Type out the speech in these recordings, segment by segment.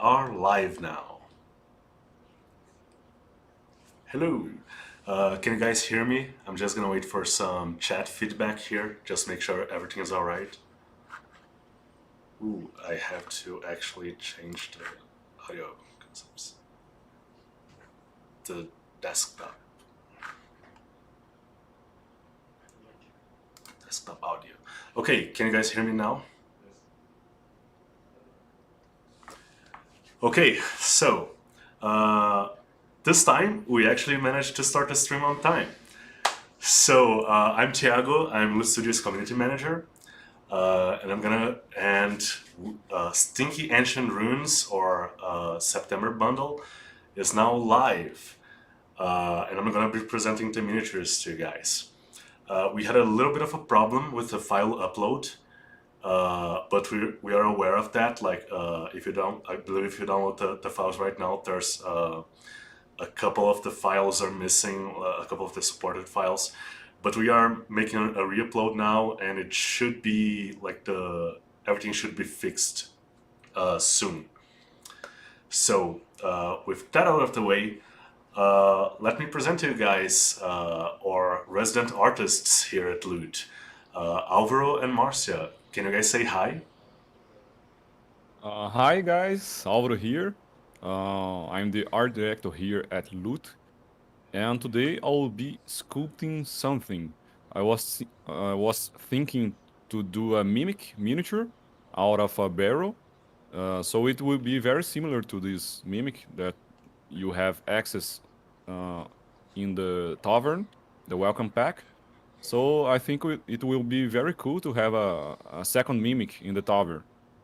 are live now. Hello. Can you guys hear me? I'm just gonna wait for some chat feedback here. Just make sure everything is alright. Ooh, I have to actually change the audio concepts. The desktop. Desktop audio. Okay, can you guys hear me now? Okay, so this time we actually managed to start the stream on time. So I'm Tiago. I'm Loot Studios community manager, and Stinky Ancient Ruins or September bundle is now live, and I'm gonna be presenting the miniatures to you guys. We had a little bit of a problem with the file upload. But we are aware of that. Like, if you don't, I believe if you download the files right now, there's a couple of the files are missing, a couple of the supported files. But we are making a re-upload now, and it should be like everything should be fixed soon. So with that out of the way, let me present to you guys our resident artists here at Loot, Alvaro and Márcia. Can you guys say hi? Hi guys, Alvaro here. I'm the art director here at Loot, and today I will be sculpting something. I was thinking to do a mimic miniature out of a barrel, so it will be very similar to this mimic that you have access uh, in the tavern, the welcome pack. So I think it will be very cool to have a second mimic in the tavern,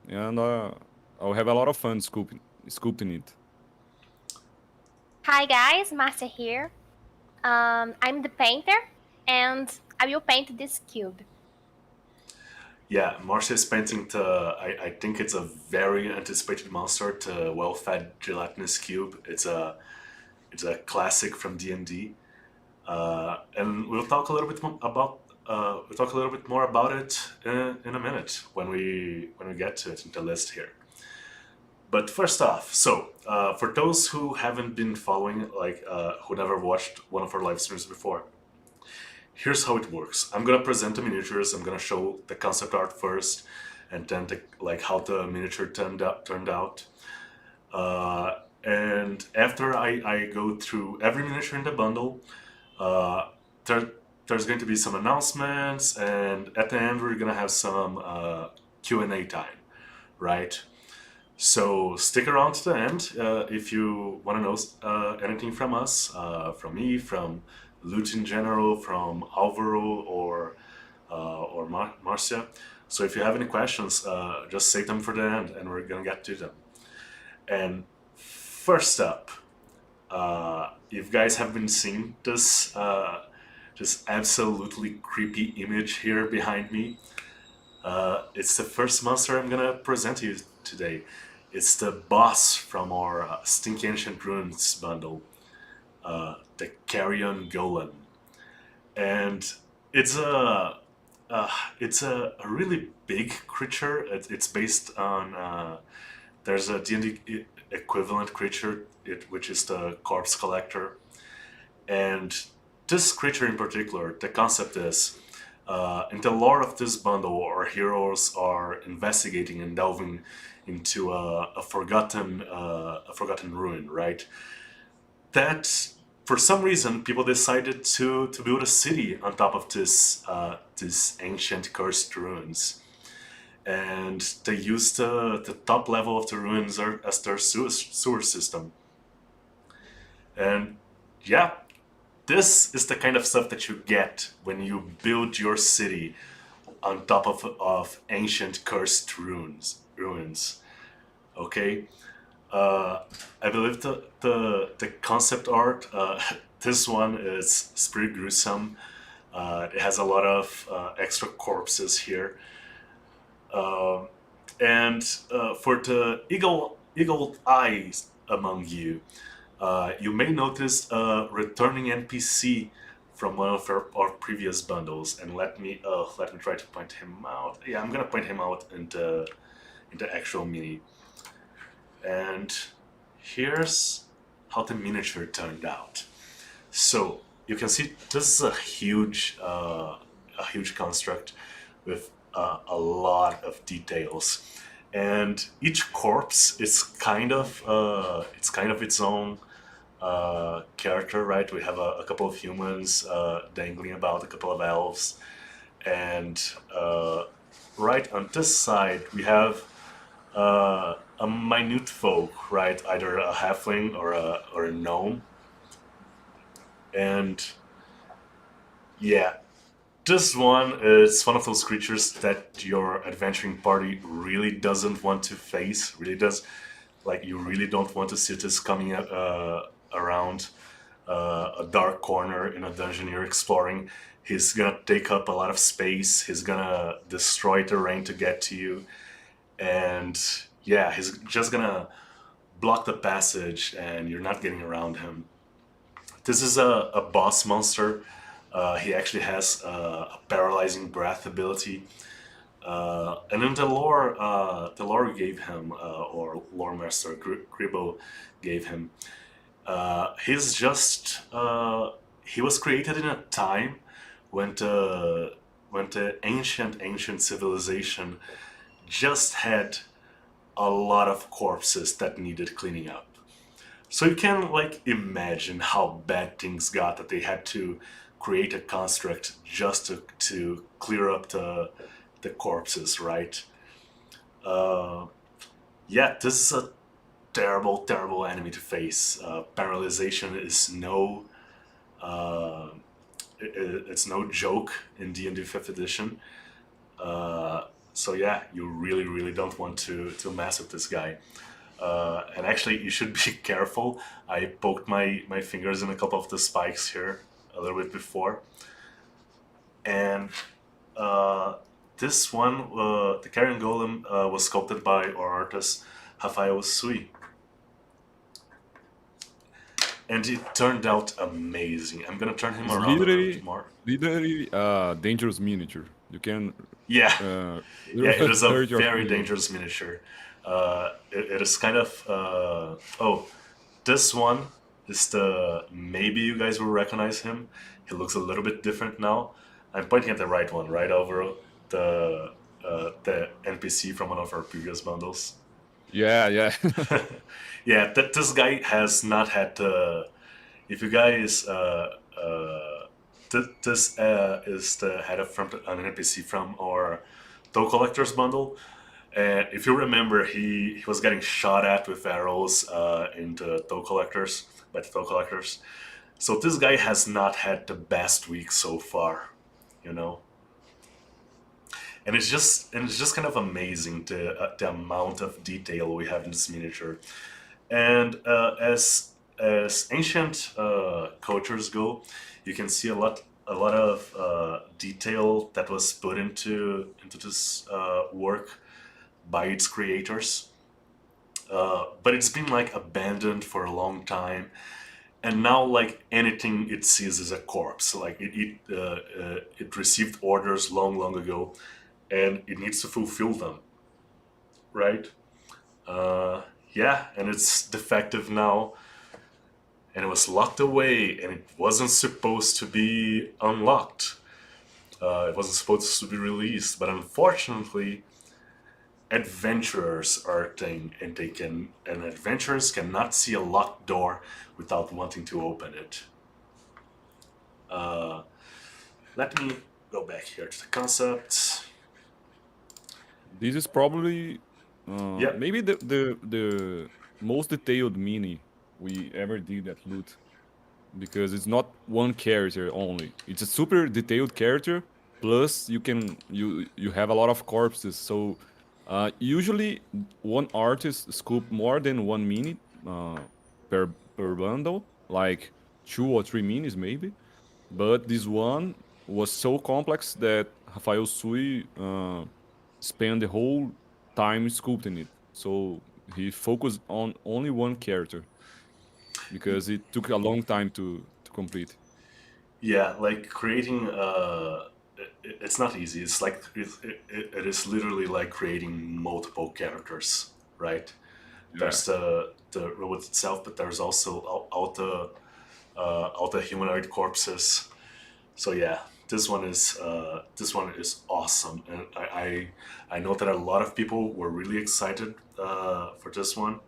and I'll have a lot of fun sculpting it. Hi guys, Márcia here. I'm the painter and I will paint this cube. Yeah, Márcia is painting I think it's a very anticipated monster, the Well Fed Gelatinous Cube. It's a classic from D&D, and we'll talk a little bit more about it in a minute when we get to it in the list here. But first off, so for those who haven't been following, like who never watched one of our live streams before, here's how it works. I'm gonna present the miniatures. I'm gonna show the concept art first, and then how the miniature turned out. And after I go through every miniature in the bundle, there's going to be some announcements, and at the end we're gonna have some Q&A time, right? So stick around to the end if you want to know anything from us, from me, from Loot in general, from Alvaro or Márcia. So if you have any questions, just save them for the end, and we're gonna get to them. And first up, if you guys have been seeing this absolutely creepy image here behind me, it's the first monster I'm gonna present to you today. It's the boss from our Stinky Ancient Ruins bundle, the Carrion Golem, and it's a really big creature. It's based on there's a D&D equivalent creature, which is the Corpse Collector, and this creature in particular, the concept is, in the lore of this bundle, our heroes are investigating and delving into a forgotten ruin, right? That for some reason people decided to build a city on top of this ancient cursed ruins, and they used the top level of the ruins as their sewer system. And yeah, this is the kind of stuff that you get when you build your city on top of ancient cursed ruins. Okay, I believe the concept art. This one is pretty gruesome. It has a lot of extra corpses here, and for the eagle eyes among you, you may notice a returning NPC from one of our previous bundles, and let me try to point him out. Yeah, I'm gonna point him out in the actual mini. And here's how the miniature turned out. So you can see this is a huge construct with a lot of details, and each corpse is it's kind of its own character, right? We have a couple of humans dangling about, a couple of elves, and right on this side we have a minute folk, right? Either a halfling or a gnome, and yeah, this one is one of those creatures that your adventuring party really doesn't want to face. Really does, like you really don't want to see this coming around a dark corner in a dungeon you're exploring. He's gonna take up a lot of space. He's gonna destroy terrain to get to you, and yeah, he's just gonna block the passage, and you're not getting around him. This is a boss monster. He actually has a paralyzing breath ability. And in the lore gave him, or lore master Gribbo gave him, he's just he was created in a time when the ancient civilization just had a lot of corpses that needed cleaning up. So you can like imagine how bad things got that they had to create a construct just to clear up the corpses, right? Uh, yeah, this is a terrible enemy to face. Paralyzation is uh, it's no joke in D&D 5th edition. So yeah, you really don't want to mess with this guy. And actually, you should be careful. I poked my fingers in a couple of the spikes here a little bit before. And this one, the Carrion Golem, was sculpted by our artist, Rafael Sui. And it turned out amazing. I'm gonna turn him It's around a little bit more. literally dangerous miniature. You can Yeah, yeah, it is a hurt your very feelings. dangerous miniature. It is kind of oh, this one is the maybe you guys will recognize him. He looks a little bit different now. I'm pointing at the right one, right over the NPC from one of our previous bundles. Yeah. Yeah, that this guy has not had the. If you guys this is the head of from an NPC from our Toe Collectors bundle. And if you remember, he was getting shot at with arrows in the Toe Collectors by the Toe Collectors. So this guy has not had the best week so far, you know. And it's just kind of amazing the amount of detail we have in this miniature. And as ancient cultures go, you can see a lot of detail that was put into this work by its creators. But it's been like abandoned for a long time, and now like anything it sees is a corpse. Like it received orders long ago, and it needs to fulfill them, right? Yeah, and it's defective now, and it was locked away, and it wasn't supposed to be unlocked. It wasn't supposed to be released, but unfortunately, adventurers are a thing, and adventurers cannot see a locked door without wanting to open it. Uh, Let me go back here to the concepts. This is probably Yeah, maybe the most detailed mini we ever did at Loot, because it's not one character only. It's a super detailed character. Plus, you have a lot of corpses. So usually one artist sculpt more than one mini uh, per bundle, like 2 or 3 minis maybe. But this one was so complex that Rafael Sui spent the whole time sculpting it. So he focused on only one character because it took a long time to complete. yeah, like creating. It's not easy. It's like it is literally like creating multiple characters, right? There's the robot itself, but there's also all the humanoid corpses. So yeah, this one is awesome, and I know that a lot of people were really excited for this one.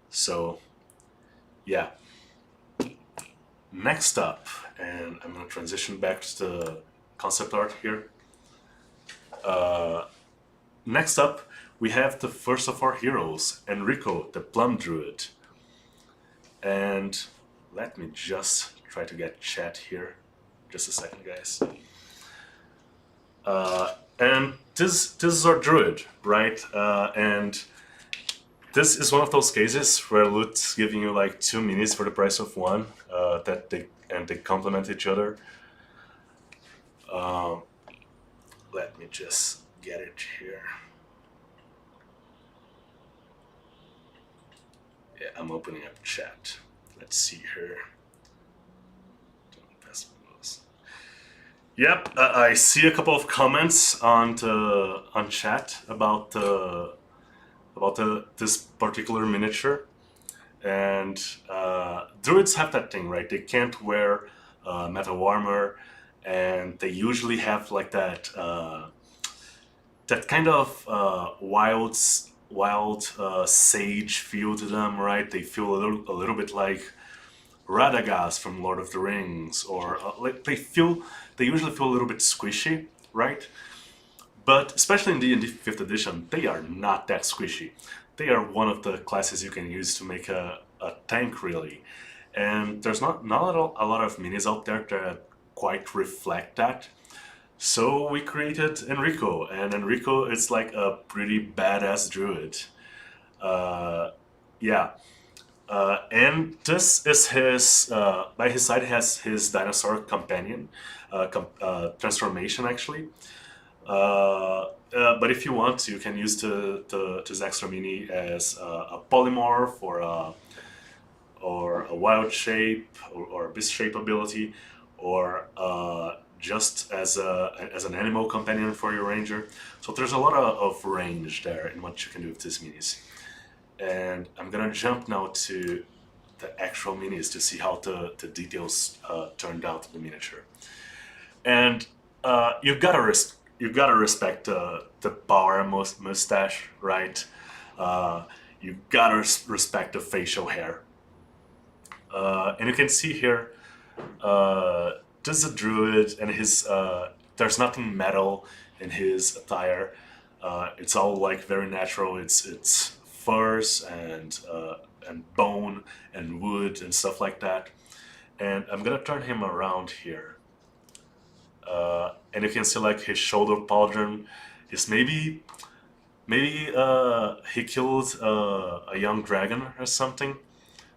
So yeah, next up, and I'm gonna transition back to the concept art here. Next up, we have the first of our heroes, Enrico, the Plum Druid. And let me just try to get chat here. Just a second, guys. And this is our Druid, right? And this is one of those cases where loot's giving you like 2 minis for the price of one. They complement each other. Let me just get it here. Yeah, I'm opening up chat. Let's see here. Yep, I see a couple of comments on chat about this particular miniature, and druids have that thing, right? They can't wear metal armor, and they usually have like that kind of wild sage feel to them, right? They feel a little bit like Radagast from Lord of the Rings, or like they usually feel a little bit squishy, right? But especially in D&D 5th edition, they are not that squishy. They are one of the classes you can use to make a tank, really. And there's not a lot of minis out there that quite reflect that. So we created Enrico, and Enrico is like a pretty badass druid. Yeah. And this is his, by his side has his Dinosaur Companion, transformation actually. But if you want to, you can use this extra mini as a polymorph or a wild shape or a beast shape ability, or just as an animal companion for your ranger. So there's a lot of range there in what you can do with these minis. And I'm gonna jump now to the actual minis to see how the details turned out in the miniature. And you've gotta respect the power mustache, right? You gotta respect the facial hair. And you can see here, this is a druid, and his there's nothing metal in his attire. It's all like very natural. It's furs and bone and wood and stuff like that. And I'm gonna turn him around here, and you can see like his shoulder pauldron is maybe he killed a young dragon or something.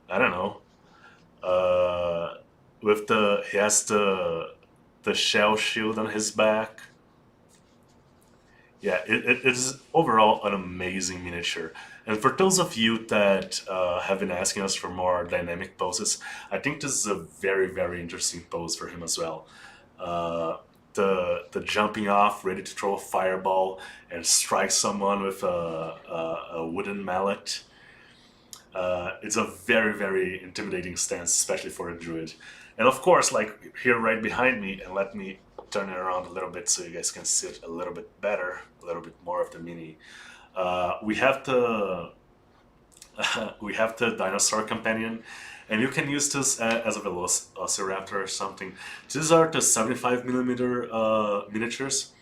I don't know. He has the shell shield on his back. Yeah, it is overall an amazing miniature. And for those of you that have been asking us for more dynamic poses, I think this is a very, very interesting pose for him as well. The jumping off, ready to throw a fireball and strike someone with a wooden mallet. It's a very, very intimidating stance, especially for a druid. And of course, like here right behind me, and let me turn it around a little bit so you guys can see it a little bit better, a little bit more of the mini. We have the Dinosaur Companion, and you can use this as a Velociraptor or something. These are the 75mm miniatures,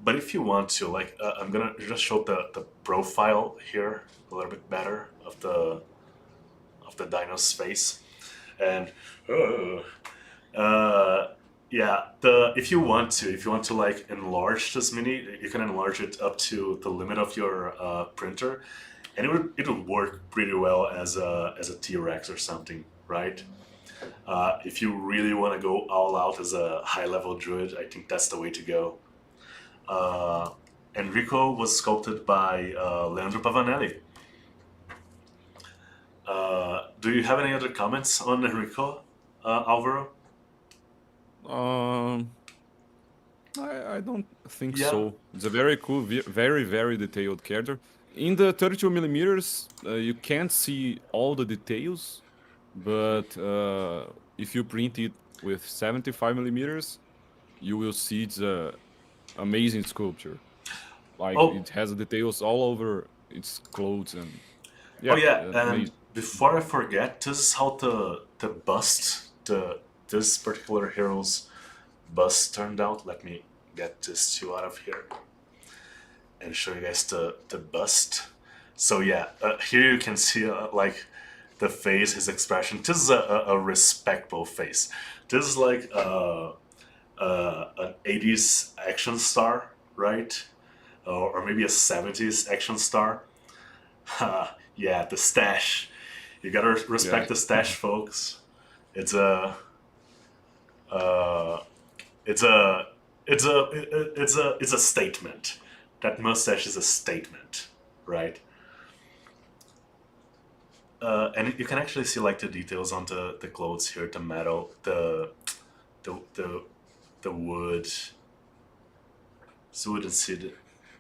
but if you want to, like, I'm gonna just show the profile here a little bit better of the dino's face, and yeah, if you want to like enlarge this mini, you can enlarge it up to the limit of your printer, and it would work pretty well as a T-Rex or something, right? If you really want to go all out as a high-level druid, I think that's the way to go. Enrico was sculpted by Leandro Pavanelli. Do you have any other comments on Enrico, Alvaro? I don't think Yeah. so. It's a very cool, very, very detailed character. In the 32 millimeters, you can't see all the details, but if you print it with 75 millimeters, you will see it's a amazing sculpture. Like Oh, it has details all over its clothes and oh yeah, yeah, and amazing. before I forget, this is how the bust, this particular hero's bust turned out. Let me get this two out of here and show you guys the bust. So yeah, here you can see like the face, his expression. This is a respectable face. This is like an 80s action star, right? Or maybe a 70s action star. Yeah, the stash. You gotta Yeah. respect the stash, folks. It's a, uh, it's a, it's a statement. That mustache is a statement, right? And you can actually see like the details on the clothes here, the metal, the the the wood, wood and seed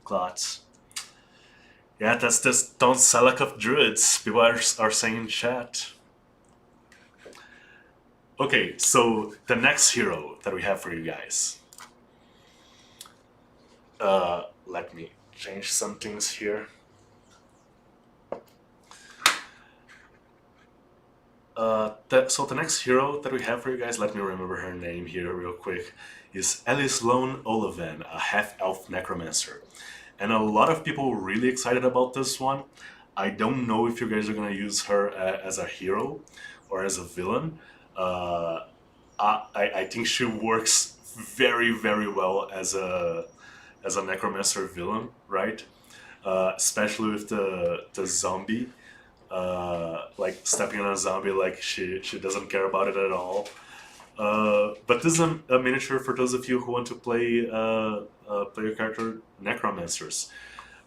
cloths. Yeah, that's the Stone Select of Druids. People are saying in chat. Okay, so the next hero that we have for you guys. Let me change some things here. So the next hero that we have for you guys, let me remember her name here real quick, is Alice Lone Olivan, a half-elf necromancer. And a lot of people were really excited about this one. I don't know if you guys are gonna use her as a hero or as a villain. Uh, I think she works very, very well as a necromancer villain, right? Especially with the zombie, like stepping on a zombie, like she doesn't care about it at all. But this is a miniature for those of you who want to play your character necromancers,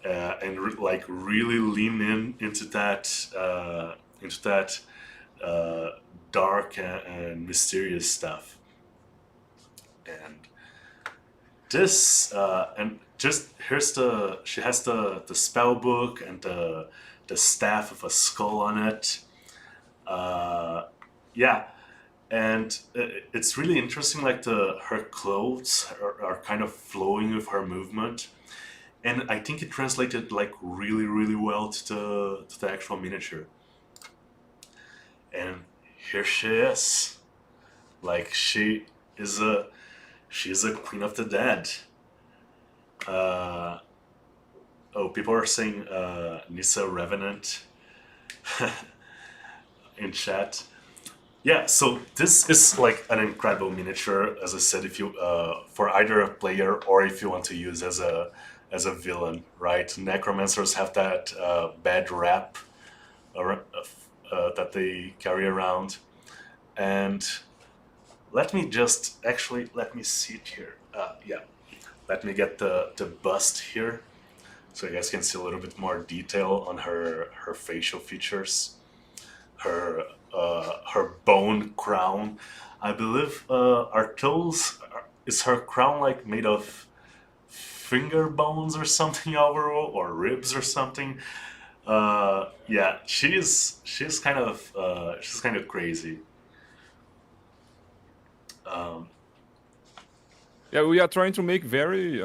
and like really lean into that uh, dark and mysterious stuff. And this and just here's the she has the spell book and the staff with a skull on it. Yeah, and it's really interesting. Like her clothes are kind of flowing with her movement, and I think it translated like really really well to the actual miniature. And here she is, like she's a queen of the dead. Uh, oh, people are saying Nissa Revenant in chat. Yeah, so this is like an incredible miniature, as I said, if you for either a player or if you want to use as a villain, right? Necromancers have that bad rap that they carry around, and let me see it here. Yeah, let me get the bust here, so you guys can see a little bit more detail on her facial features, her bone crown. I believe our toes is her crown like made of finger bones or something, Alvaro, or ribs or something. Yeah, she's kind of crazy. Um, Yeah, we are trying to make very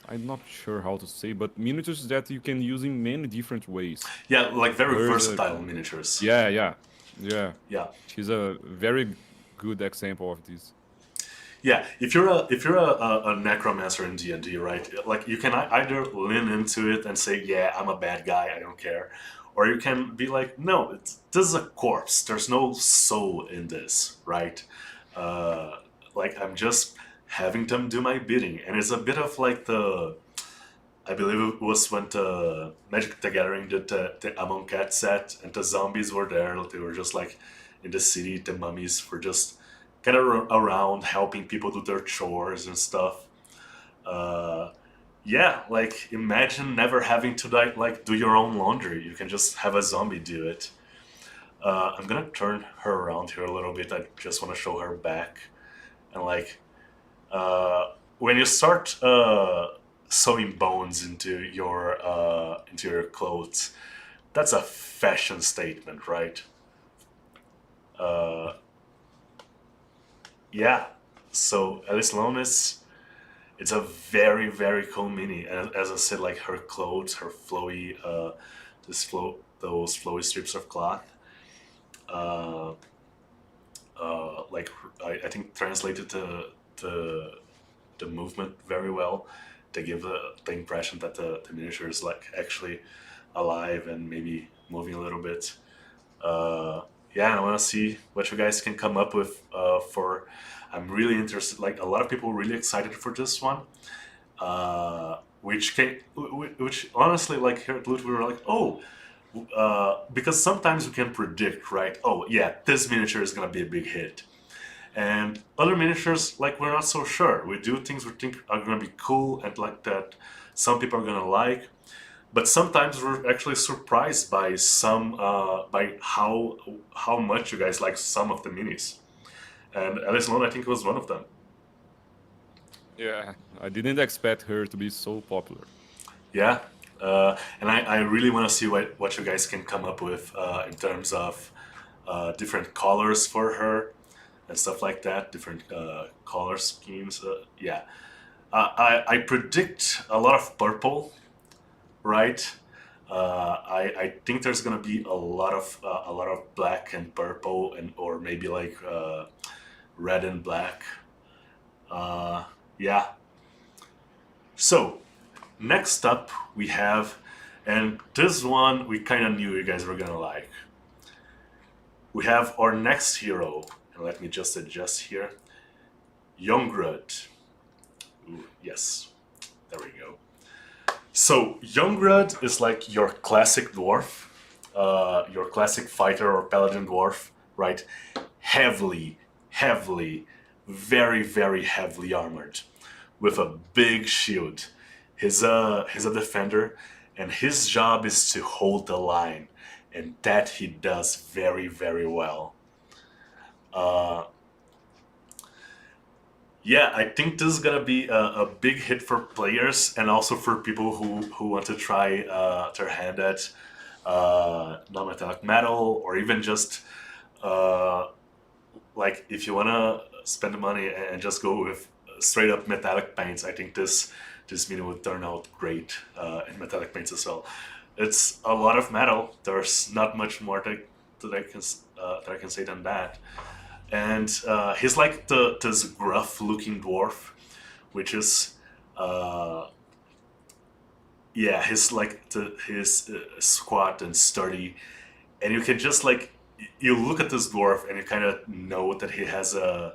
I'm not sure how to say, but miniatures that you can use in many different ways. yeah, like very Hers, versatile miniatures. yeah, yeah, yeah. Yeah. She's a very good example of this. Yeah, if you're a necromancer in D&D, right? Like you can either lean into it and say, "Yeah, I'm a bad guy, I don't care," or you can be like, "No, this is a corpse. There's no soul in this, right? Like I'm just having them do my bidding," and it's a bit of like I believe it was when the Magic the Gathering did the Amon Cat set, and the zombies were there. They were just like in the city. The mummies were just kind of around helping people do their chores and stuff. Uh, yeah, like imagine never having to like do your own laundry. You can just have a zombie do it. I'm gonna turn her around here a little bit. I just want to show her back, and like when you start sewing bones into your clothes. That's a fashion statement, right? Uh, yeah. So Alice Sloan is it's a very very cool mini, and as I said, like her clothes, her flowy, those flowy strips of cloth, uh, like I think translated the movement very well. They give the impression that the miniature is like actually alive and maybe moving a little bit. Uh, yeah, I want to see what you guys can come up with for. I'm really interested. Like a lot of people really excited for this one, which honestly, like here at Loot, we were like, oh, because sometimes we can predict, right? Oh, yeah, this miniature is gonna be a big hit, and other miniatures, like we're not so sure. We do things we think are gonna be cool and like that some people are gonna like, but sometimes we're actually surprised by some by how much you guys like some of the minis, and Alice Lone I think was one of them. Yeah, I didn't expect her to be so popular. Yeah, and I really want to see what you guys can come up with in terms of different colors for her and stuff like that, different color schemes. Yeah, I predict a lot of purple, right? I think there's gonna be a lot of black and purple and or maybe like red and black. Yeah. So next up we have, and this one we kind of knew you guys were gonna like. We have our next hero, and let me just adjust here. Youngred. Ooh, yes, there we go. So Youngred is like your classic dwarf, your classic fighter or paladin dwarf, right? Heavily, very heavily armored, with a big shield. He's a defender, and his job is to hold the line, and that he does very well. Uh, yeah, I think this is gonna be a big hit for players and also for people who want to try their hand at non-metallic metal, or even just uh, like if you wanna spend the money and just go with straight up metallic paints. I think this mini would turn out great in metallic paints as well. It's a lot of metal. There's not much more that I can say than that. And he's like this gruff looking dwarf, which is yeah, he's like his squat and sturdy, and you can just like you look at this dwarf and you kind of know that he has a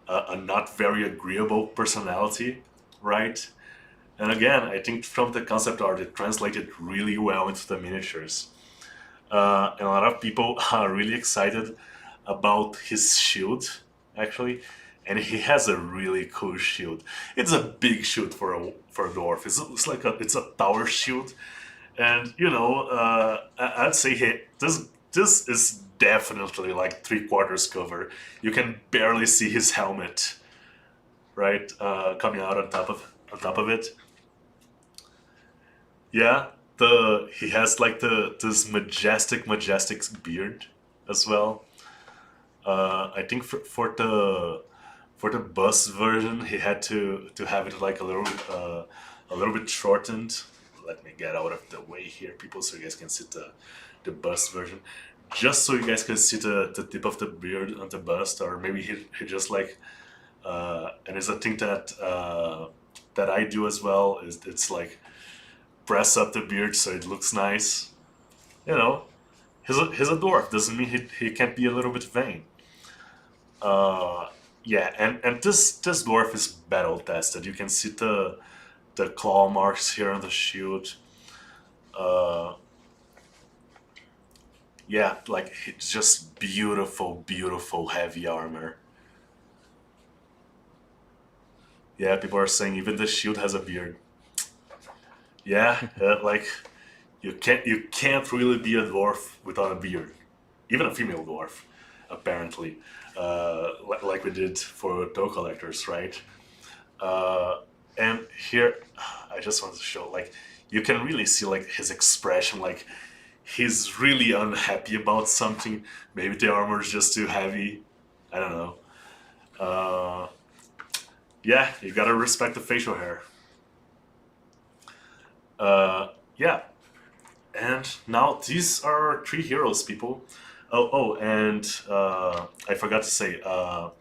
not very agreeable personality, right? And again, I think from the concept art, it translated really well into the miniatures. And a lot of people are really excited about his shield, actually. And he has a really cool shield. It's a big shield for a dwarf. It's like it's a tower shield, and you know, I'd say this is definitely like 3/4 cover. You can barely see his helmet, right, coming out on top of it. Yeah, the he has like this majestic beard as well. I think for the bus version, he had to have it like a little bit shortened. Let me get out of the way here, people, so you guys can see the bust version. Just so you guys can see the tip of the beard on the bust, or maybe he just like and it's a thing that I do as well. Is it's like press up the beard so it looks nice. You know, he's a dwarf. Doesn't mean he can't be a little bit vain. Yeah, and this dwarf is battle tested. You can see the claw marks here on the shield. Uh, yeah, like it's just beautiful heavy armor. Yeah, people are saying even the shield has a beard. Yeah, like you can't really be a dwarf without a beard, even a female dwarf, apparently, like we did for toe collectors, right? Uh, and here, I I just wanted to show, like, you can really see like his expression, like he's really unhappy about something. Maybe the armor is just too heavy. I don't know. Yeah, you gotta respect the facial hair. Yeah, and now these are 3 heroes, people. And I forgot to say, our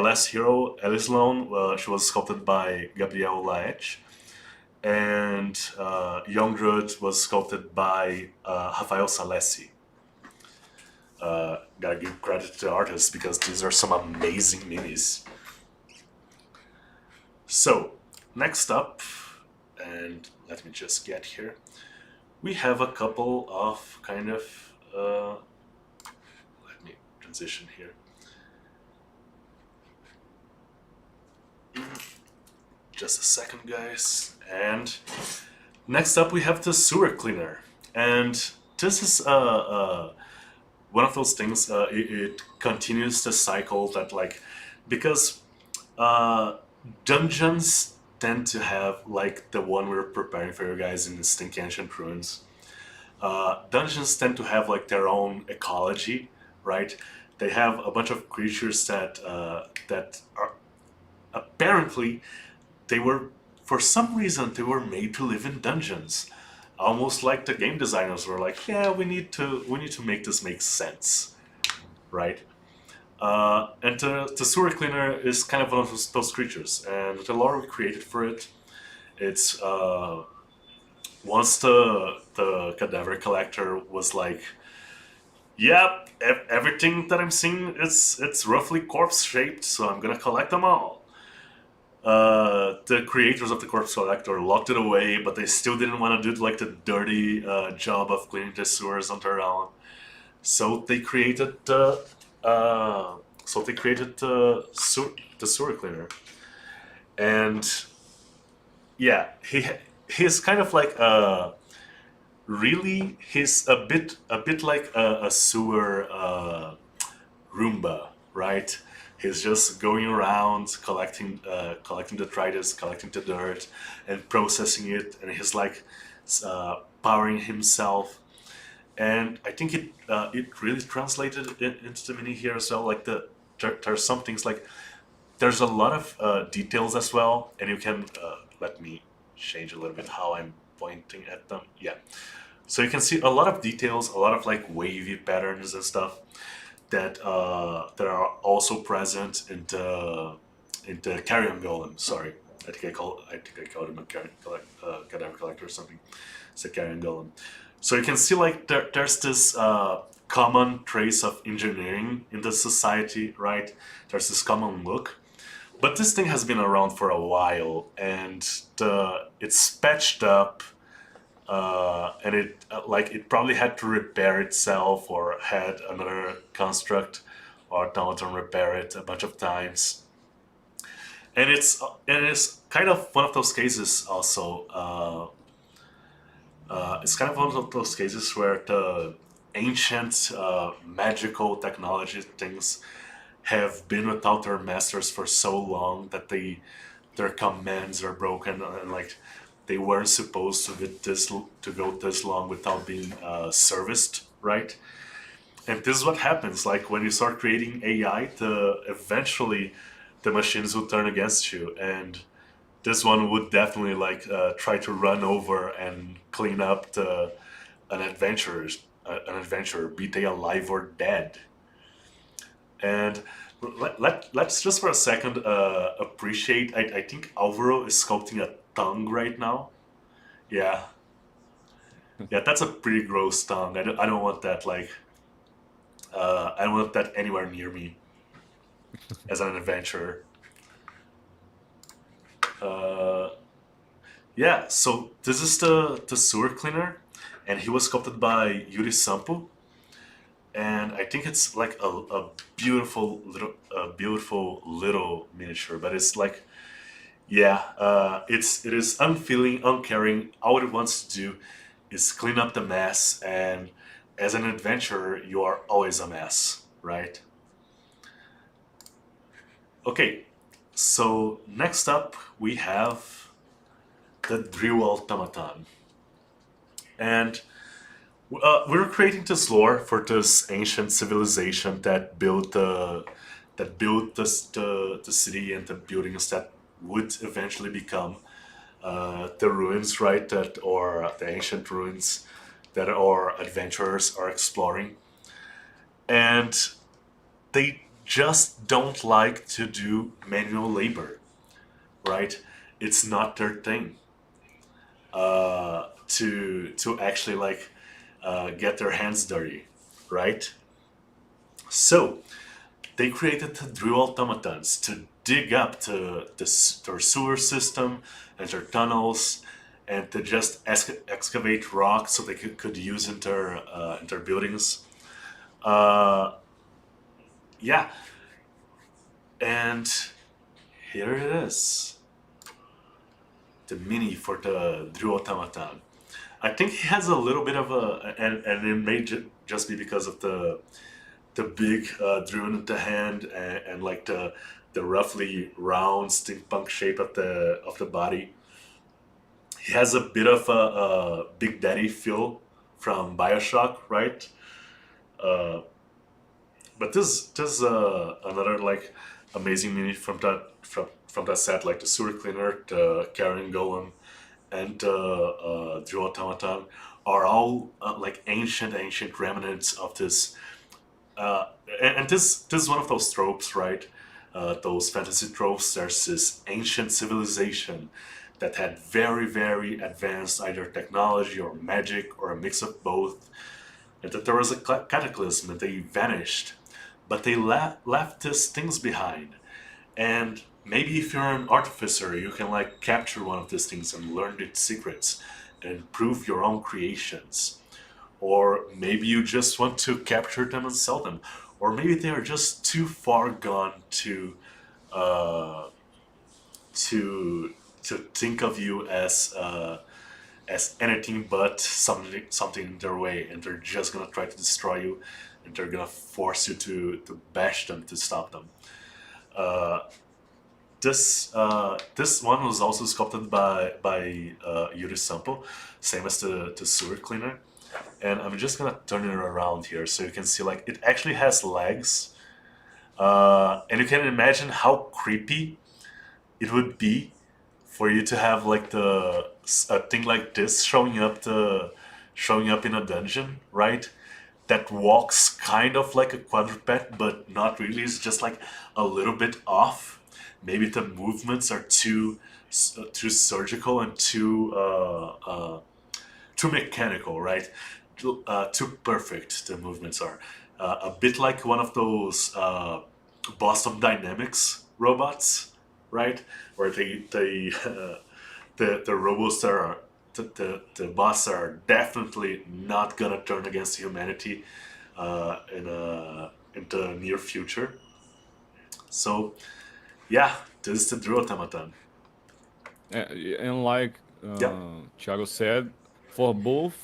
last hero, Elislone, she was sculpted by Gabriel Laech, and Youngred was sculpted by Rafael Salesi. Gotta give credit to the artists because these are some amazing minis. So, next up, and let me just get here, we have a couple of kind of, let me transition here. Just a second, guys. And next up we have the sewer cleaner. And this is one of those things, it continues the cycle that, like, because dungeons tend to have, like the one we're preparing for you guys in the Stinky Ancient Ruins, dungeons tend to have like their own ecology, right? They have a bunch of creatures that that are apparently they were, for some reason, they were made to live in dungeons, almost like the game designers were like, yeah, we need to make this make sense, right? And the sewer cleaner is kind of one of those creatures, and the lore we created for it, it's once the cadaver collector was like, yep, everything that I'm seeing it's roughly corpse shaped, so I'm gonna collect them all. The creators of the corpse collector locked it away, but they still didn't want to do like the dirty job of cleaning the sewers on their own. So they created the sewer cleaner, and yeah, he's kind of like really he's a bit like a sewer Roomba, right? He's just going around collecting detritus, collecting the dirt, and processing it, and he's like powering himself. And I think it really translated into the mini here as well. Like there's some things like there's a lot of details as well, and you can let me change a little bit how I'm pointing at them. Yeah, so you can see a lot of details, a lot of like wavy patterns and stuff that are also present in the Carrion Golem. Sorry, I think I called him a cadaver collector or something. It's a Carrion Golem. So you can see like there's this common trace of engineering in the society, right? There's this common look, but this thing has been around for a while, and it's patched up. And it probably had to repair itself, or had another construct or Tamaton repair it a bunch of times. And it's kind of one of those cases also. It's kind of one of those cases where the ancient magical technology things have been without their masters for so long that their commands are broken, and like they weren't supposed to go this long without being serviced, right? And this is what happens. Like when you start creating AI, eventually the machines will turn against you, and this one would definitely like try to run over and clean up an adventurer, be they alive or dead. And let's just for a second appreciate. I think Alvaro is sculpting a tongue right now. Yeah, yeah, that's a pretty gross tongue. I don't want that like. I don't want that anywhere near me as an adventurer. Yeah, so this is the sewer cleaner, and he was sculpted by Yuri Sampo, and I think it's like a beautiful little miniature, but it's like, yeah, it is unfeeling, uncaring. All it wants to do is clean up the mess, and as an adventurer, you are always a mess, right? Okay, so next up we have the Drywall Tamaton. And we're creating this lore for this ancient civilization that built the city and the buildings that would eventually become the ruins, right? That or the ancient ruins that our adventurers are exploring, and they just don't like to do manual labor, right? It's not their thing to actually like get their hands dirty, right? So they created the drill automatons to dig up their sewer system and their tunnels and to just excavate rock so they could use in their buildings. Uh, yeah, and here it is, the mini for the drill automaton. I think he has a little bit of and it may just be because of the big Druid in the hand and like the roughly round steampunk shape of the body. He has a bit of a Big Daddy feel from Bioshock, right? Uh, but this another like amazing mini from that set, like the sewer cleaner, the Carrion Golem, and the Drill Tamaton are all like ancient remnants of this. Uh, and this is one of those tropes, right? Those fantasy tropes. There's this ancient civilization that had very advanced either technology or magic or a mix of both, and that there was a cataclysm and they vanished, but they left these things behind. And maybe if you're an artificer, you can like capture one of these things and learn its secrets and improve your own creations. Or maybe you just want to capture them and sell them. Or maybe they are just too far gone uh, to think of you as anything but something in their way, and they're just gonna try to destroy you, and they're gonna force you to bash them to stop them. Uh, this one was also sculpted by Yuri Sampo, same as the sewer cleaner. And I'm just gonna turn it around here so you can see like it actually has legs, and you can imagine how creepy it would be for you to have like a thing like this showing up in a dungeon, right? That walks kind of like a quadruped, but not really. It's just like a little bit off. Maybe the movements are too surgical and too mechanical, right? Too perfect. The movements are a bit like one of those Boston Dynamics robots, right? Where the robots that are the boss are definitely not gonna turn against humanity in the near future. So yeah, this is the Drill Automaton. And like Yeah, Tiago said, for both,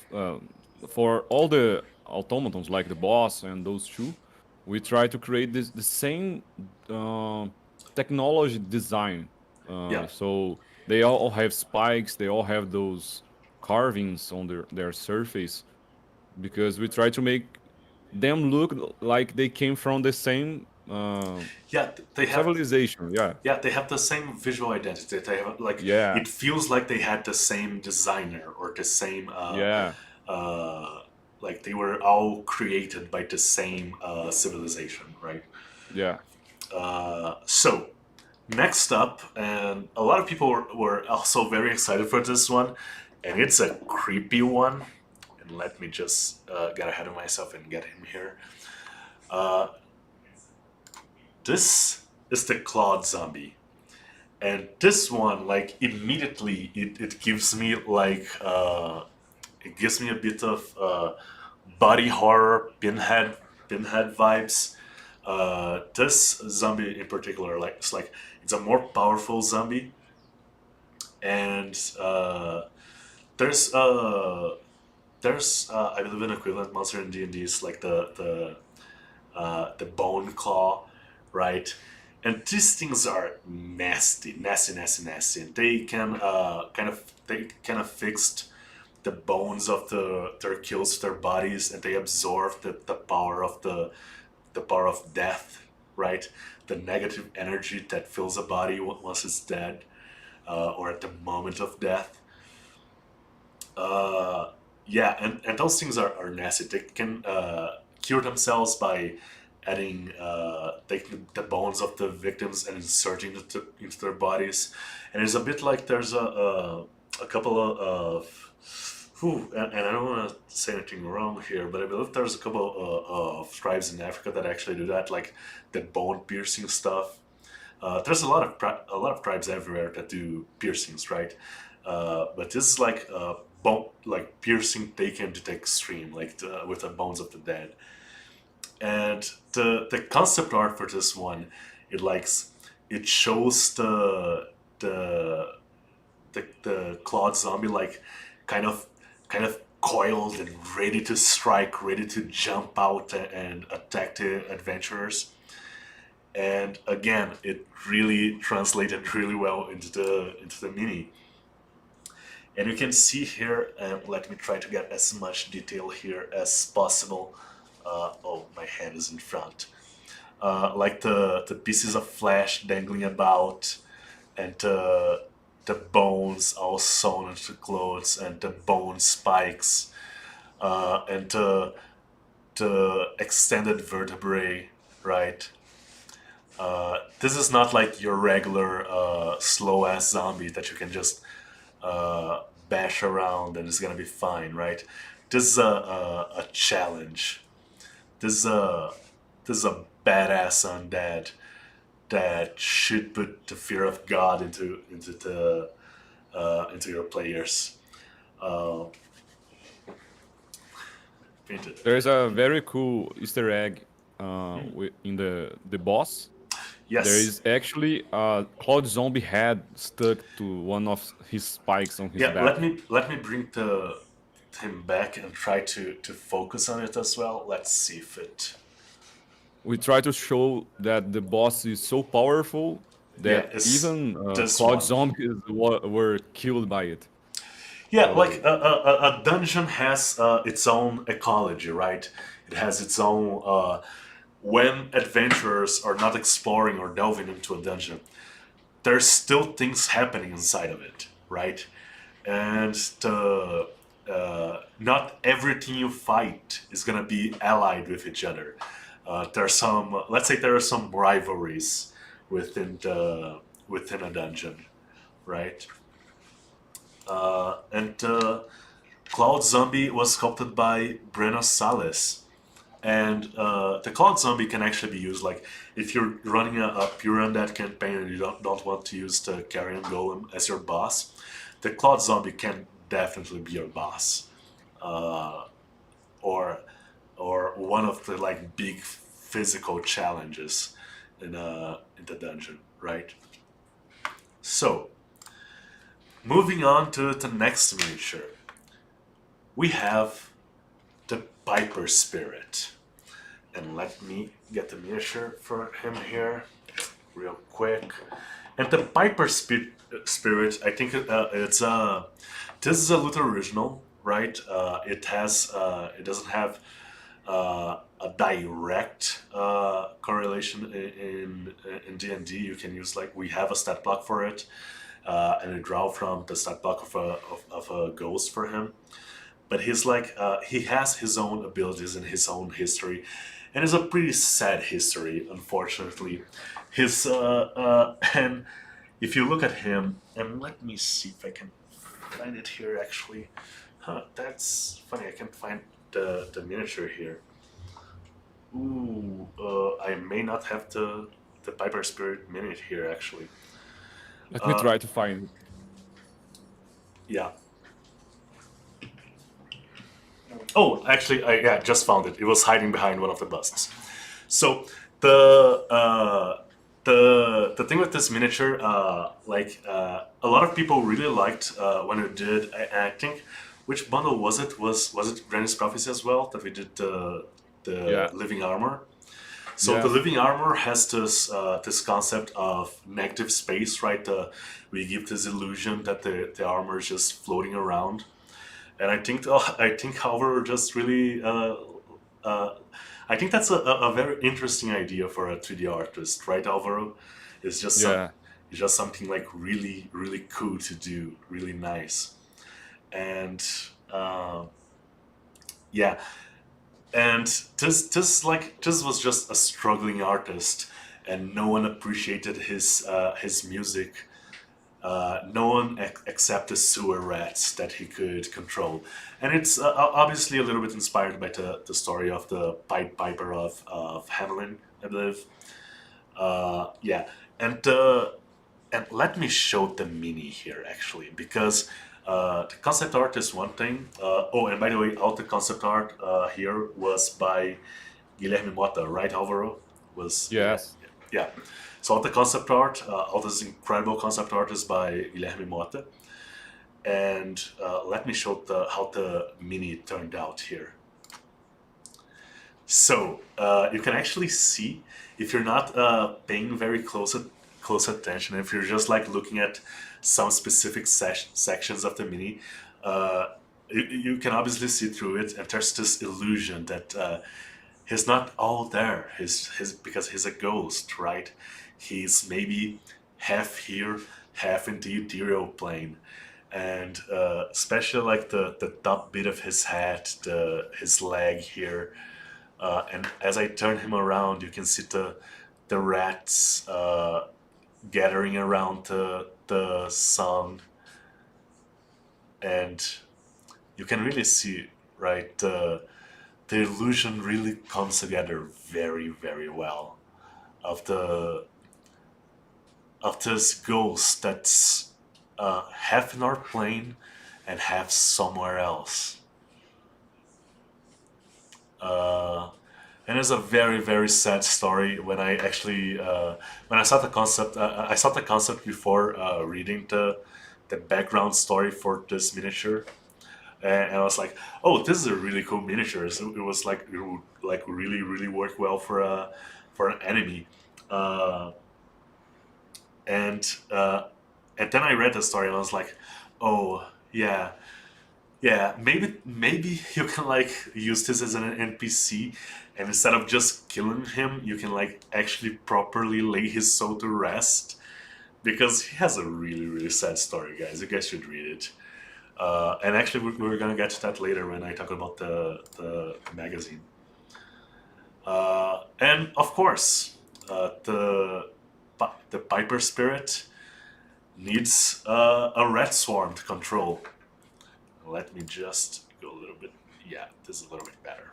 for all the automatons, like the boss and those two, we try to create the same uh, technology design. yeah, So they all have spikes, they all have those carvings on their surface, because we try to make them look like they came from the same yeah. They have civilization. Yeah, Yeah, they have the same visual identity. They have like yeah, it feels like they had the same designer or the same yeah. like they were all created by the same civilization, right? Yeah. So next up, and a lot of people were also very excited for this one, and it's a creepy one. And let me just get ahead of myself and get him here. Uh, this is the Clawed Zombie. And this one, like immediately, it gives me like it gives me a bit of body horror, pinhead vibes. This zombie in particular, like it's a more powerful zombie, and there's I believe an equivalent monster in D&D is like the bone claw, right? And these things are nasty, nasty, nasty, nasty. And they can kind of fixed the bones of their kills to their bodies, and they absorb the power of the power of death, right? The negative energy that fills a body once it's dead, or at the moment of death. Yeah, and those things are nasty. They can cure themselves by adding taking the bones of the victims and inserting it into their bodies, and it's a bit like there's a couple and I don't want to say anything wrong here, but I believe there's a couple of tribes in Africa that actually do that, like the bone piercing stuff. There's a lot of tribes everywhere that do piercings, right? But this is like bone like piercing taken to the extreme, like with the bones of the dead. And the concept art for this one, it likes it shows the the Claude zombie like kind of kind of coiled and ready to strike, ready to jump out and attack the adventurers. And again, it really translated really well into the mini. And you can see here, and let me try to get as much detail here as possible. Oh, my hand is in front. Like the pieces of flesh dangling about, and the bones all sewn into clothes, and the bone spikes, and the extended vertebrae, right? This is not like your regular slow ass zombie that you can just bash around and it's gonna be fine, right? This is a challenge. This is a badass undead that should put the fear of God into your players. Uh, Painted. There's a very cool Easter egg in the boss. Yes. There is actually a cloud zombie head stuck to one of his spikes on his Yeah. back. Let me bring him back and try to focus on it as well. Let's see if it. We try to show that the boss is so powerful that it's even this cloud one. zombies were killed by it. Yeah, like a dungeon has its own ecology, right? It has its own. When adventurers are not exploring or delving into a dungeon, there's still things happening inside of it, right? And not everything you fight is gonna be allied with each other. There's some, let's say, there are some rivalries within a dungeon, right? And Cloud Zombie was sculpted by Breno Sales. And the Cloud Zombie can actually be used, like, if you're running a pure undead campaign and you don't want to use the Carrion Golem as your boss, the Cloud Zombie can definitely be your boss. Or one of the, like, big physical challenges in the dungeon, right? So, moving on to the next miniature, we have the Piper Spirit. And let me get the miniature for him here real quick. And the Piper Spirit, I think this is a little original, right? It doesn't have a direct correlation in D&D. You can use, like, we have a stat block for it, and we draw from the stat block of a ghost for him. But he's like, he has his own abilities and his own history, and it's a pretty sad history, unfortunately. His and if you look at him, and let me see if I can find it here actually. Huh, that's funny. I can't find the miniature here. Ooh, I may not have the Piper Spirit minute here actually. Let me try to find it. Yeah. Oh, actually, I just found it. It was hiding behind one of the busts. So the thing with this miniature, a lot of people really liked when we did. I think, which bundle was it? Was it Granny's Prophecy as well that we did the Yeah. Living Armor? So the Yes. living armor has this concept of negative space, right? We give this illusion that the armor is just floating around, and I think Alvaro just really uh, I think that's a very interesting idea for a 3D artist, right, Alvaro? It's just some Yeah. it's just something like really really cool to do, really nice, and uh, yeah, and this was just a struggling artist, and no one appreciated his music. No one except the sewer rats that he could control, and it's obviously a little bit inspired by the story of the Pied Piper of Hamelin, I believe. Yeah, and let me show the mini here actually, because the concept art is one thing. Oh, and by the way, all the concept art here was by Guilherme Mota, right, Alvaro? Was yeah, Yes. yeah. So all the concept art, all this incredible concept art is by Guilherme Mota, and let me show how the mini turned out here. So you can actually see, if you're not paying very close attention, if you're just like looking at some specific sections of the mini, you can obviously see through it, and there's this illusion that he's not all there. His because he's a ghost, right? He's maybe half here, half in the ethereal plane, and especially like the top bit of his head, his leg here, and as I turn him around, you can see the rats gathering around the sun, and you can really see, right, the illusion really comes together very very well of this ghost that's half in our plane and half somewhere else. And it's a very very sad story. When I actually when I saw the concept before reading the background story for this miniature, and I was like, oh, this is a really cool miniature. So it was like, it would like really really work well for an enemy. Uh, and and then I read the story and I was like, oh yeah, yeah, maybe you can like use this as an NPC, and instead of just killing him, you can like actually properly lay his soul to rest, because he has a really really sad story, guys. You guys should read it. And actually, we're gonna get to that later when I talk about the magazine. And of course, the Piper Spirit needs a rat swarm to control. Let me just go a little bit. Yeah, this is a little bit better.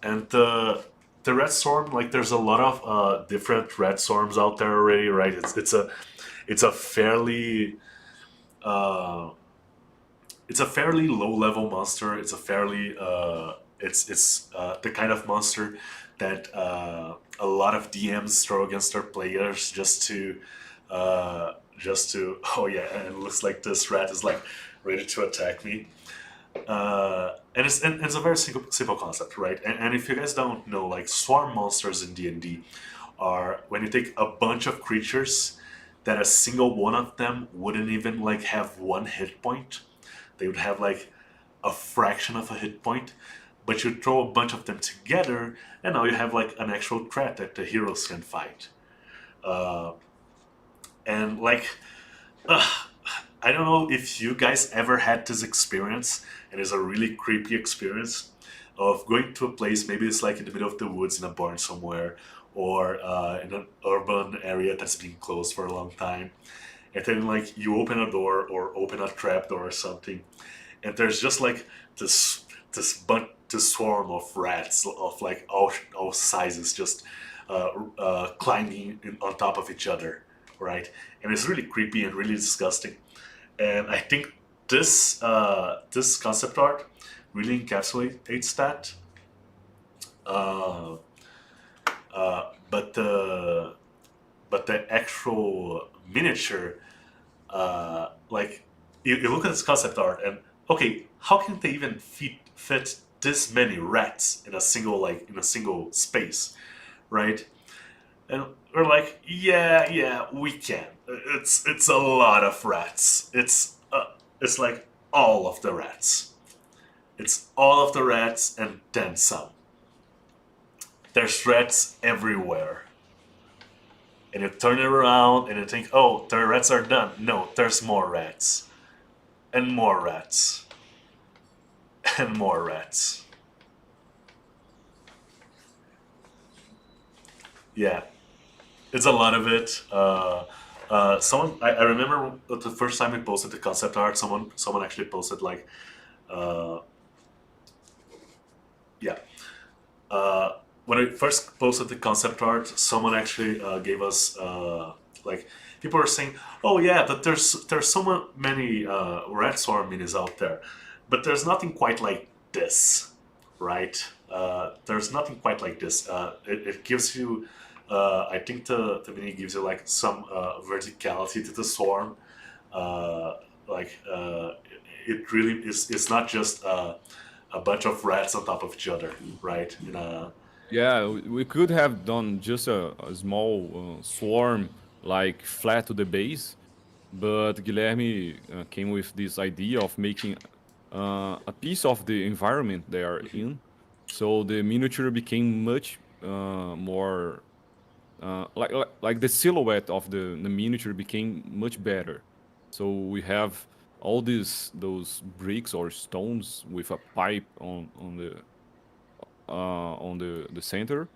And the red storm, like there's a lot of different red storms out there already, right? It's a fairly uh, it's a fairly low level monster. It's a fairly it's the kind of monster that a lot of DMs throw against their players just to oh yeah, and it looks like this rat is like ready to attack me. And it's a very simple concept, right? And if you guys don't know, like swarm monsters in D&D are when you take a bunch of creatures that a single one of them wouldn't even like have one hit point. They would have like a fraction of a hit point, but you throw a bunch of them together, and now you have like an actual threat that the heroes can fight. Uh, and like, uh, I don't know if you guys ever had this experience, and it's a really creepy experience of going to a place. Maybe it's like in the middle of the woods in a barn somewhere, or in an urban area that's been closed for a long time, and then like you open a door or open a trap door or something, and there's just like this swarm of rats of like all sizes just climbing on top of each other, right? And it's really creepy and really disgusting. And I think this concept art really encapsulates that. Uh, but the actual miniature, like you look at this concept art and okay, how can they even fit this many rats in a single space, right? And we're like, yeah, we can. It's a lot of rats. It's like all of the rats. It's all of the rats and then some. There's rats everywhere. And you turn it around and you think, oh, the rats are done. No, there's more rats. And more rats. And more rats. Yeah. It's a lot of it. I remember the first time we posted the concept art, someone actually posted like, uh, yeah. When I first posted the concept art, someone actually gave us like people were saying, "Oh yeah, that there's so many red swarm minis out there, but there's nothing quite like this, right? There's nothing quite like this. It gives you, I think the mini gives you like some verticality to the swarm. Uh, like it really is. It's not just a bunch of rats on top of each other, right? In a Yeah, we could have done just a small swarm, like flat to the base, but Guilherme came with this idea of making a piece of the environment they are in. So the miniature became much more like the silhouette of the miniature became much better. So we have all those bricks or stones with a pipe on the center,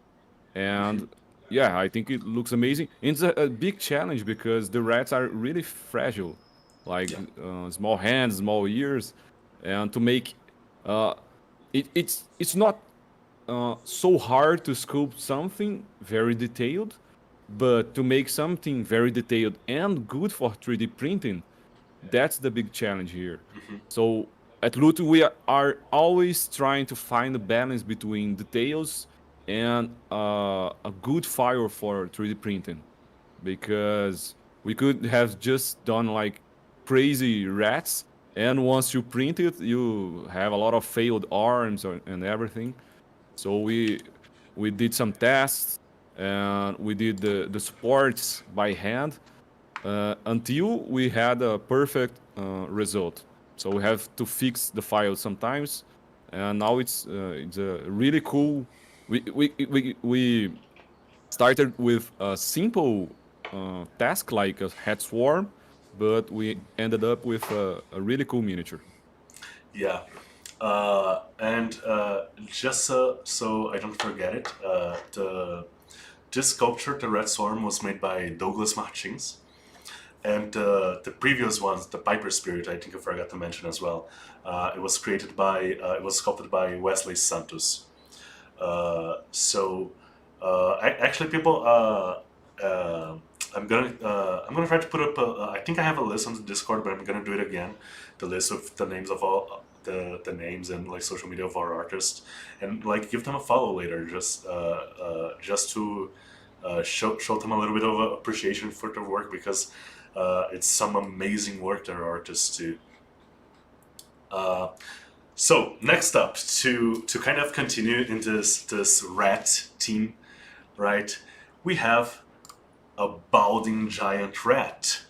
and yeah, I think it looks amazing. It's a big challenge because the rats are really fragile, like yeah. small hands, small ears, and to make uh, it's not so hard to sculpt something very detailed, but to make something very detailed and good for 3D printing, that's the big challenge here. So at Loot, we are always trying to find a balance between details and a good file for 3D printing, because we could have just done like crazy rats, and once you print it, you have a lot of failed arms and everything. So we did some tests and we did the supports by hand until we had a perfect result. So we have to fix the file sometimes, and now it's a really cool. We started with a simple task like a head swarm, but we ended up with a really cool miniature. Yeah. And just so I don't forget it, this sculpture, the Red Swarm, was made by Douglas Martins. And the previous ones, the Piper Spirit, I think I forgot to mention as well. It was sculpted by Wesley Santos. Actually, people, I'm gonna try to put up. I think I have a list on the Discord, but I'm gonna do it again. The list of the names of all the names and like social media of our artists, and like give them a follow later, just to show them a little bit of appreciation for their work because it's some amazing work their artists do. Uh, so next up, to kind of continue in this rat team, right? We have a balding giant rat,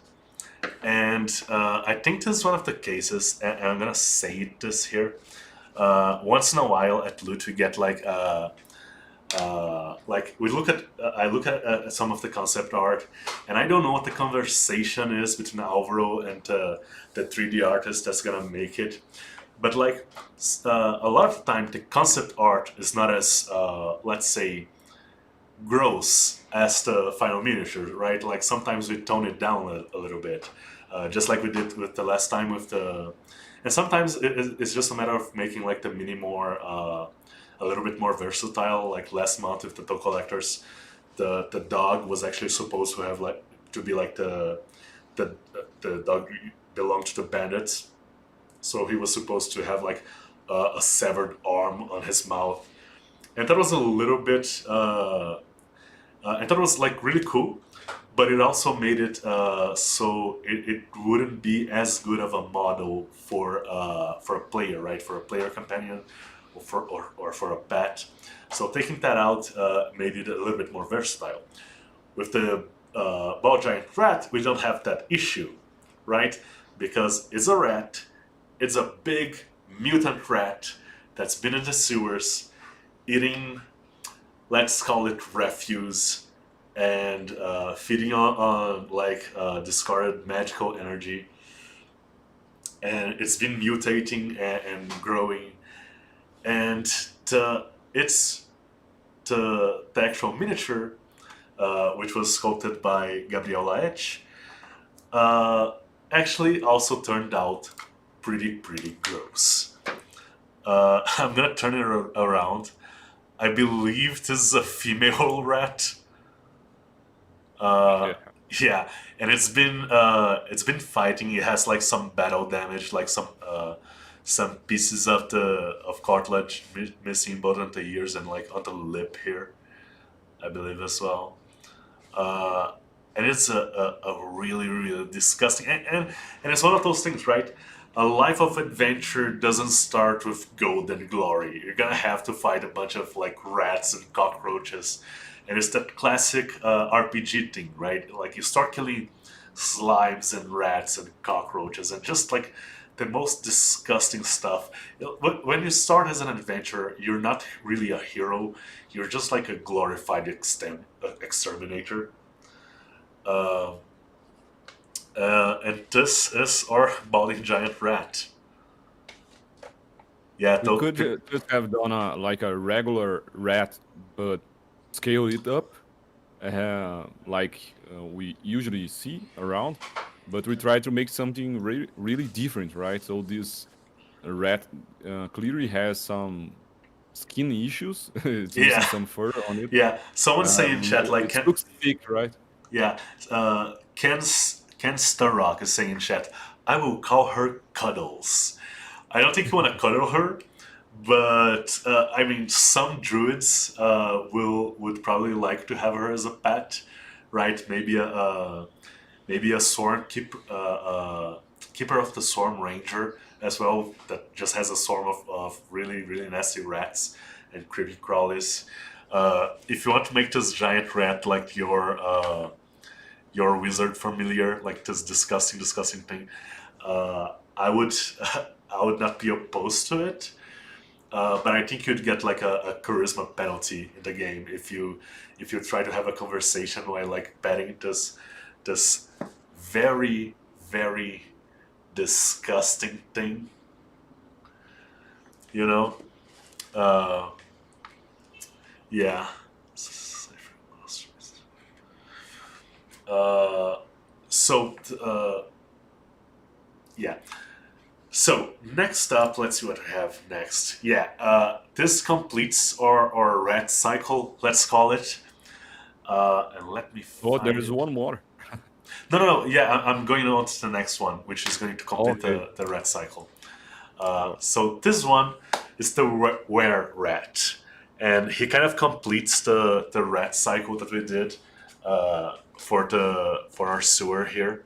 and I think this is one of the cases, and I'm gonna say this here. Once in a while at Loot, we get like we look at I look at some of the concept art, and I don't know what the conversation is between Alvaro and the 3D artist that's gonna make it. But like a lot of the time, the concept art is not as let's say gross as the final miniature, right? Like sometimes we tone it down a little bit, just like we did with the last time with the. And sometimes it's just a matter of making like the mini more a little bit more versatile. Like last month with the toe collectors, the dog was actually supposed to have like to be like the the dog belonged to the bandits, so he was supposed to have like a severed arm on his mouth, and that was a little bit. I thought it was like really cool, but it also made it so it wouldn't be as good of a model for a player, right? For a player companion or for a pet. So taking that out made it a little bit more versatile. With the ball giant rat, we don't have that issue, right? Because it's a rat, it's a big mutant rat that's been in the sewers, eating, let's call it refuse, and feeding on like discarded magical energy. And it's been mutating and growing. And it's the actual miniature, which was sculpted by Gabriela Etch, actually also turned out pretty gross. I'm gonna turn it around. I believe this is a female rat. Uh, Yeah. yeah, and it's been fighting. It has like some battle damage, like some pieces of the of cartilage missing both on the ears and like on the lip here, I believe as well. Uh, and it's a really disgusting and it's one of those things, right? A life of adventure doesn't start with gold and glory. You're gonna have to fight a bunch of like rats and cockroaches, and it's that classic RPG thing, right? Like you start killing slimes and rats and cockroaches and just like the most disgusting stuff. When you start as an adventurer, you're not really a hero. You're just like a glorified exterminator. Uh, and this is our balding giant rat. Yeah, We could just have done like a regular rat, but scale it up, like we usually see around. But we try to make something really different, right? So this rat clearly has some skin issues. It's missing yeah, some fur on it. yeah. Someone say in chat like It looks thick, right? yeah. Ken Starrock is saying in chat, I will call her Cuddles. I don't think you want to cuddle her, but I mean, some druids would probably like to have her as a pet, right? Maybe a swarm keeper of the swarm ranger as well that just has a swarm of really nasty rats and creepy crawlies. If you want to make this giant rat like your wizard familiar, like this disgusting thing, I would I would not be opposed to it. But I think you'd get like a charisma penalty in the game if you try to have a conversation while like petting this very disgusting thing. You know? Uh, yeah. Uh, so yeah. So next up, let's see what I have next. Yeah, this completes our red cycle, let's call it. And let me Oh, find there is it. one more. No. Yeah, I'm going on to the next one, which is going to complete Okay. the red cycle. So this one is the were rat, and he kind of completes the rat cycle that we did for our sewer here.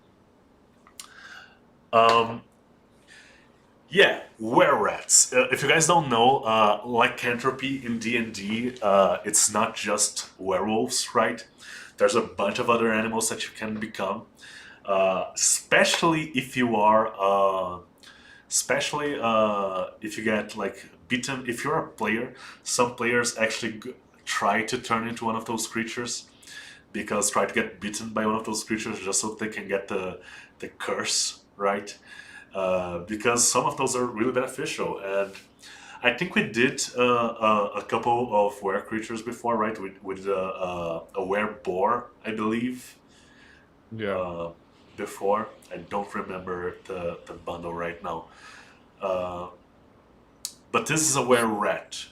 Um, Yeah, were rats. If you guys don't know, lycanthropy in D&D, it's not just werewolves, right? There's a bunch of other animals that you can become, especially if you are, especially if you get like bitten. If you're a player, some players actually try to turn into one of those creatures because try to get bitten by one of those creatures just so they can get the curse, right? Because some of those are really beneficial. And I think we did a couple of were creatures before, right? We did a were boar, I believe, Yeah. before. I don't remember the bundle right now. Uh, but this is a were rat.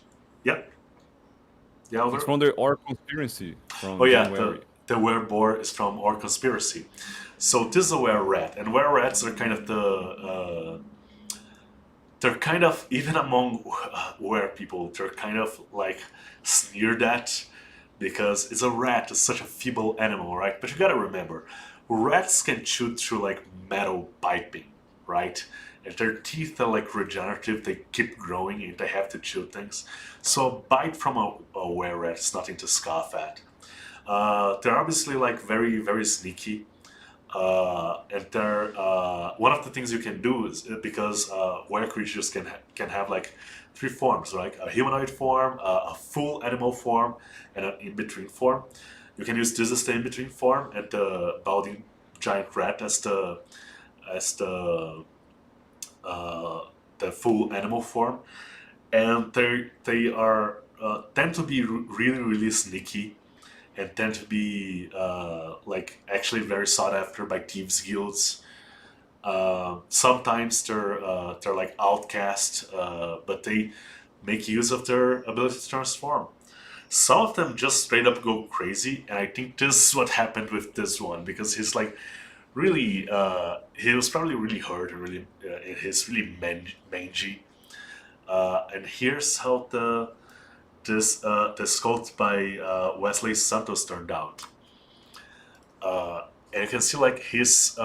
Yep. Yeah, It's over. from the Orc Conspiracy from Oh yeah, January. the were boar is from Our Conspiracy. So this is a were rat, and were rats are kind of they're kind of even among were people, they're kind of like sneered at because it's a rat, it's such a feeble animal, right? But you gotta remember, rats can shoot through like metal piping, right? And their teeth are like regenerative; they keep growing, and they have to chew things. So a bite from a were-rat is nothing to scoff at. They're obviously like very very sneaky. And they're one of the things you can do is because were creatures can have like three forms, right? A humanoid form, a full animal form, and an in-between form. You can use this as the in-between form, and the balding giant rat as the full animal form, and they are tend to be really really sneaky and tend to be like actually very sought after by thieves guilds. Sometimes they're like outcast, but they make use of their ability to transform. Some of them just straight up go crazy, and I think this is what happened with this one because he's like really he was probably really hurt and really he's really mangy. And here's how the sculpt by Wesley Santos turned out. And you can see like his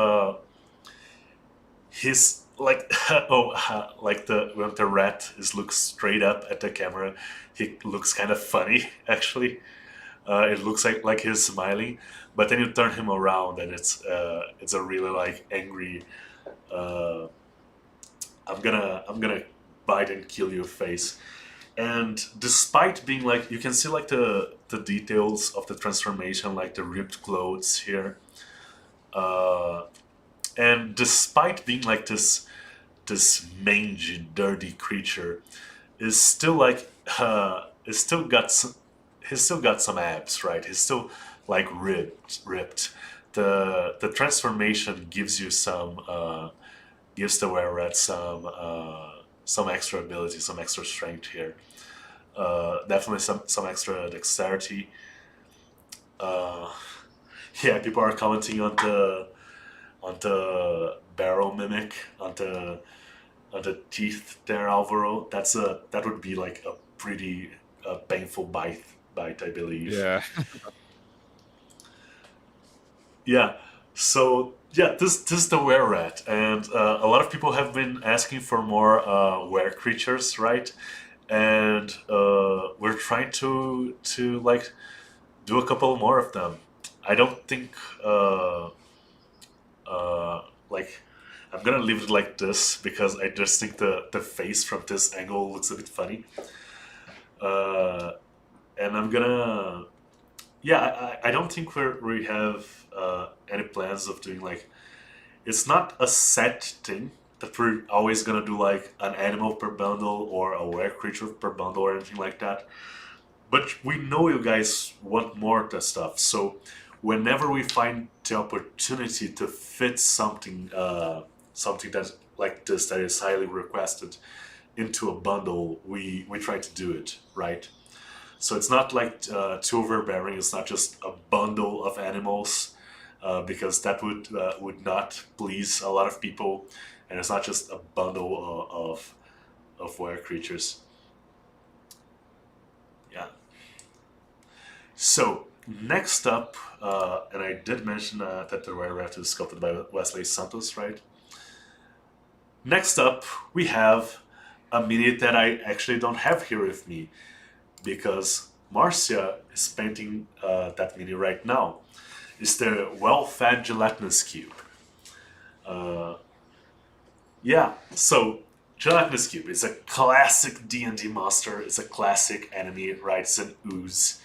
like like the when the rat is looks straight up at the camera, he looks kind of funny actually. It looks like he's smiling, but then you turn him around and it's a really like angry. Uh, I'm gonna bite and kill your face. And despite being like, you can see like the details of the transformation, like the ripped clothes here. Uh, and despite being like this mangy, dirty creature, is still like is still got some, he's still got some abs, right? He's still like ripped. The transformation gives you some gives the were rat some extra ability, some extra strength here. Definitely some extra dexterity. Uh, yeah, people are commenting on the barrel mimic on the teeth there, Alvaro. That would be like a pretty painful bite, I believe. Yeah. Yeah. So yeah, this is the were rat, and a lot of people have been asking for more were creatures, right? And we're trying to like do a couple more of them. I don't think like I'm gonna leave it like this because I just think the face from this angle looks a bit funny. Uh, and I'm gonna yeah I don't think we have any plans of doing like it's not a set thing that we're always gonna do like an animal per bundle or a rare creature per bundle or anything like that. But we know you guys want more of that stuff, so whenever we find the opportunity to fit something that like this that is highly requested into a bundle, we try to do it, right? So it's not like too overbearing. It's not just a bundle of animals, because that would not please a lot of people, and it's not just a bundle of were creatures. Yeah. So next up, and I did mention that the were rat is sculpted by Wesley Santos, right? Next up, we have a mini that I actually don't have here with me because Márcia is painting that mini right now. It's the Well Fed Gelatinous Cube. Yeah, so Gelatinous Cube is a classic D&D monster. It's a classic enemy, right? It's an ooze.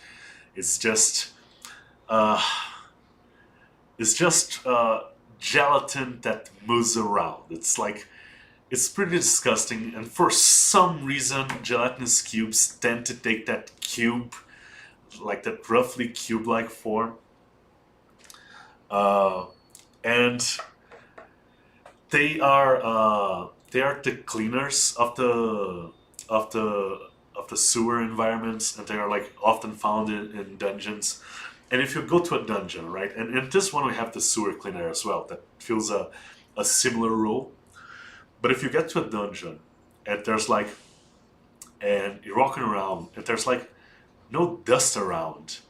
It's just, uh, gelatin that moves around. It's like it's pretty disgusting, and for some reason, gelatinous cubes tend to take that cube, like that roughly cube-like form, uh, and they are the cleaners of the sewer environments, and they are like often found in dungeons. And if you go to a dungeon, right, and in this one we have the sewer cleaner as well, that fills a similar role. But if you get to a dungeon and there's like, and you're walking around and there's like no dust around,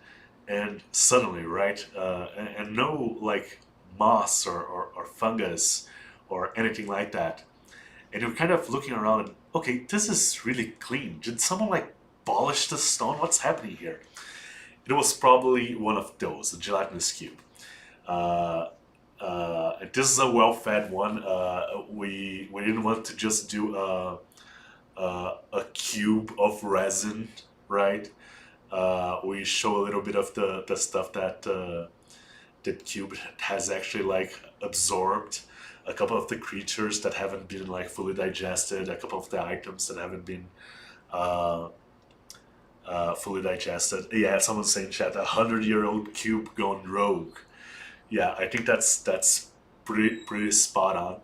and suddenly, right, and no like moss or fungus or anything like that. And you're kind of looking around and, okay, this is really clean. Did someone like polish the stone? What's happening here? It was probably one of those, the gelatinous cube. And this is a well-fed one. We didn't want to just do a cube of resin, right? We show a little bit of the stuff that the cube has actually like absorbed, a couple of the creatures that haven't been like fully digested, a couple of the items that haven't been uh, fully digested. Yeah, someone's saying chat, 100-year-old cube gone rogue. Yeah, I think that's pretty spot on.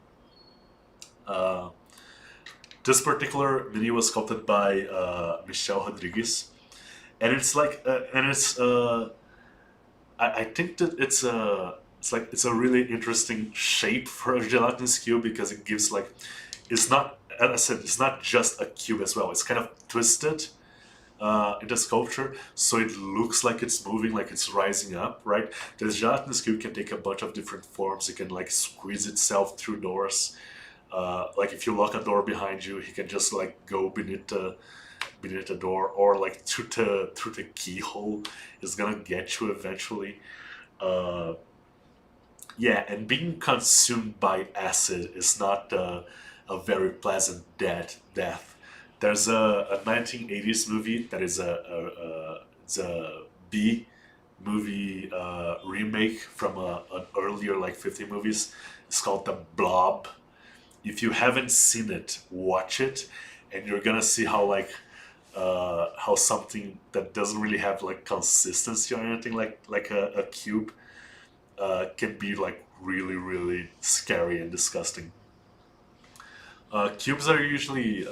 Uh, this particular mini was sculpted by Michel Rodriguez, and it's like, I think that it's a really interesting shape for a gelatinous cube because it gives like, it's not, as I said, it's not just a cube as well. It's kind of twisted in the sculpture, so it looks like it's moving, like it's rising up, right? The gelatinous cube can take a bunch of different forms. It can like squeeze itself through doors. Like if you lock a door behind you, he can just like go beneath the door, or like through the keyhole. It's gonna get you eventually. Yeah, and being consumed by acid is not a very pleasant death. There's a 1980s movie that is it's a B movie remake from an earlier like 50 movies. It's called The Blob. If you haven't seen it, watch it, and you're gonna see how something that doesn't really have like consistency or anything like a cube can be like really scary and disgusting. Cubes are usually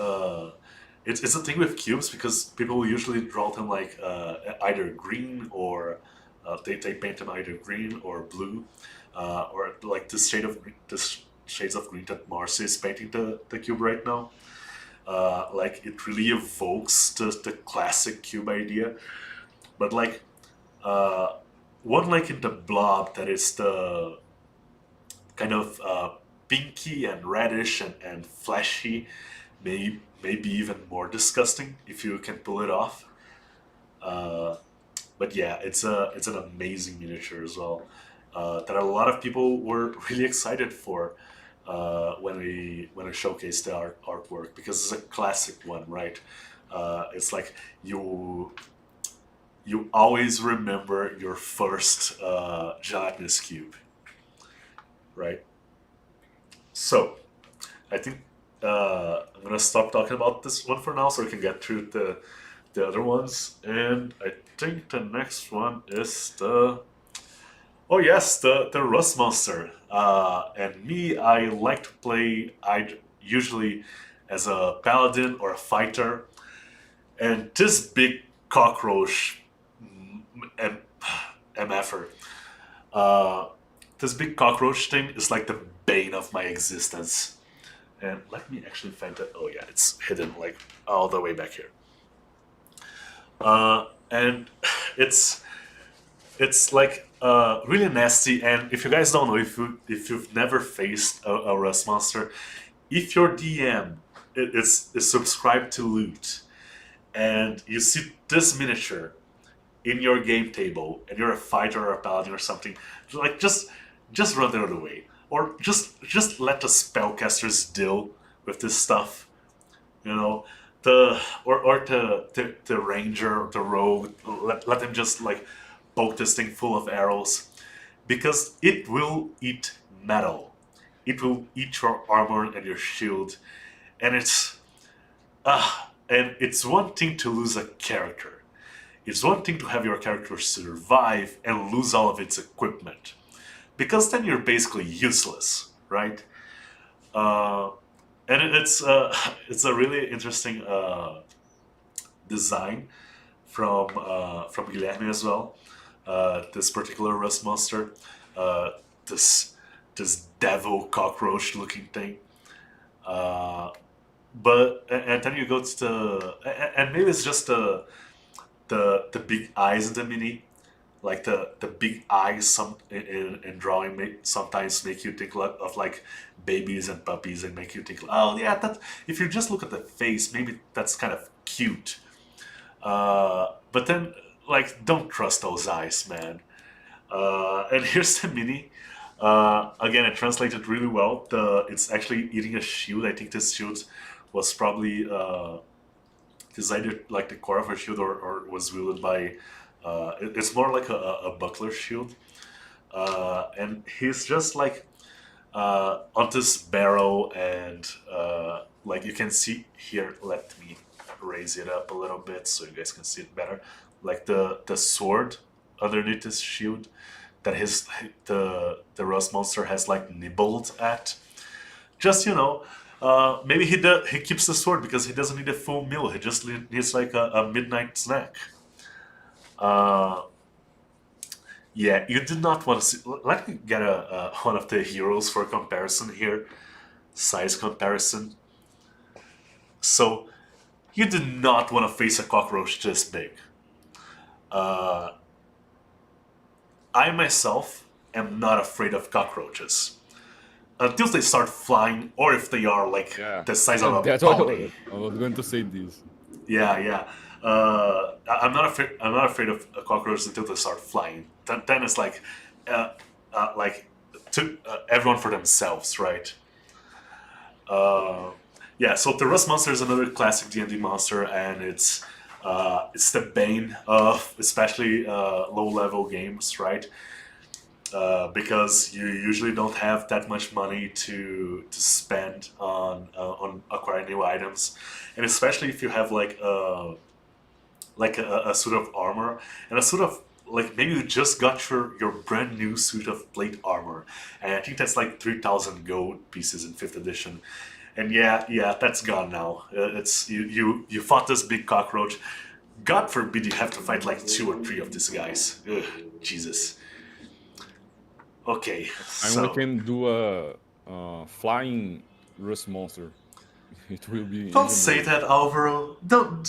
it's a thing with cubes because people usually draw them like either green or they paint them either green or blue, or like this shades of green that Márcia is painting the cube right now. Like it really evokes the classic cube idea, but like one like in the blob that is the kind of pinky and reddish and fleshy, maybe even more disgusting if you can pull it off. Uh, but yeah, it's an amazing miniature as well. That a lot of people were really excited for when we showcased the artwork because it's a classic one, right? It's like you always remember your first gelatinous cube, right? So I think I'm gonna stop talking about this one for now, so we can get through the other ones. And I think the next one is the oh yes, the Rust Monster. And me, I like to play I usually as a paladin or a fighter. And this big cockroach, M- MFer, uh, this big cockroach thing is like the bane of my existence. And let me actually find it. Oh yeah, it's hidden like all the way back here. And it's it's like really nasty. And if you guys don't know, if you've never faced a rust monster, if your DM is subscribed to loot, and you see this miniature in your game table, and you're a fighter or a paladin or something, like just run the other way, or just let the spellcasters deal with this stuff. You know, or the ranger, the rogue, let them just like poke this thing full of arrows, because it will eat metal. It will eat your armor and your shield, and it's one thing to lose a character. It's one thing to have your character survive and lose all of its equipment, because then you're basically useless, right? Uh, and it's a really interesting design from Guilherme as well. This particular rust monster, uh, this this devil cockroach looking thing. Uh, but and then you go to and maybe it's just the big eyes in the mini. like the big eyes in drawing sometimes make you think of like babies and puppies and make you think, oh yeah, that if you just look at the face, maybe that's kind of cute. But then, like, don't trust those eyes, man. And here's the mini. Again, it translated really well. It's actually eating a shield. I think this shield was probably designed like the core of a shield, or was wielded by. It's more like a buckler shield, and he's just like on this barrel, and like you can see here. Let me raise it up a little bit so you guys can see it better. Like the sword underneath this shield that the rust monster has like nibbled at. Just maybe he keeps the sword because he doesn't need a full meal. He just needs like a midnight snack. Uh, yeah, you do not want to see. Let me get a one of the heroes for comparison here, size comparison. So you do not want to face a cockroach this big. Uh, I myself am not afraid of cockroaches until they start flying, or if they are like Yeah. the size of a That's what pony. I was going to say this. Yeah, yeah. I'm not afraid. I'm not afraid of cockroaches until they start flying. Then it's like to everyone for themselves, right? Uh, yeah. So the rust monster is another classic D&D monster, and it's the bane of especially low level games, right? Because you usually don't have that much money to spend on acquiring new items, and especially if you have like a suit of armor and a suit of like maybe you just got your brand new suit of plate armor, and I think that's like 3,000 gold pieces in fifth edition. And yeah, that's gone now. It's you fought this big cockroach. God forbid you have to fight like two or three of these guys. Ugh, Jesus. Okay, And we so can do a flying rust monster. It will be don't even say better. that, Alvaro. Don't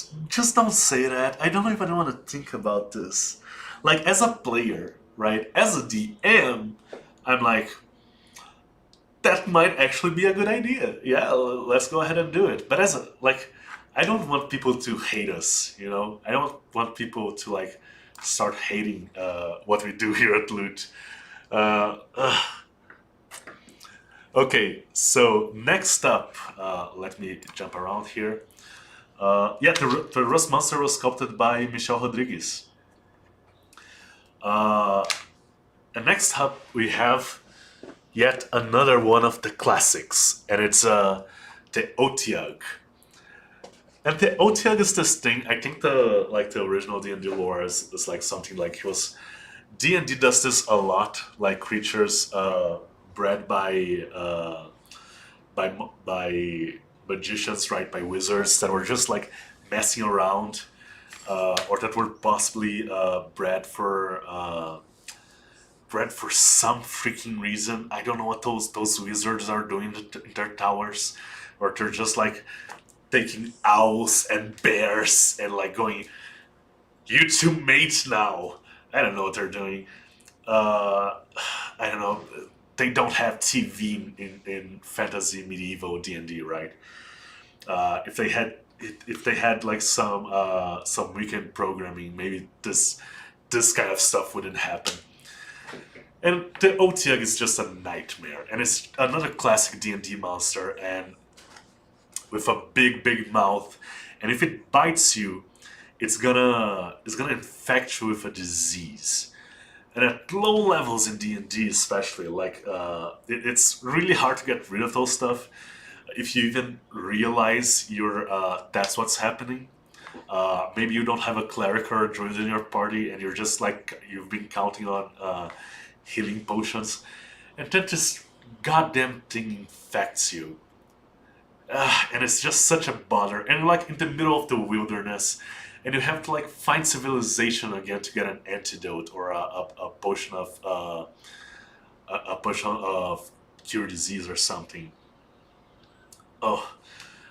say that. I don't even want to think about this. Like as a player, right? As a DM, I'm like, that might actually be a good idea. Yeah, let's go ahead and do it. But as a like, I don't want people to hate us. I don't want people to like start hating what we do here at Loot. Ugh. Okay, so next up, let me jump around here. Yeah, the Rust Monster was sculpted by Michel Rodriguez. Uh, and next up, we have yet another one of the classics, and it's the Otiug. And the Otiug is this thing. I think the original D&D lore is like something like he was. D&D does this a lot, like creatures bred by magicians, right? By wizards that were just like messing around, or that were possibly bred for some freaking reason. I don't know what those wizards are doing in their towers, or they're just like taking owls and bears and like going, "You two mates now." I don't know what they're doing. I don't know. They don't have TV in fantasy medieval D&D, right? If they had like some weekend programming, maybe this kind of stuff wouldn't happen. And the Otiug is just a nightmare, and it's another classic D&D monster, and with a big mouth, and if it bites you, it's gonna infect you with a disease. And at low levels in D&D especially, like it's really hard to get rid of those stuff if you even realize that's what's happening. Maybe you don't have a cleric or a druid in your party, and you're just like you've been counting on healing potions, and then this goddamn thing infects you. And it's just such a bother. And you're like in the middle of the wilderness, and you have to like find civilization again to get an antidote or a potion of a potion of cure disease or something. Oh,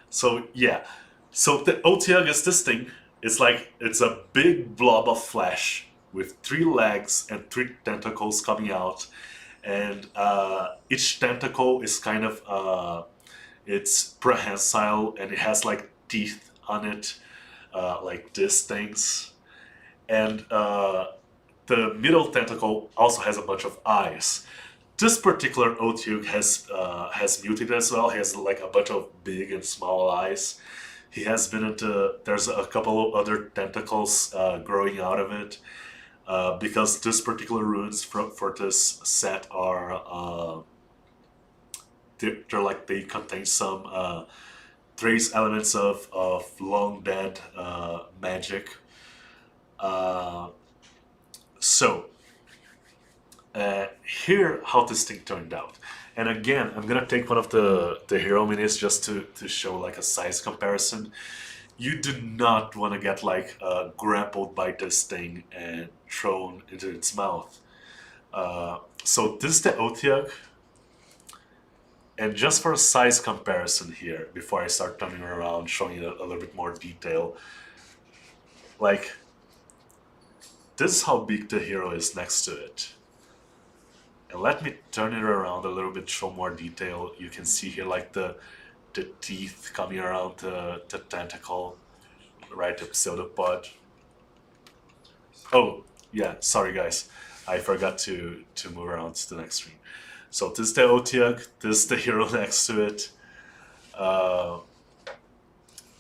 so yeah. So the Otiug is this thing. It's like it's a big blob of flesh with 3 legs and 3 tentacles coming out, and each tentacle is kind of it's prehensile and it has like teeth on it, like these things, and the middle tentacle also has a bunch of eyes. This particular Otyugh has mutated as well. He has like a bunch of big and small eyes. He has been into. There's a couple of other tentacles growing out of it, because this particular runes for this set are they're like they contain some trace elements of long dead magic. So here how this thing turned out. And again, I'm gonna take one of the hero minis just to show like a size comparison. You do not want to get like grappled by this thing and thrown into its mouth. So this is the Otyugh. And just for a size comparison here, before I start turning around, showing you a little bit more detail, like this is how big the hero is next to it. And let me turn it around a little bit, show more detail. You can see here like the teeth coming around the tentacle, right, the pseudopod. Oh, yeah, sorry guys. I forgot to move around to the next screen. So this is the Otyugh, this is the hero next to it.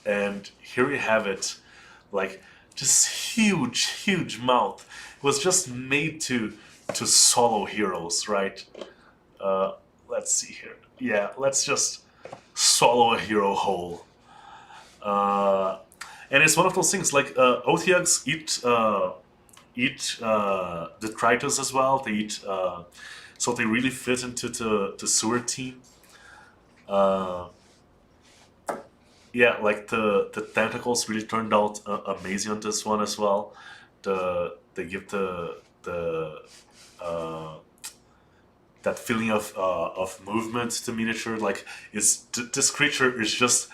And here we have it, like this huge mouth. It was just made to swallow heroes, right? Let's see here. Yeah, let's just swallow a hero whole. And it's one of those things like Otyughs eat detritus as well. They eat, so they really fit into the sewer team. Yeah, like the tentacles really turned out amazing on this one as well. They give that feeling of movement to miniature. Like this creature is just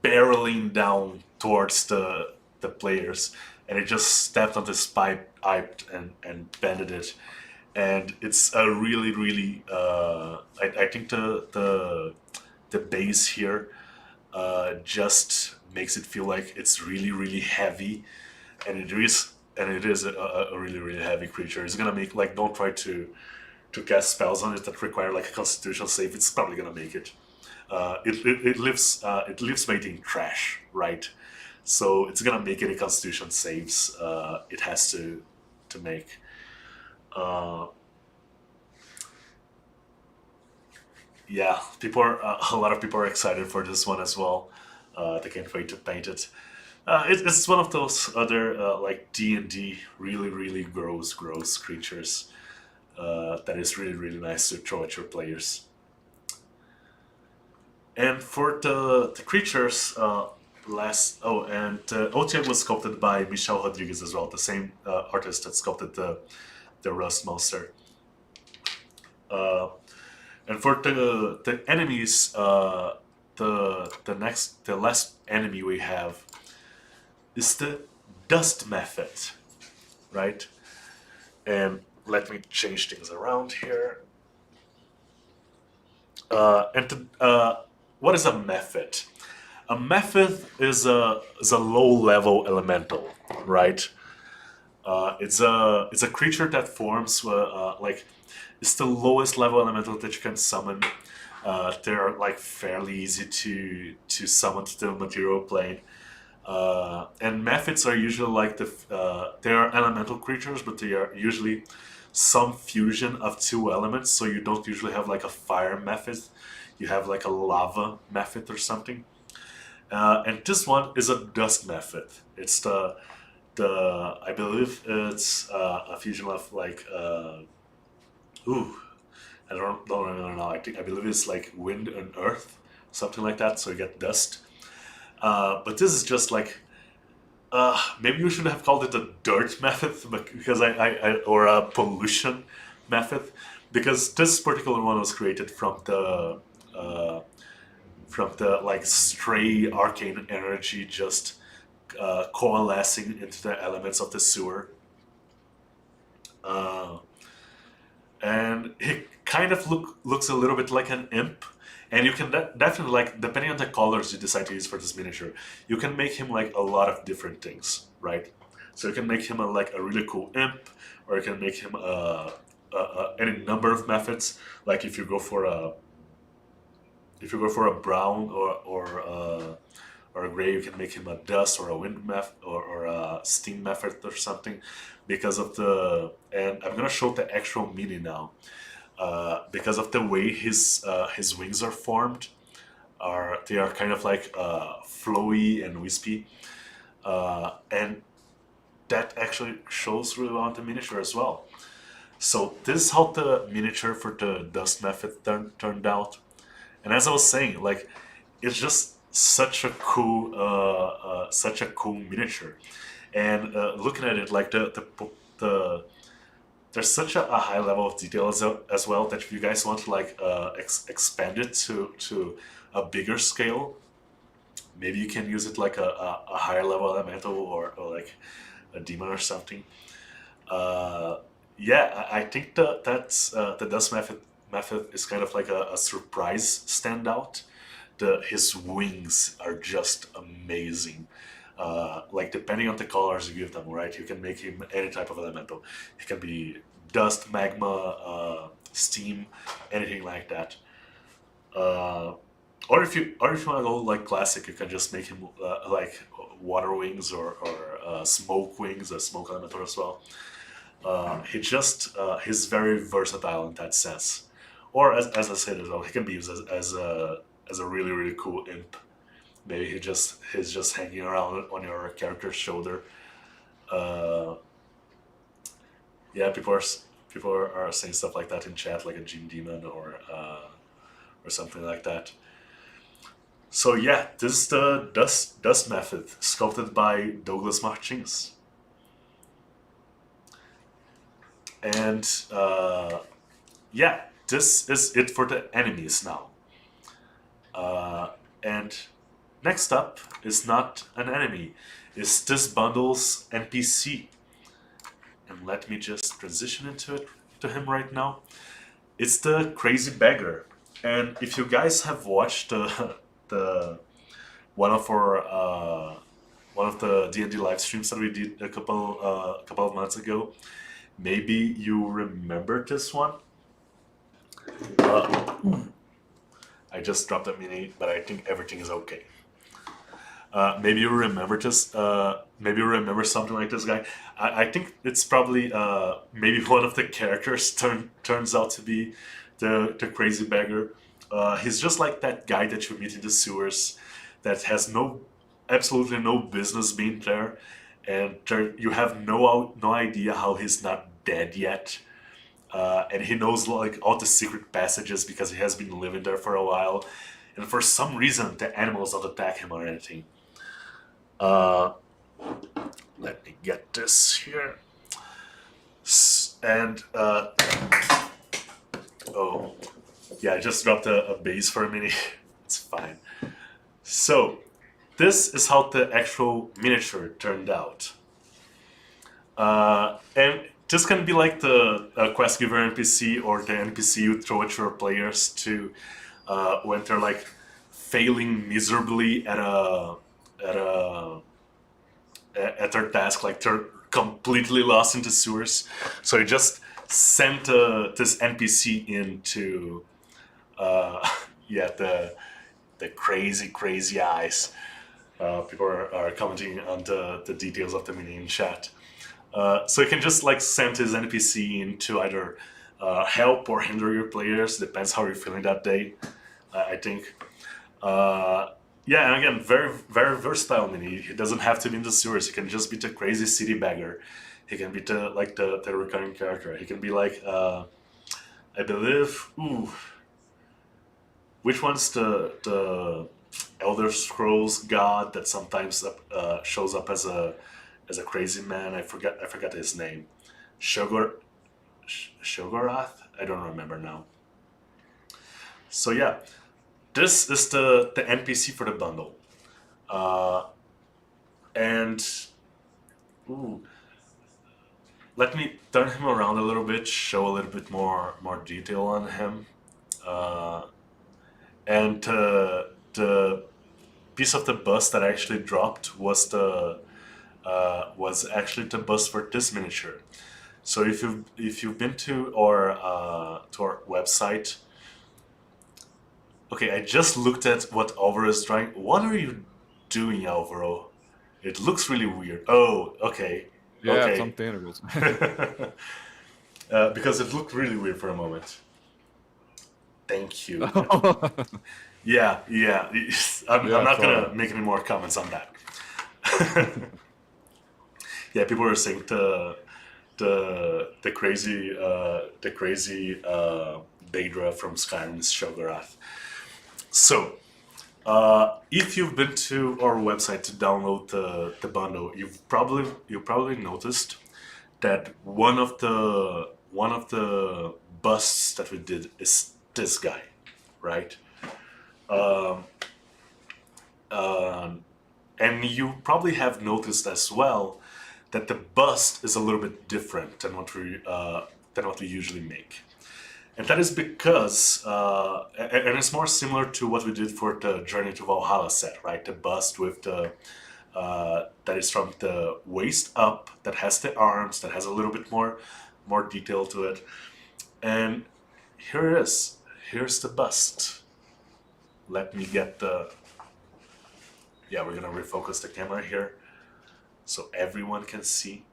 barreling down towards the players, and it just stepped on this pipe and bended it, and it's a really I think the base here just makes it feel like it's really heavy, and it is a really heavy creature. It's gonna make, like, don't try to cast spells on it that require like a Constitution save. It's probably gonna make it. It lives by eating trash, right? So it's gonna make any Constitution saves it has to make. Yeah, a lot of people are excited for this one as well. They can't wait to paint it. It's one of those other like D&D really gross creatures that is really nice to throw at your players. And for the creatures, Otyugh was sculpted by Michel Rodriguez as well, the same artist that sculpted the Rust Monster. And for the enemies, the last enemy we have is the Dust Method, right? And let me change things around here. What is a method? A method is a low-level elemental, right? It's a creature that forms like it's the lowest level elemental that you can summon. They're like fairly easy to summon to the material plane. And methods are usually like they are elemental creatures, but they are usually some fusion of 2 elements. So you don't usually have like a fire method. You have like a lava method or something. And this one is a dust method. It's I believe it's a fusion of like I don't remember now. I believe it's like wind and earth, something like that. So you get dust. But this is just like maybe you should have called it a dirt method, because or a pollution method, because this particular one was created from the like stray arcane energy just coalescing into the elements of the sewer. Uh, and he kind of looks a little bit like an imp. And you can definitely, like, depending on the colors you decide to use for this miniature, you can make him like a lot of different things, right? So you can make him like a really cool imp, or you can make him any number of methods. Like if you go for a brown or a gray, you can make him a dust or a wind method or a steam method or something, because of the. And I'm gonna show the actual mini now. Because of the way his wings are formed, they are kind of like flowy and wispy, and that actually shows really well on the miniature as well. So this is how the miniature for the dust method turned out. And as I was saying, like, it's just such a cool miniature. And looking at it, like the there's such a high level of detail as well, that if you guys want to like expand it to a bigger scale, maybe you can use it like a higher level elemental, or like a demon or something. Yeah, I think that's the dust method is kind of like a surprise standout. His wings are just amazing. Like, depending on the colors you give them, right? You can make him any type of elemental. It can be dust, magma, steam, anything like that. Uh, or if you want to go like classic, you can just make him like water wings, or smoke wings, a smoke elemental as well. He's very versatile in that sense. Or as I said as well, he can be used as a really really cool imp. Maybe he's just hanging around on your character's shoulder. Uh, yeah, people are saying stuff like that in chat, like a gym demon or something like that. So yeah, this is the dust method, sculpted by Douglas Martins, and yeah, this is it for the enemies now. And next up is not an enemy, is this bundle's NPC. And let me just transition into it to him right now. It's the Crazy Beggar. And if you guys have watched the one of the D&D live streams that we did a couple of months ago, maybe you remember this one. I just dropped a mini, but I think everything is okay. Maybe you remember this. Maybe you remember something like this guy. I think it's probably maybe one of the characters turns out to be the Crazy Beggar. He's just like that guy that you meet in the sewers, that has absolutely no business being there, and you have no idea how he's not dead yet. And he knows like all the secret passages because he has been living there for a while, and for some reason the animals don't attack him or anything. Let me get this here. And oh yeah, I just dropped a base for a minute. It's fine. So this is how the actual miniature turned out. And this can be like the quest giver NPC, or the NPC you throw at your players to when they're like failing miserably at their task, like they're completely lost into sewers. So you just sent this NPC into yeah, the crazy eyes. People are commenting on the details of the mini in chat. So you can just like send his NPC in to either help or hinder your players, depends how you're feeling that day, I think. Yeah, and again, very very versatile mini. He doesn't have to be in the sewers. He can just be the crazy city beggar. He can be the recurring character. He can be like I believe. Which one's the Elder Scrolls god that sometimes shows up as a crazy man? I forgot his name. Shogorath? I don't remember now. So yeah, this is the NPC for the bundle, and let me turn him around a little bit, show a little bit more detail on him, uh, and the piece of the bust that I actually dropped was actually the bust for this miniature. So if you've been to our website, okay, I just looked at what Alvaro is drawing. What are you doing, Alvaro? It looks really weird. Oh, okay, Yeah, some okay. tentacles. Because it looked really weird for a moment. Thank you. Yeah, yeah. I'm Yeah, not sorry. gonna make any more comments on that. Yeah, people are saying the crazy Daedra from Skyrim is Shogorath. So, if you've been to our website to download the bundle, you probably noticed that one of the busts that we did is this guy, right? Um, and you probably have noticed as well that the bust is a little bit different than what we usually make. And that is because, and it's more similar to what we did for the Journey to Valhalla set, right? The bust with that is from the waist up, that has the arms, that has a little bit more detail to it. And here it is. Here's the bust. Let me get yeah, we're gonna refocus the camera here so everyone can see.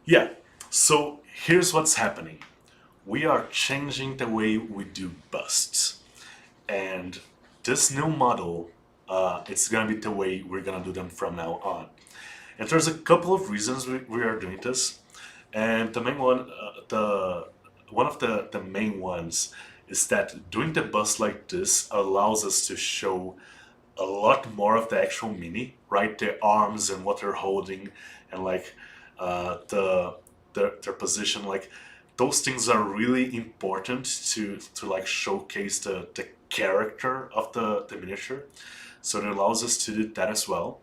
Yeah, so here's what's happening. We are changing the way we do busts. And this new model, it's gonna be the way we're gonna do them from now on. And there's a couple of reasons we are doing this. And the main one, one of the main ones is that doing the bust like this allows us to show a lot more of the actual mini, right? Their arms and what they're holding, and like their position. Like those things are really important to like showcase the character of the miniature. So it allows us to do that as well.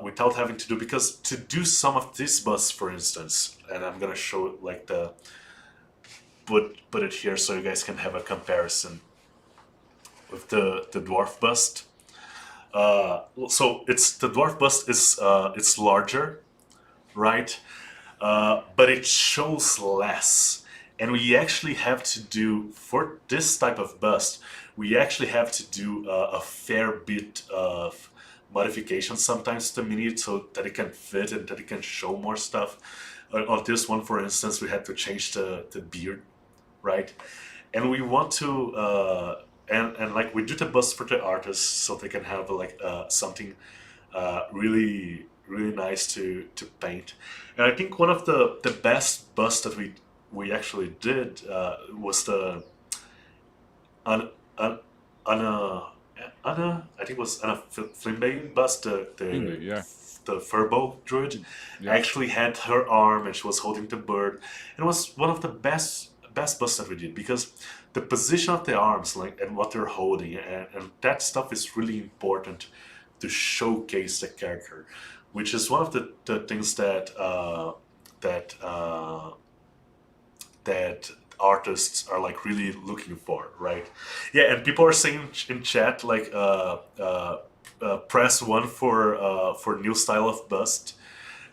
Without having to do, because to do some of these busts, for instance, and I'm gonna show like put it here so you guys can have a comparison with the dwarf bust. So it's the dwarf bust is it's larger, right? But it shows less, and we actually have to do for this type of bust. We actually have to do a fair bit of modifications sometimes to mini so that it can fit and that it can show more stuff. On this one, for instance, we had to change the beard, right? And we want to and like we do the bust for the artists so they can have like something really nice to paint. And I think one of the best busts that we actually did was the on on Anna, I think it was Anna Flimbane bust, Indeed, yeah. the Furbo druid. Yeah. Actually had her arm and she was holding the bird. It was one of the best busts that we did because the position of the arms, like, and what they're holding, and that stuff is really important to showcase the character, which is one of the things that artists are like really looking for, right? Yeah, and people are saying in chat like press one for new style of bust,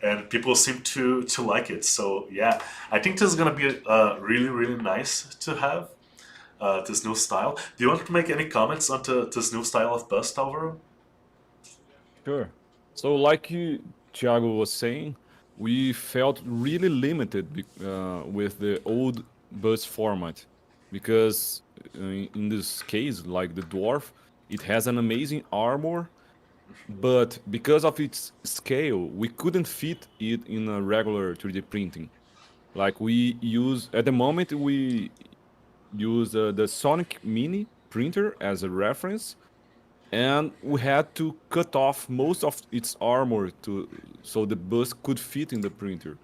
and people seem to like it. So yeah, I think this is gonna be really nice to have this new style. Do you want to make any comments on this new style of bust, Alvaro? Sure. So, like Tiago was saying, we felt really limited with the old bus format because in this case, like the dwarf, it has an amazing armor, but because of its scale, we couldn't fit it in a regular 3D printing. Like at the moment, we use the Sonic Mini printer as a reference, and we had to cut off most of its armor so the bus could fit in the printer.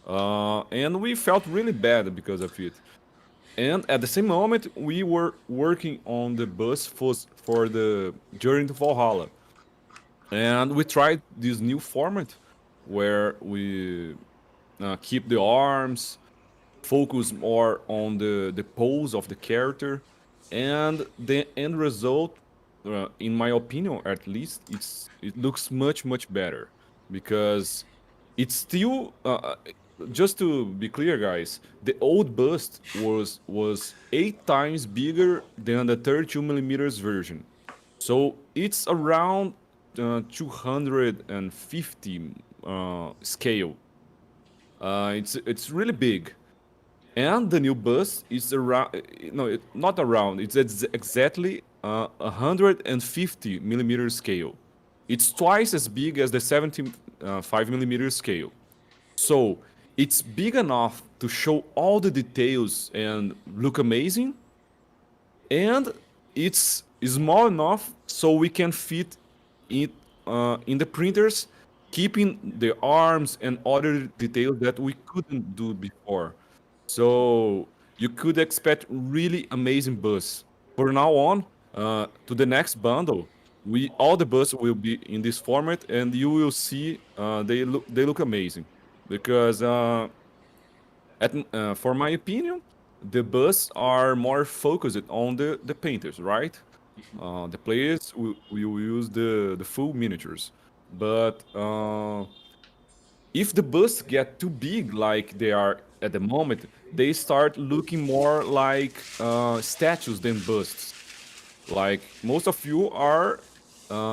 And we felt really bad because of it. And at the same moment, we were working on the bus for the Journey to Valhalla. And we tried this new format where we keep the arms, focus more on the pose of the character, and the end result, in my opinion at least, it looks much better because it's still just to be clear, guys, the old bust was 8 times bigger than the 32 millimeters version, so it's around 250 scale. It's really big, and the new bus is around, no, not around, it's exactly 150 millimeter scale. It's twice as big as the 75 millimeter scale. So it's big enough to show all the details and look amazing, and it's small enough so we can fit it in the printers, keeping the arms and other details that we couldn't do before. So you could expect really amazing busts. For now on, to the next bundle, we all the busts will be in this format, and you will see they look amazing because for my opinion, the busts are more focused on the painters, right? The players will use the full miniatures, but if the busts get too big like they are at the moment, they start looking more like statues than busts. Like most of you are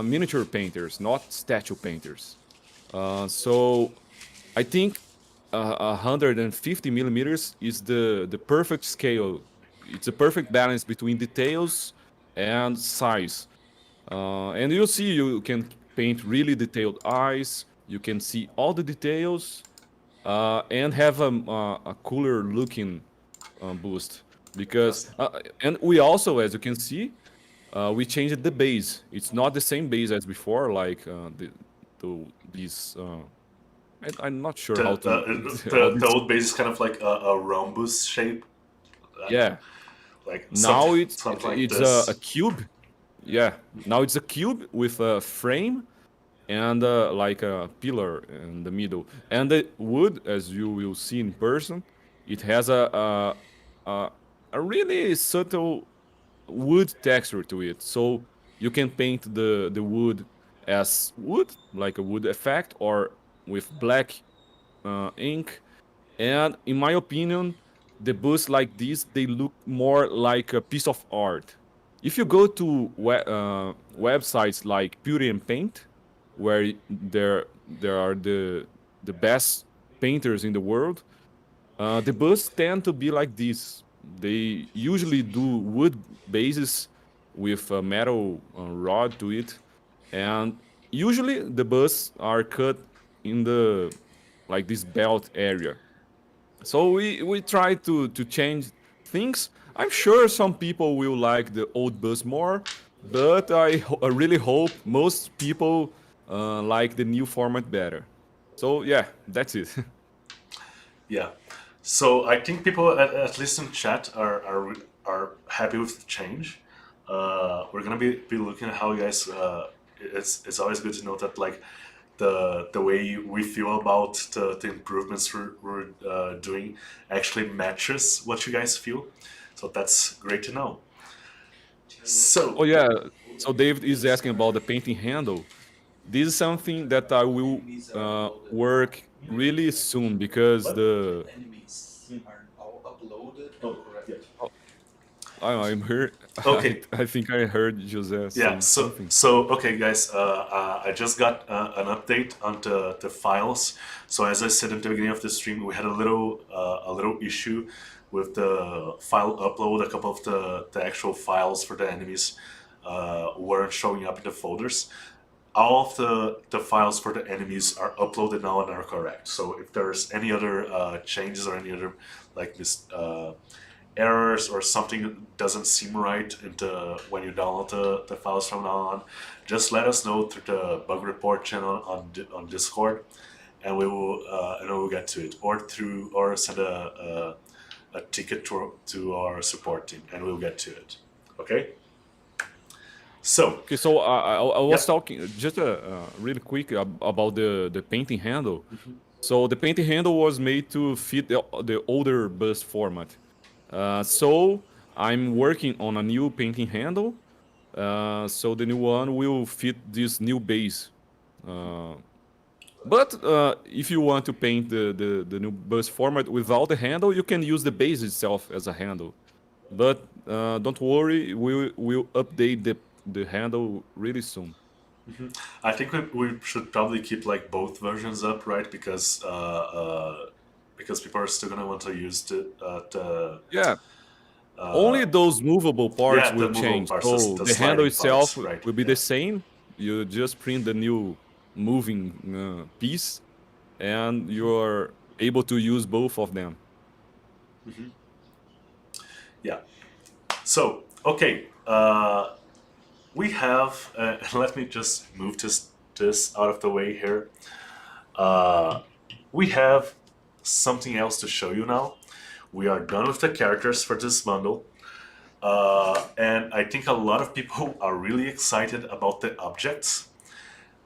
miniature painters, not statue painters. So I think 150 millimeters is the perfect scale. It's a perfect balance between details and size. And you'll see you can paint really detailed eyes. You can see all the details and have a cooler looking boost. Because and we also, as you can see, we changed the base. It's not the same base as before. Like these. I'm not sure how The, to how the this. old base is kind of like a rhombus shape, Yeah. like Now something like it's a this. cube. Yeah. Now it's a cube with a frame and like a pillar in the middle. And the wood, as you will see in person, it has a, a really subtle wood texture to it. So you can paint the wood as wood, like a wood effect, or with black ink. And in my opinion, the busts like this, they look more like a piece of art. If you go to websites like Beauty and Paint, where there are the best painters in the world, the busts tend to be like this. They usually do wood bases with a metal rod to it, and usually the busts are cut in the like this belt area. So we try to change things. I'm sure some people will like the old bus more, but I really hope most people like the new format better. So yeah, that's it. Yeah. So I think people, at least in chat, are happy with the change. We're gonna be looking at how you guys. It's always good to know that like the way we feel about the improvements we're doing actually matches what you guys feel. So that's great to know. Oh So yeah. So David is asking about the painting handle. This is something that I will work really soon because what? the Oh, yeah. oh, I'm heard. I, Okay. I think I heard Jose Yeah, saying something. okay, guys. I just got an update on the files. So as I said in the beginning of the stream, we had a little issue with the file upload. A couple of the actual files for the enemies weren't showing up in the folders. All of the files for the enemies are uploaded now and are correct. So if there's any other changes or any other like this errors or something that doesn't seem right into when you download the files from now on, just let us know through the bug report channel on Discord, and we will get to it, or send a ticket to our support team, and we'll get to it. Okay. So, Okay, so I was Yeah. talking just really quick about the painting handle. Mm-hmm. So the painting handle was made to fit the older bust format. So I'm working on a new painting handle. So the new one will fit this new base. Uh, but if you want to paint the new bust format without the handle, you can use the base itself as a handle. But don't worry, we'll update the handle really soon. I think we should probably keep like both versions up, right? Because people are still gonna want to use the Yeah, uh, only those movable parts yeah, the will movable change. parts, So the the handle sliding itself parts, right? will be Yeah. the same. You just print the new moving piece, and you're able to use both of them. Yeah. So, okay, we have. Let me just move this out of the way here. We have something else to show you now. We are done with the characters for this bundle. And I think a lot of people are really excited about the objects.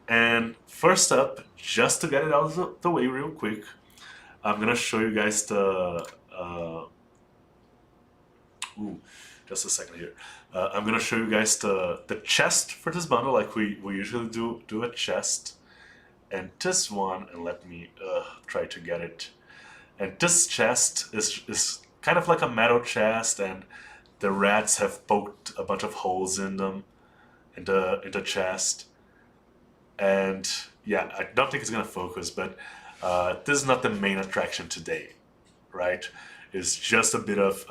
And first up, just to get it out of the way real quick, I'm gonna show you guys the. Ooh, just a second here. I'm gonna show you guys the chest for this bundle, like we usually do a chest. And this one, and let me try to get it. And this chest is kind of like a metal chest, and the rats have poked a bunch of holes in them in the chest. And yeah, I don't think it's gonna focus, but this is not the main attraction today, right? It's just a bit of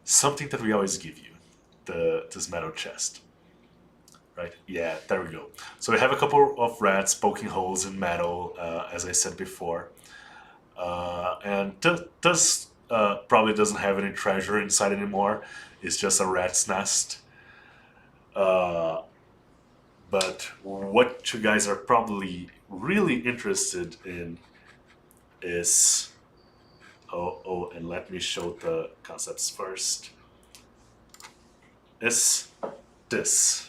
something that we always give you, this metal chest. Right? Yeah, there we go. So we have a couple of rats poking holes in metal, as I said before. And this probably doesn't have any treasure inside anymore. It's just a rat's nest. But what you guys are probably really interested in is and let me show the concepts first. Is this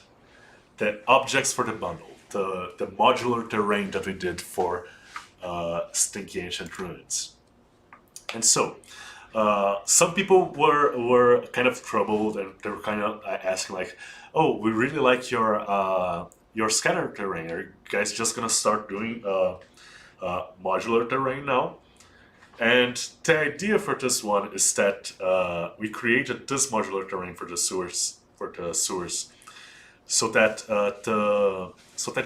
the objects for the bundle, the modular terrain that we did for Stinky Ancient Ruins. And so, some people were kind of troubled, and they were kind of asking like, "Oh, we really like your scatter terrain. Are you guys just gonna start doing modular terrain now?" And the idea for this one is that we created this modular terrain for the sewers, so that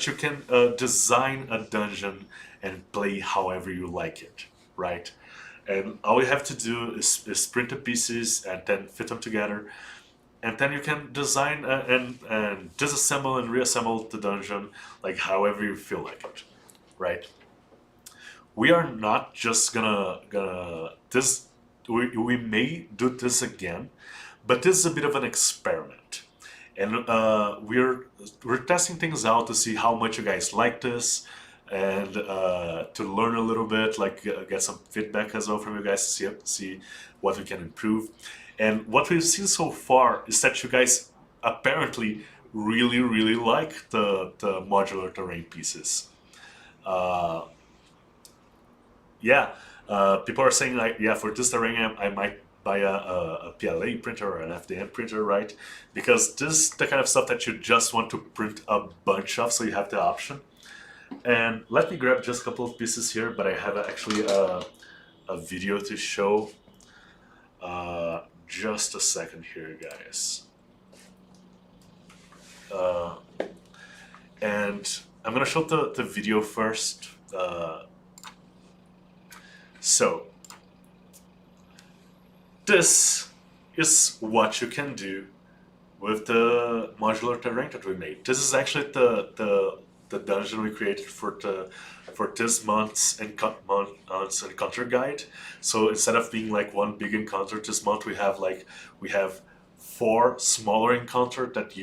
you can design a dungeon and play however you like it, right? And all you have to do is print the pieces and then fit them together, and then you can design and disassemble and reassemble the dungeon like however you feel like it, right? We are not just gonna this. We may do this again, but this is a bit of an experiment, and we're testing things out to see how much you guys like this, and to learn a little bit, like get some feedback as well from you guys to see what we can improve. And what we've seen so far is that you guys apparently really like the modular terrain pieces. Uh, yeah, people are saying like, yeah, for this terrain, I might buy a PLA printer or an FDM printer, right? Because this is the kind of stuff that you just want to print a bunch of, so you have the option. And let me grab just a couple of pieces here, but I have actually a video to show. Just a second here, guys. And I'm gonna show the video first. So, this is what you can do with the modular terrain that we made. This is actually the dungeon we created for this month's encounter guide. So instead of being like one big encounter this month, we have 4 smaller encounters that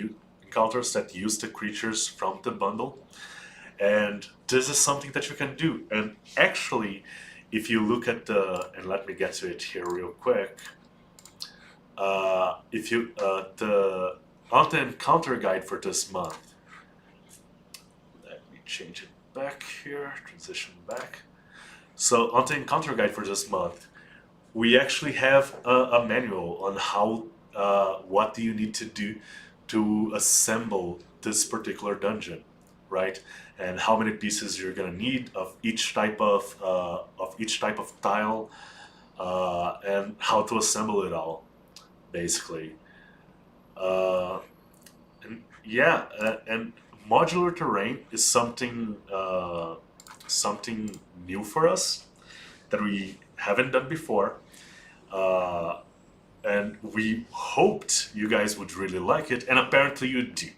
use the creatures from the bundle. And this is something that you can do. And actually, if you look at and let me get to it here real quick. If you on the encounter guide for this month, let me change it back here, transition back. So on the encounter guide for this month, we actually have a manual on how, what do you need to do to assemble this particular dungeon, right? And how many pieces you're gonna need of each type of tile, and how to assemble it all, basically. Uh, and yeah, and modular terrain is something new for us that we haven't done before. Uh, and we hoped you guys would really like it, and apparently you do.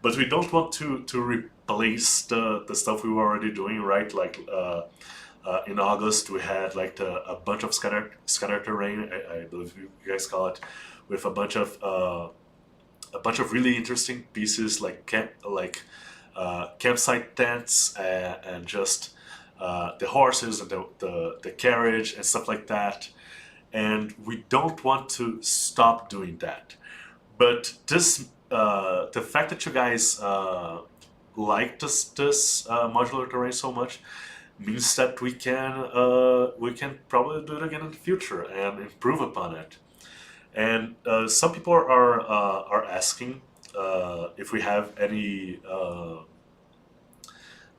But we don't want to replace the stuff we were already doing, right? Like in August, we had like a bunch of scatter terrain, I believe you guys call it, with a bunch of really interesting pieces like campsite tents, and just the horses and the carriage and stuff like that. And we don't want to stop doing that. But the fact that you guys like this modular terrain so much means that we can probably do it again in the future and improve upon it. And some people are asking if we have any,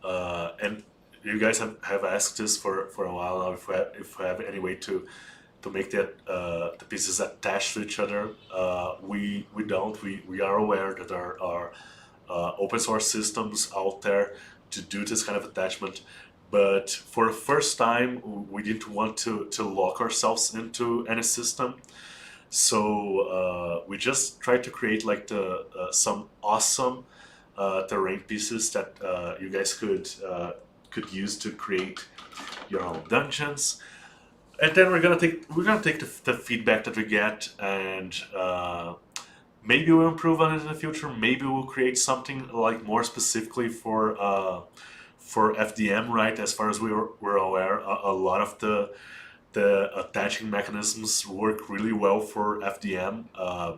and you guys have asked this for a while now, if we have any way to make that the pieces attached to each other. We don't. We are aware that there are open source systems out there to do this kind of attachment, but for the first time, we didn't want to lock ourselves into any system. So we just tried to create like some awesome terrain pieces that you guys could use to create your own dungeons. And then we're gonna take the feedback that we get, and maybe we'll improve on it in the future. Maybe we'll create something like more specifically for FDM, right? As far as we're aware, a lot of the attaching mechanisms work really well for FDM,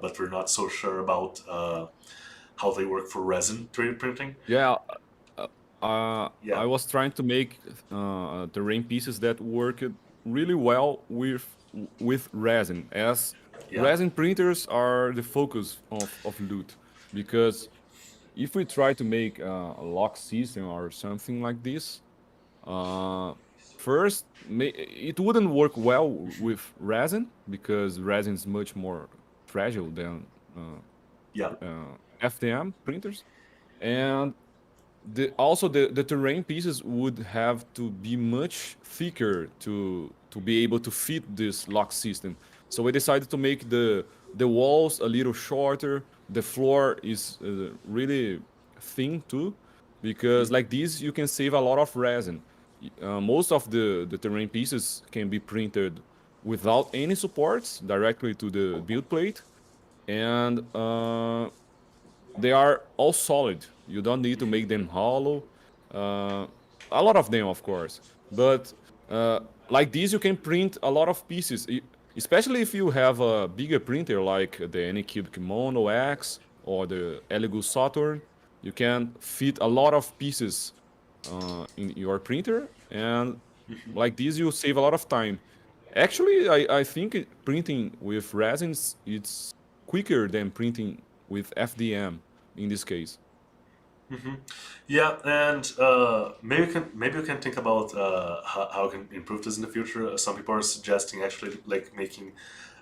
but we're not so sure about how they work for resin 3D printing. Yeah, Yeah. I was trying to make terrain pieces that work really well with resin, as Yeah. resin printers are the focus of loot. Because if we try to make a lock system or something like this, first it wouldn't work well with resin, because resin is much more fragile than Yeah. FDM printers, and the terrain pieces would have to be much thicker to be able to fit this lock system. So we decided to make the walls a little shorter. The floor is really thin too, because like this you can save a lot of resin. Most of the terrain pieces can be printed without any supports directly to the build plate, and they are all solid. You don't need to make them hollow. A lot of them, of course. But like this, you can print a lot of pieces, especially if you have a bigger printer like the Anycubic Mono X or the Elegoo Saturn. You can fit a lot of pieces in your printer, and like this, you save a lot of time. Actually, I think printing with resins it's quicker than printing with FDM in this case. Yeah, and maybe we can think about how we can improve this in the future. Some people are suggesting actually like making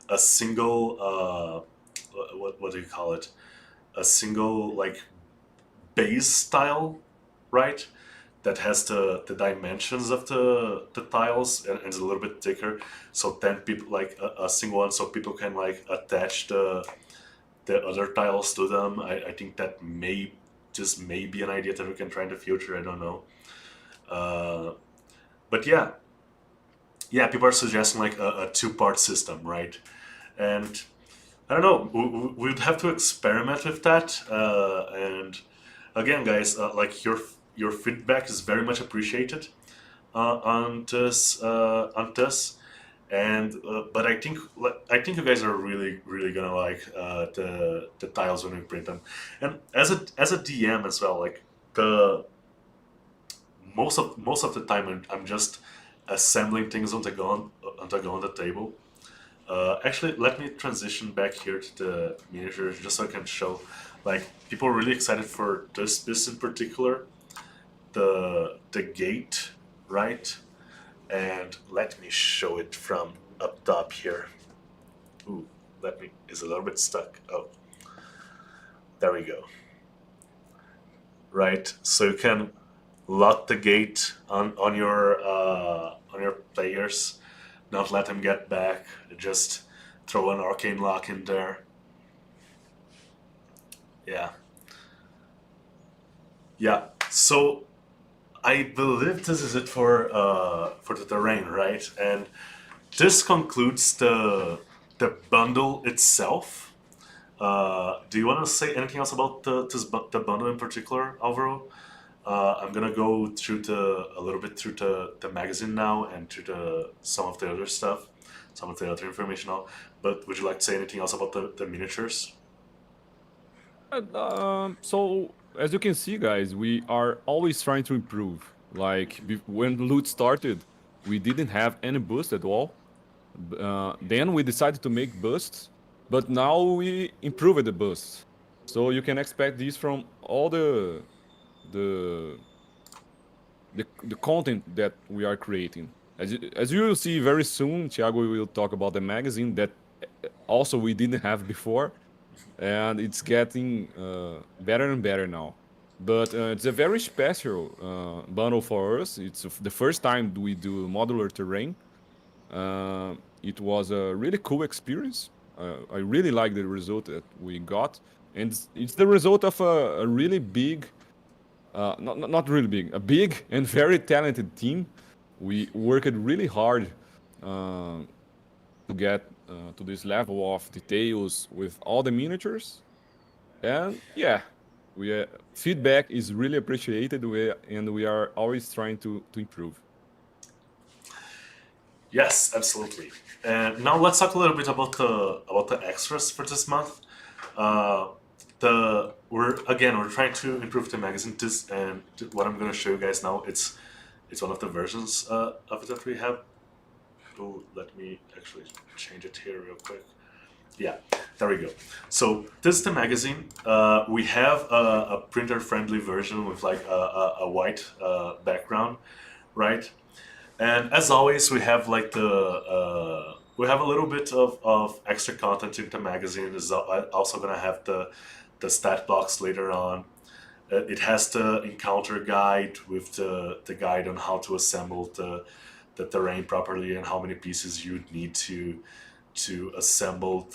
a single what do you call it? A single like base style, right? That has the dimensions of the tiles, and is a little bit thicker. So then people like a single one, so people can like attach the other tiles to them. I think that may be an idea that we can try in the future. I don't know. But yeah, people are suggesting like a two-part system, right? And I don't know. We'd have to experiment with that. And again, guys, like your feedback is very much appreciated on this. And but I think you guys are really gonna like the tiles when we print them. And as a DM as well, like the most of the time I'm just assembling things on the table. Actually, let me transition back here to the miniatures just so I can show. Like people are really excited for this in particular, the gate, right? And let me show it from up top here. Ooh, is a little bit stuck. Oh, there we go. Right, so you can lock the gate on your players, not let them get back. Just throw an arcane lock in there. Yeah, yeah. So I believe this is it for the terrain, right? And this concludes the bundle itself. Do you want to say anything else about the bundle in particular, Alvaro? I'm gonna go through a little bit through the magazine now and through some of the other stuff, some of the other information now. But would you like to say anything else about the miniatures? So as you can see, guys, we are always trying to improve. Like when loot started, we didn't have any boost at all. Then we decided to make busts, but now we improved the busts. So you can expect these from all the the content that we are creating. As you will see very soon, Tiago will talk about the magazine that also we didn't have before, and it's getting better and better now. But it's a very special bundle for us. It's the first time we do modular terrain. It was a really cool experience. I really like the result that we got, and it's the result of a really big, not really big, a big and very talented team. We worked really hard to get to this level of details with all the miniatures. And yeah, we feedback is really appreciated, and we are always trying to improve. Yes, absolutely. And now let's talk a little bit about the extras for this month. Uh, we're trying to improve the magazine. What I'm going to show you guys now, it's one of the versions of it that we have. Oh, let me actually change it here real quick. Yeah, there we go. So this is the magazine. We have a printer-friendly version with like a white background, right? And as always, we have like we have a little bit of extra content in the magazine. Is also gonna have the stat box later on. It has the encounter guide with the guide on how to assemble the terrain properly and how many pieces you'd need to assemble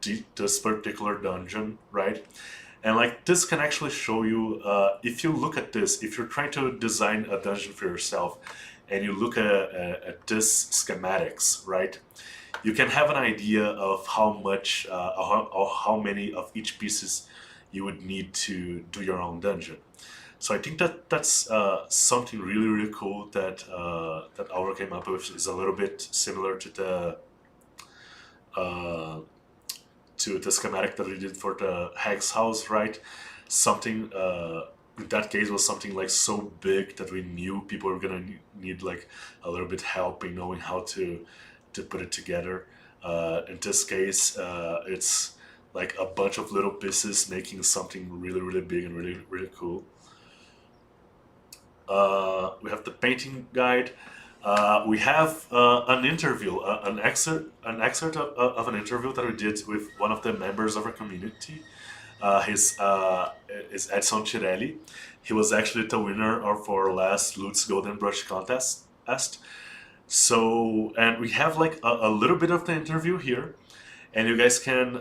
this particular dungeon, right? And like this can actually show you, if you look at this, if you're trying to design a dungeon for yourself, and you look at this schematics, right? You can have an idea of how much or how many of each pieces you would need to do your own dungeon. So I think that's something really cool that Aura came up with. Is a little bit similar uh, to the schematic that we did for the Hag's house, right? Something in that case was something like so big that we knew people were gonna need like a little bit help in knowing how to put it together. In this case, it's like a bunch of little pieces making something really big and really cool. We have the painting guide. We have an interview, an excerpt of an interview that we did with one of the members of our community. His is Edson Chirelli. He was actually the winner of our last Lutz Golden Brush contest. So, and we have like a little bit of the interview here, and you guys can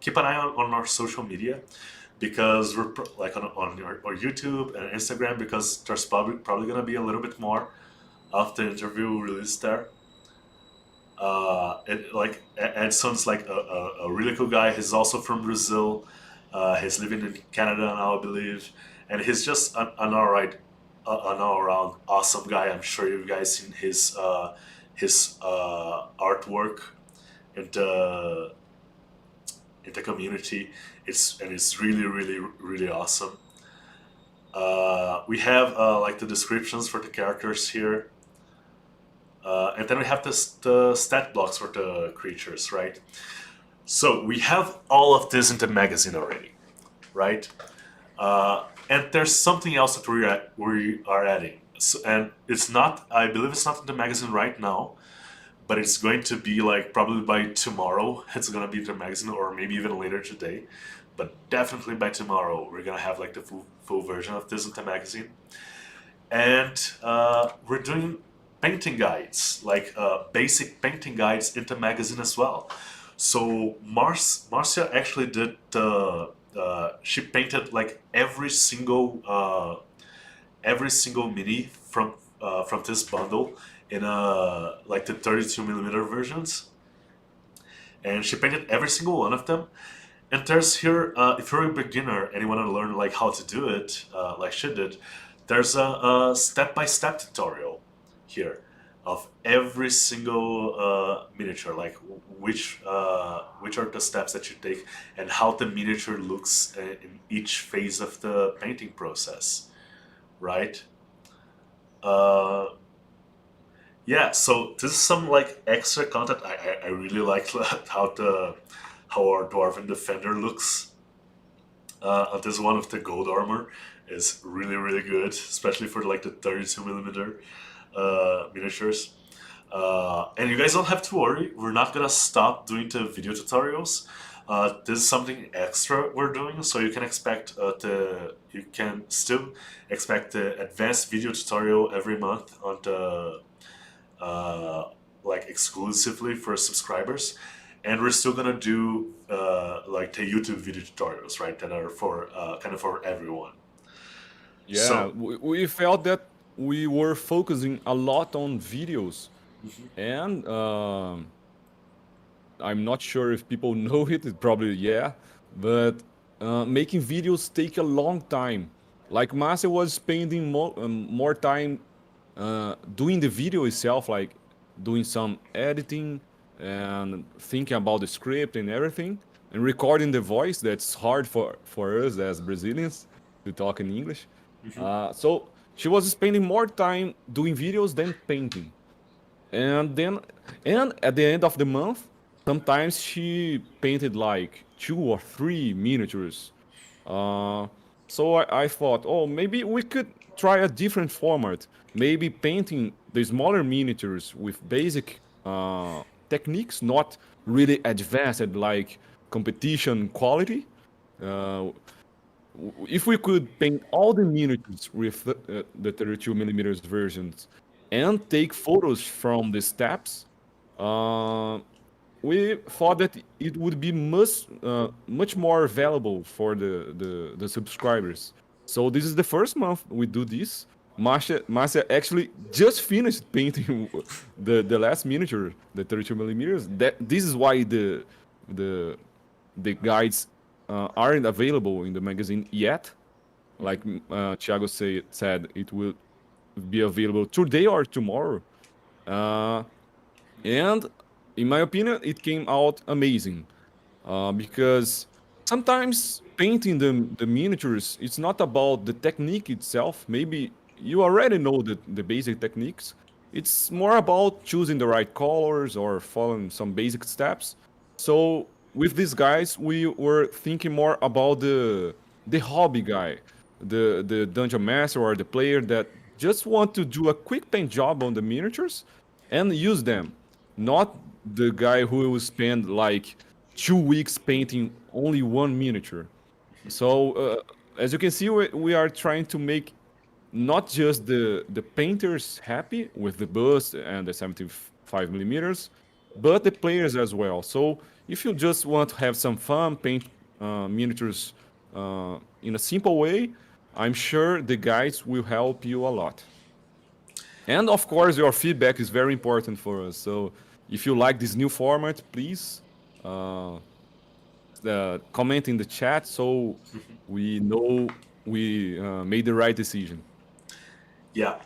keep an eye on our social media, because we're like on our YouTube and Instagram, because there's probably gonna be a little bit more of the interview released there. Edson's like a really cool guy. He's also from Brazil. He's living in Canada now, I believe, and he's just an an all-around awesome guy. I'm sure you guys seen his artwork in the community. It's really awesome. We have like the descriptions for the characters here, and then we have the stat blocks for the creatures, right? So we have all of this in the magazine already, right? And there's something else that we are adding, and it's not. I believe it's not in the magazine right now, but it's going to be like probably by tomorrow. It's gonna be in the magazine, or maybe even later today. But definitely by tomorrow, we're gonna have like the full version of this in the magazine, and we're doing painting guides, like basic painting guides in the magazine as well. So Márcia actually did she painted like every single mini from this bundle in like the 32 millimeter versions, and she painted every single one of them. And there's here, if you're a beginner and you want to learn like how to do it, like she did, there's a step-by-step tutorial here of every single miniature, like which are the steps that you take and how the miniature looks in each phase of the painting process, right? Uh, yeah, so this is some like extra content. I really like how our dwarven defender looks. This one of the gold armor is really good, especially for like the 32 millimeter miniatures. And you guys don't have to worry. We're not gonna stop doing the video tutorials. This is something extra we're doing, so you can expect you can still expect the advanced video tutorial every month on the like exclusively for subscribers, and we're still gonna do like the YouTube video tutorials, right? That are for kind of for everyone. Yeah, So we felt that we were focusing a lot on videos, and I'm not sure if people know it. It probably yeah, but making videos take a long time. Like Márcia was spending more time doing the video itself, like doing some editing and thinking about the script and everything, and recording the voice. That's hard for us as Brazilians to talk in English. So she was spending more time doing videos than painting. And at the end of the month, sometimes she painted like 2 or 3 miniatures. Uh, so I thought, oh, maybe we could try a different format. Maybe painting the smaller miniatures with basic techniques, not really advanced like competition quality. Uh, if we could paint all the miniatures with the 32 millimeters versions and take photos from the steps, uh, we thought that it would be much more valuable for the subscribers. So this is the first month we do this. Márcia actually just finished painting the last miniature, the 32 millimeters. This is why the the guides aren't available in the magazine yet. Like Tiago said, it will be available today or tomorrow. Uh, and in my opinion, it came out amazing because sometimes painting the miniatures, it's not about the technique itself. Maybe you already know the basic techniques. It's more about choosing the right colors or following some basic steps. So with these guys, we were thinking more about the hobby guy, the dungeon master or the player that just want to do a quick paint job on the miniatures and use them, not the guy who will spend like 2 weeks painting only one miniature. So as you can see, we are trying to make not just the painters happy with the bust and the 75 millimeters, but the players as well. So if you just want to have some fun, paint miniatures in a simple way, I'm sure the guides will help you a lot. And of course, your feedback is very important for us. So if you like this new format, please uh, comment in the chat so we know we made the right decision. Yeah,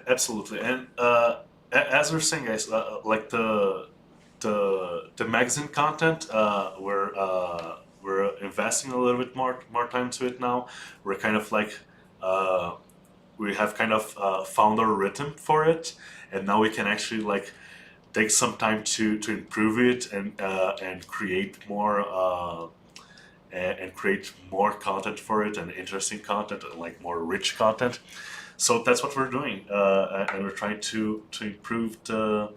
absolutely. And as we're saying, guys, like the magazine content, we're investing a little bit more time to it now. We're kind of like we have kind of found our rhythm for it, and now we can actually like take some time to improve it and create more. And create more content for it and interesting content, like more rich content. So that's what we're doing, and we're trying to improve uh,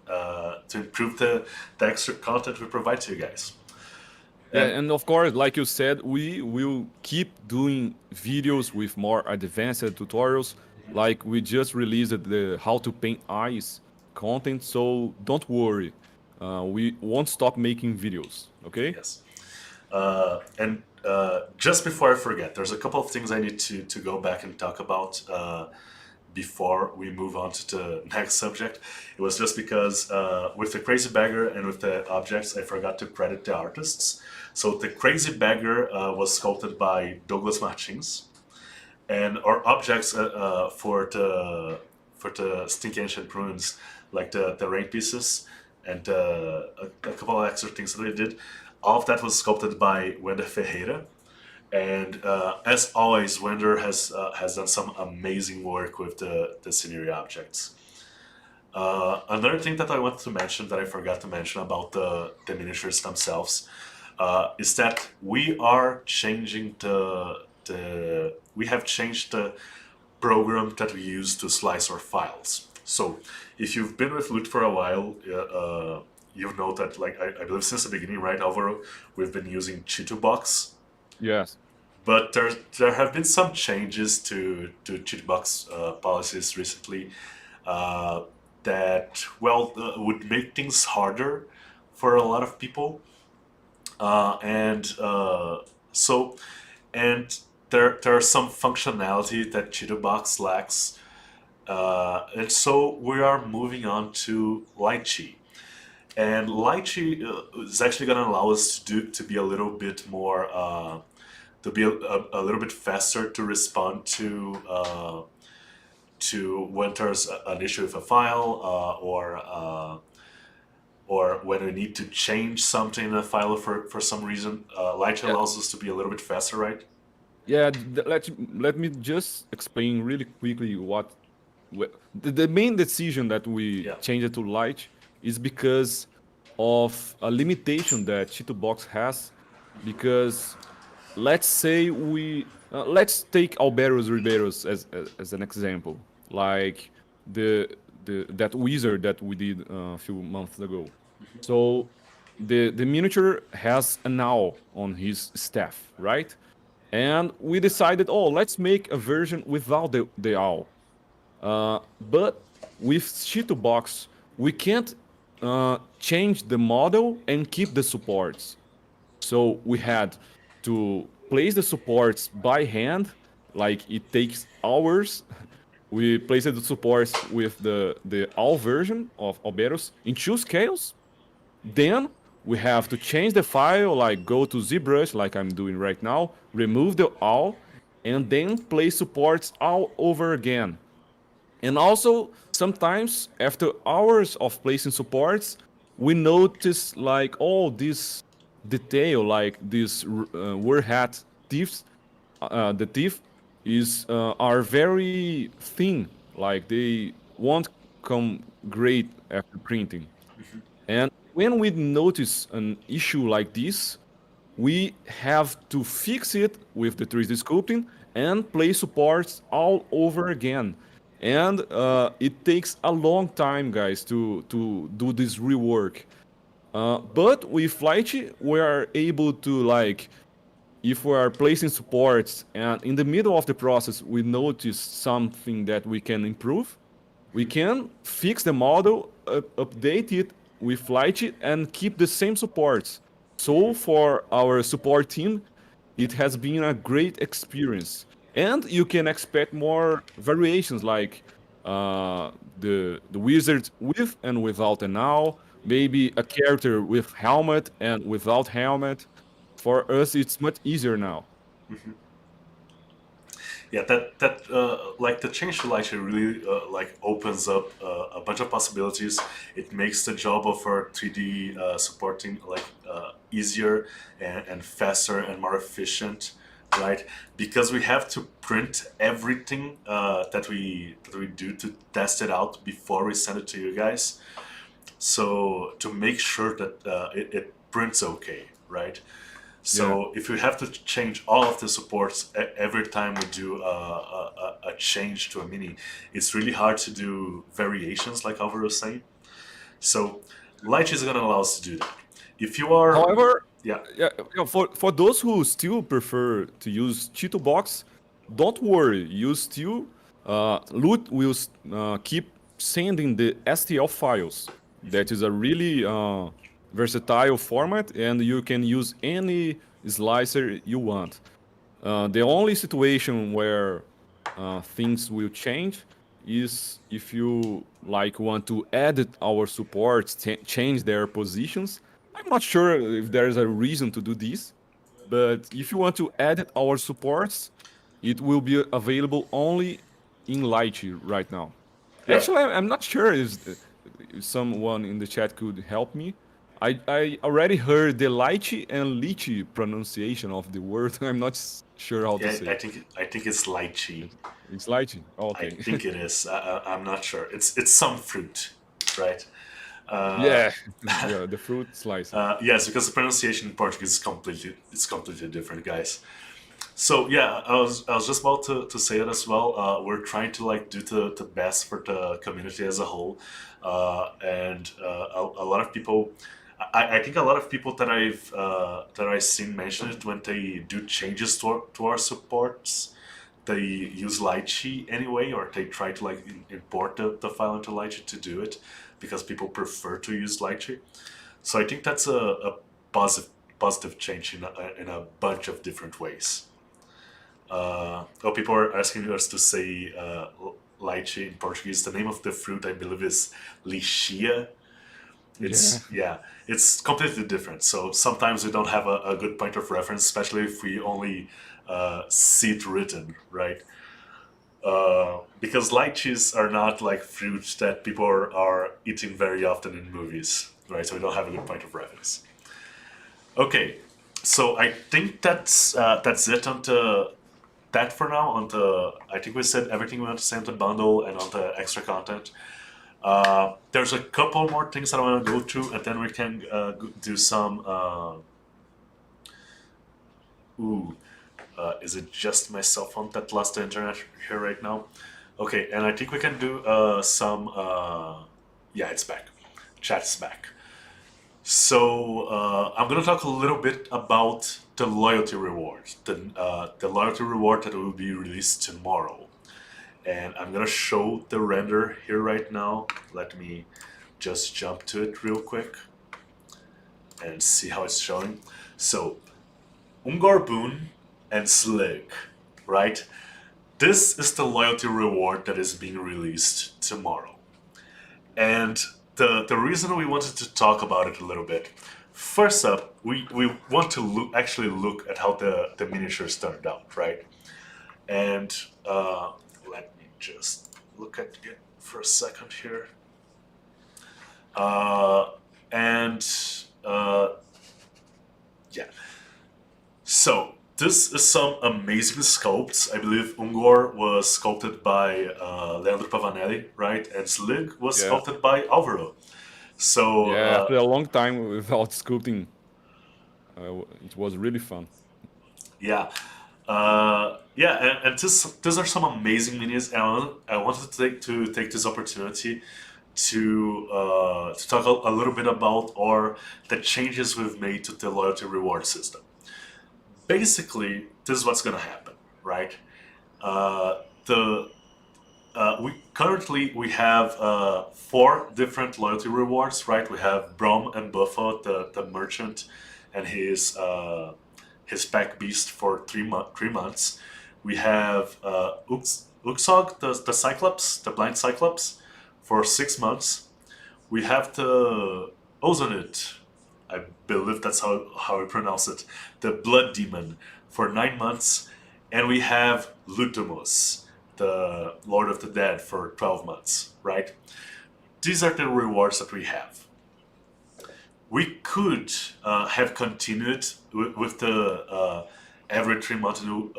the extra content we provide to you guys. Yeah, and of course, like you said, we will keep doing videos with more advanced tutorials. Like we just released the how to paint eyes content, so don't worry. We won't stop making videos, okay? Yes. And just before I forget, there's a couple of things I need to go back and talk about before we move on to the next subject. It was just because with the Crazy Beggar and with the objects, I forgot to credit the artists. So the Crazy Beggar was sculpted by Douglas Martins, and our objects for the Stinky Ancient Ruins, like the rain pieces and a couple of extra things that we did, all of that was sculpted by Wender Ferreira. And as always, Wender has done some amazing work with the scenery objects. Another thing that I wanted to mention that I forgot to mention about the miniatures themselves is that we are changing we have changed the program that we use to slice our files. So if you've been with Loot for a while, you'll know that, like, I believe since the beginning, right, Alvaro, we've been using Chitubox. Yes. But there have been some changes to Chitubox policies recently that, well, would make things harder for a lot of people. And so, and there are some functionality that Chitubox lacks. And so we are moving on to Lychee. And Lychee is actually going to allow us to be a little bit more, to be a little bit faster to respond to when there's an issue with a file or when we need to change something in a file for some reason. Lychee Yeah. allows us to be a little bit faster, right? Yeah, let me just explain really quickly the main decision that we Yeah. changed it to light is because of a limitation that Chitubox has. Because let's say let's take Alberos Ribeiros as an example, like the that wizard that we did a few months ago. So the miniature has an owl on his staff, right? And we decided, oh, let's make a version without the owl. But with Chitubox, we can't change the model and keep the supports. So we had to place the supports by hand, like it takes hours. We placed the supports with the all version of Alberos in 2 scales. Then we have to change the file, like go to ZBrush, like I'm doing right now, remove the all, and then place supports all over again. And also, sometimes after hours of placing supports, we notice like, oh, this detail, like this were hat teeth, the teeth is are very thin, like they won't come great after printing. And when we notice an issue like this, we have to fix it with the 3D sculpting and place supports all over again. And it takes a long time, guys, to do this rework. But with Flight, we are able to, like, if we are placing supports and in the middle of the process we notice something that we can improve, we can fix the model, update it with Flight, and keep the same supports. So for our support team, it has been a great experience. And you can expect more variations, like the wizard with and without an owl, maybe a character with helmet and without helmet. For us, it's much easier now. yeah, like the change to Light really like opens up a bunch of possibilities. It makes the job of our 3D supporting like easier and faster and more efficient, right? Because we have to print everything that we do to test it out before we send it to you guys. So to make sure that it prints okay, right? Yeah. So if we have to change all of the supports every time we do a change to a mini, it's really hard to do variations like Alvaro was saying. So Light is going to allow us to do that. If you are, However, yeah, for those who still prefer to use Cheeto Box, don't worry. You still Loot will keep sending the STL files. That is a really versatile format, and you can use any slicer you want. The only situation where things will change is if you like want to edit our supports, change their positions. I'm not sure if there is a reason to do this, but if you want to edit our supports, it will be available only in Lychee right now. yeah, Actually, I'm not sure if someone in the chat could help me. I already heard the lychee and lychee pronunciation of the word. I'm not sure how to yeah. say I it. think I think it's lychee. It's lychee. Oh, I okay. think it is. I'm not sure. It's some fruit, right? Uh, Yeah, yeah, the fruit slicer. yes, because the pronunciation in Portuguese is completely different, guys. So yeah, I was just about to say it as well. We're trying to like do the best for the community as a whole, and a lot of people. I think a lot of people that I've seen mention it when they do changes to our supports, they use Lychee anyway, or they try to like import the file into Lychee to do it, because people prefer to use Lychee. So I think that's a positive change in a bunch of different ways. People are asking us to say lychee in Portuguese. The name of the fruit, I believe, is lixia. Yeah. It's completely different. So sometimes we don't have a good point of reference, especially if we only see it written, right? Because lychees are not like fruits that people are eating very often in movies, right? So we don't have a good point of reference. Okay, so I think that's it on that for now. I think we said everything we want to say on the bundle and on the extra content. There's a couple more things that I want to go through, and then we can do some. Is it just my cell phone that lost the internet here right now? Okay, and I think we can do some. Yeah, it's back. Chat's back. So I'm gonna talk a little bit about the loyalty reward, the loyalty reward that will be released tomorrow, and I'm gonna show the render here right now. Let me just jump to it real quick and see how it's showing. So Boon and Slig, right? This is the loyalty reward that is being released tomorrow. And the reason we wanted to talk about it a little bit, first up, we want to actually look at how the miniatures turned out, right? And let me just look at it for a second here. And yeah. So this is some amazing sculpts. I believe Ungor was sculpted by Leandro Pavanelli, right? And Slig was Yeah. sculpted by Alvaro. So Yeah, after a long time without sculpting, it was really fun. yeah, and these are some amazing minis. And I wanted to take this opportunity to talk a little bit about or the changes we've made to the loyalty reward system. Basically, this is what's going to happen, right? The we have four different loyalty rewards, right? We have Brom and Buffo, the merchant, and his pack beast for 3 months. We have Uxog, the Cyclops, the blind Cyclops, for 6 months. We have the Ozonit, I believe that's how we pronounce it, the Blood Demon, for 9 months. and we have Lutimus, the Lord of the Dead, for 12 months, right? These are the rewards that we have. We could have continued with the every 3 months a new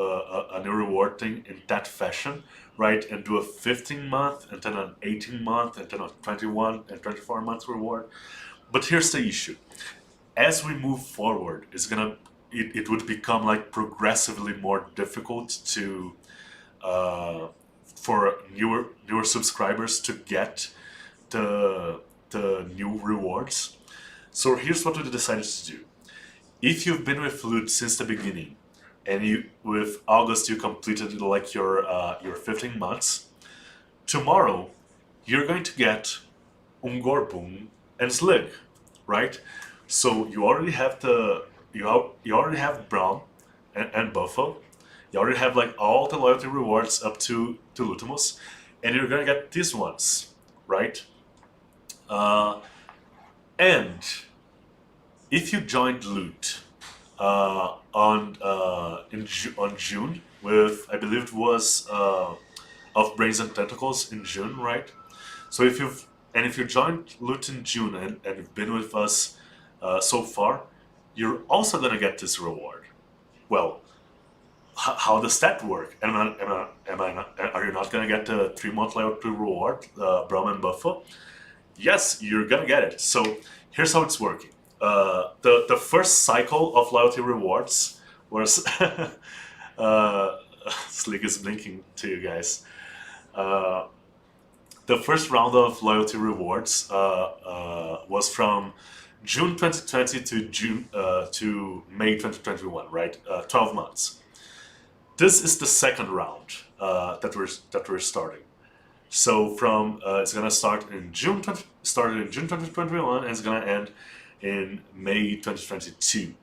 reward thing in that fashion, right? And do a 15-month, and then an 18-month, and then a 21 and 24-month reward. But here's the issue: as we move forward, it would become like progressively more difficult to for newer subscribers to get the new rewards. So here's what we decided to do. If you've been with Loot since the beginning, and with August you completed like your 15 months, tomorrow you're going to get Ungorbun and Slig, right? So you already have you already have Braum and Buffo. You already have like all the loyalty rewards up to Lutimus, and you're gonna get these ones, right? And if you joined Loot on June with, I believe it was of Brains and Tentacles in June, right? So if you joined Loot in June and you've been with us so far, you're also gonna get this reward. Well, how does that work? Are you not gonna get the 3-month loyalty reward, Braum and Buffo? Yes, you're gonna get it. So here's how it's working. The first cycle of loyalty rewards was Slick is blinking to you guys. The first round of loyalty rewards was from June 2020 to May 2021, right? 12 months. This is the second round that we're starting. So from it's gonna start in June 2021 and it's gonna end in May 2022.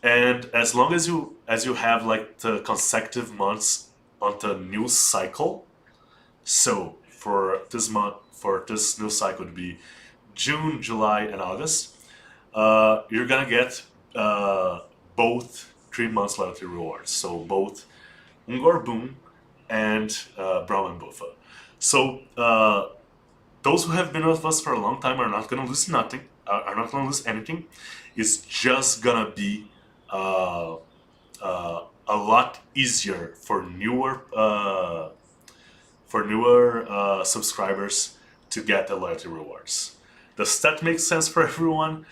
And as long as you have like the consecutive months on the new cycle, so for this new cycle to be June, July, and August, you're gonna get both 3 months loyalty rewards. So both Ungorbun and Braum and Buffa. So those who have been with us for a long time are not gonna lose nothing. Are not gonna lose anything. It's just gonna be a lot easier for newer subscribers to get the loyalty rewards. Does that make sense for everyone?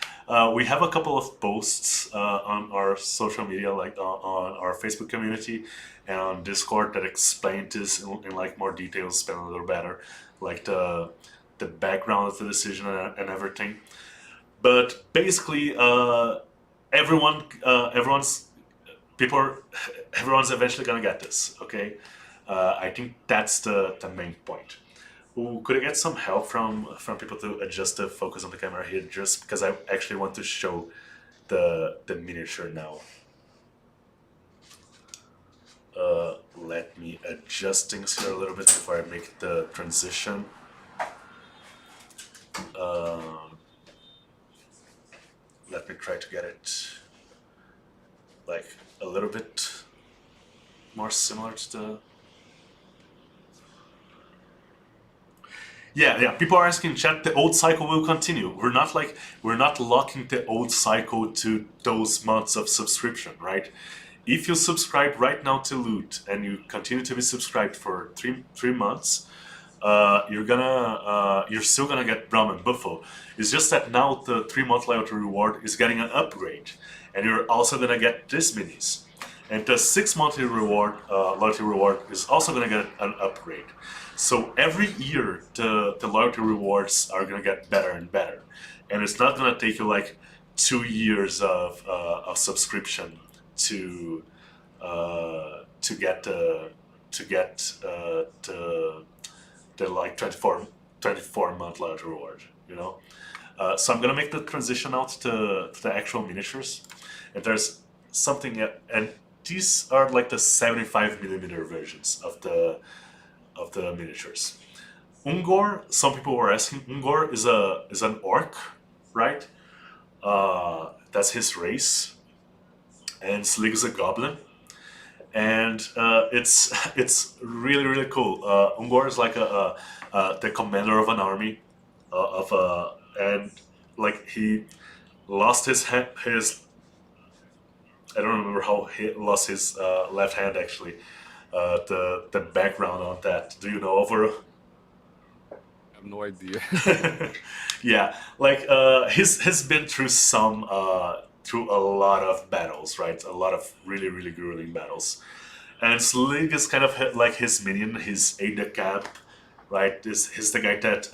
We have a couple of posts on our social media, like on our Facebook community and on Discord, that explain this in like more details, explain a little better, like the background of the decision and everything. But basically, everyone's eventually gonna get this. Okay, I think that's the main point. Ooh, could I get some help from people to adjust the focus on the camera here, just because I actually want to show the miniature now. Let me adjust things here a little bit before I make the transition. Let me try to get it like a little bit more similar to the... Yeah. People are asking in chat, the old cycle will continue. We're not locking the old cycle to those months of subscription, right? If you subscribe right now to Loot and you continue to be subscribed for three months, you're still gonna get Braum and Buffo. It's just that now the 3-month loyalty reward is getting an upgrade, and you're also gonna get these minis. And the 6-month loyalty reward is also gonna get an upgrade. So every year the loyalty rewards are gonna get better and better, and it's not gonna take you like 2 years of subscription to get the like 24-month loyalty reward, you know. So I'm gonna make the transition out to the actual miniatures, and there's something, and these are like the 75mm versions of the miniatures. Ungor, some people were asking, Ungor is an orc, right? That's his race, and Slig is a goblin. and it's really really cool. Ungor is like the commander of an army of and like he lost his I don't remember how he lost his left hand actually. The background on that. Do you know, Alvaro? I have no idea. Yeah, like he's been through some through a lot of battles, right? A lot of really really grueling battles. And Slig is kind of like his minion, his aide de camp, right? He's the guy that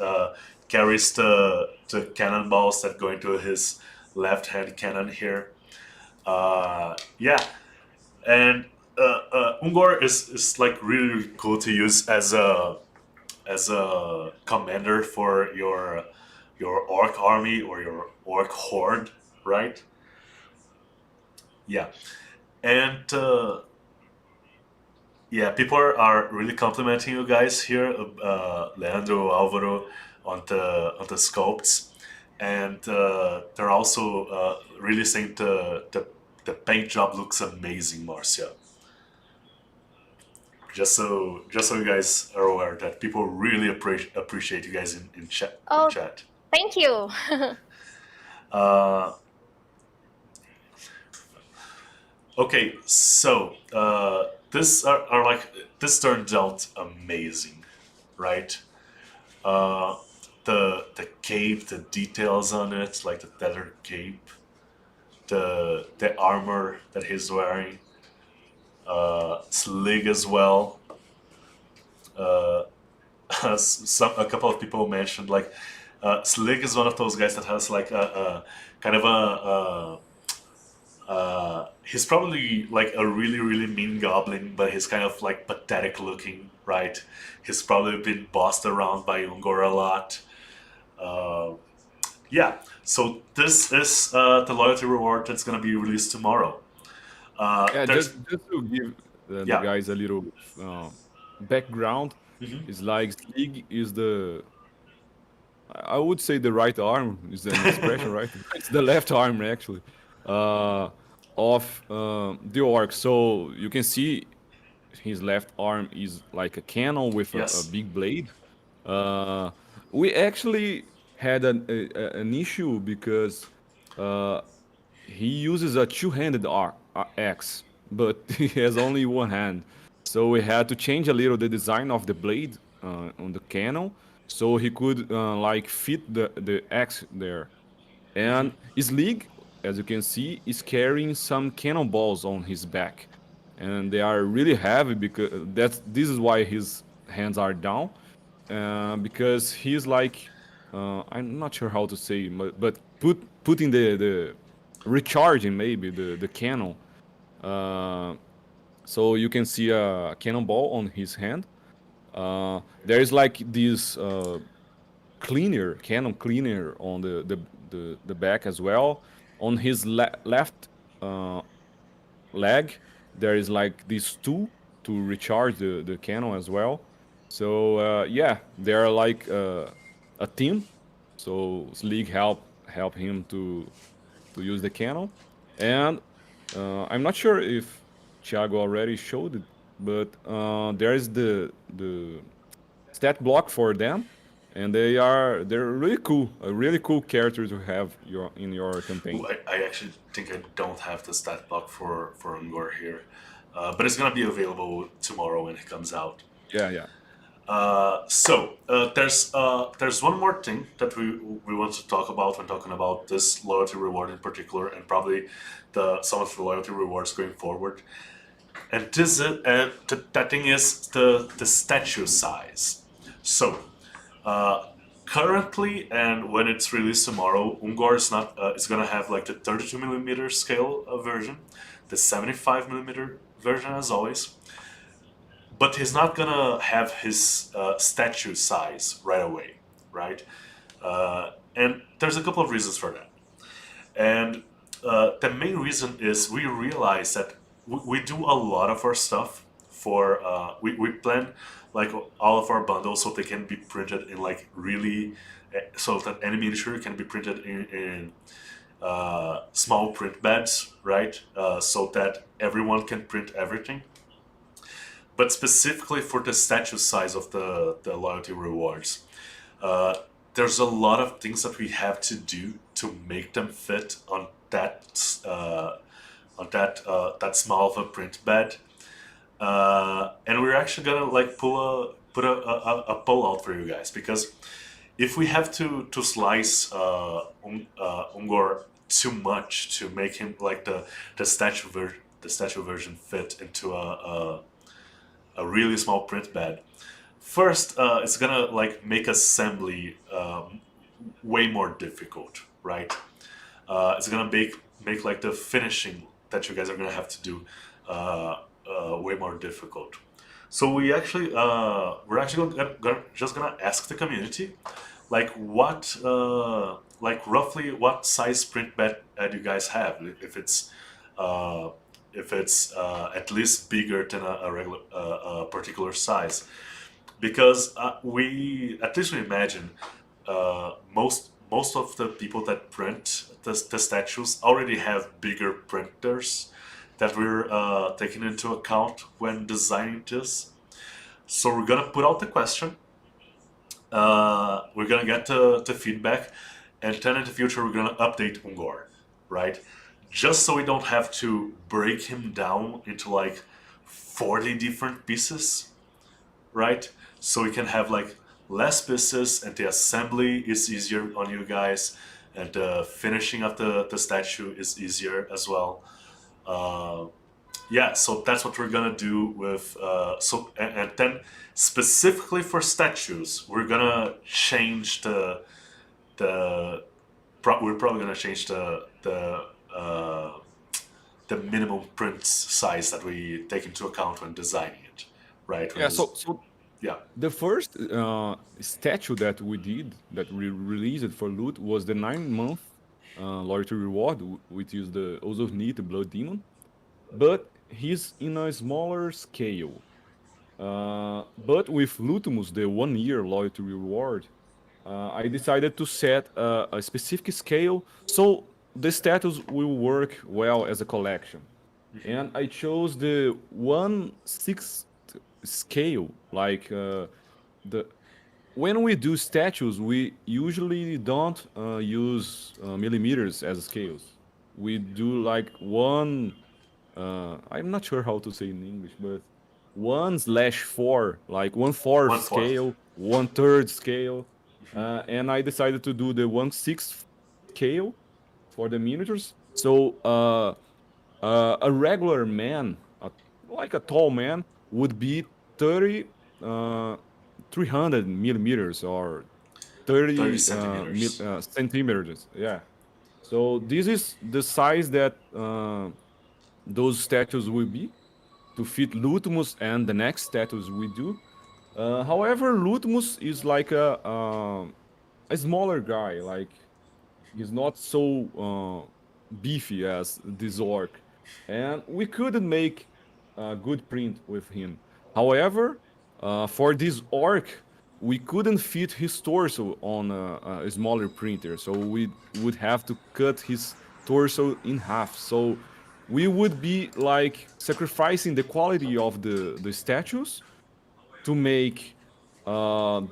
carries the cannonballs that go into his left hand cannon here. Yeah, and Ungor is like really, really cool to use as a commander for your orc army or your orc horde, right? Yeah, and yeah, people are really complimenting you guys here, Leandro, Alvaro, on the sculpts, and they're also really saying the paint job looks amazing, Marcia. Just so you guys are aware that people really appreciate you guys in chat. In Oh, chat. thank you. Uh, okay, so are like this turned out amazing, right? Uh, the cape, the details on it, like the tether cape, the armor that he's wearing, Slig as well. Uh, a couple of people mentioned like Slig is one of those guys that has like a kind of he's probably like a really really mean goblin, but he's kind of like pathetic looking, right? He's probably been bossed around by Ungor a lot. Uh, yeah, so this is the loyalty reward that's gonna be released tomorrow. Yeah, There's just to give the yeah. guys a little background, Mhm. is like Slig is the, I would say the right arm is an expression, right? It's the left arm actually, uh, of the orc. So you can see his left arm is like a cannon with a Yes. big blade. Uh, we actually had an issue because uh, he uses a two-handed axe, but he has only one hand. So we had to change a little the design of the blade on the cannon, so he could like fit the axe there. Hmm. And his leg, as you can see, is carrying some cannonballs on his back, and they are really heavy because this is why his hands are down, because he's like I'm not sure how to say, but putting the recharging maybe the cannon. Uh, so you can see a cannonball on his hand. There is like this cleaner, cannon cleaner on the back as well. On his left uh, leg, there is like this tool to recharge the cannon as well. So yeah, they are like a team. So Sleek help him to use the cannon, and I'm not sure if Tiago already showed it, but there is the stat block for them, and they're really cool, a really cool character to have in your campaign. Ooh, I actually think I don't have the stat block for Ungor here, but it's gonna be available tomorrow when it comes out. Yeah, yeah. So there's one more thing that we want to talk about when talking about this loyalty reward in particular, and probably the some of the loyalty rewards going forward. And this is that thing is the statue size. So uh, currently, and when it's released tomorrow, Ungor is not it's gonna have like the 32 millimeter scale version, the 75 millimeter version as always, but he's not gonna have his statue size right away, right? And there's a couple of reasons for that. And the main reason is we realize that we do a lot of our stuff for we plan like all of our bundles so they can be printed in like really so that any miniature can be printed in small print beds, right? So that everyone can print everything. but specifically for the statue size of the loyalty rewards. Uh, there's a lot of things that we have to do to make them fit on that small of a print bed. And we're actually gonna like put a poll out for you guys, because if we have to slice Ungor too much to make him like the statue version fit into a really small print bed, first it's gonna like make assembly way more difficult, right? It's gonna make like the finishing that you guys are gonna have to do way more difficult. So we're actually just gonna ask the community, like like roughly what size print bed do you guys have? Uh, if it's at least bigger than a regular a particular size, because we at least we imagine most of the people that print the statues already have bigger printers that we're taking into account when designing this. So we're gonna put out the question. We're gonna get the feedback, and then in the future we're gonna update Ungor, right? Just so we don't have to break him down into like 40 different pieces, right? So we can have like less pieces, and the assembly is easier on you guys, and the finishing of the statue is easier as well. Yeah, so that's what we're gonna do with and then specifically for statues, we're gonna change we're probably gonna change the minimum print size that we take into account when designing it, right? Yeah, so Yeah. the first statue that we did, that we released for loot, was the 9-month loyalty reward, which is the Ozornit Blood Demon. But he's in a smaller scale. But with Lutimus, the 1-year loyalty reward, I decided to set a specific scale so the status will work well as a collection. And I chose the 1/6 scale. Like the when we do statues, we usually don't use millimeters as scales. We do like one. I'm not sure how to say in English, but 1/4, like 1/4 1/4. scale, 1/3 scale, and I decided to do the 1/6 scale for the miniatures. So a regular man, like a tall man, would be 300 millimeters or 30 centimeters. centimeters. Yeah. So this is the size that those statues will be to fit Lutimus and the next statues we do. However, Lutimus is like a smaller guy. Like he's not so beefy as this orc, and we couldn't make a good print with him. However, for this orc, we couldn't fit his torso on a smaller printer, so we would have to cut his torso in half. So we would be like sacrificing the quality of the statues to make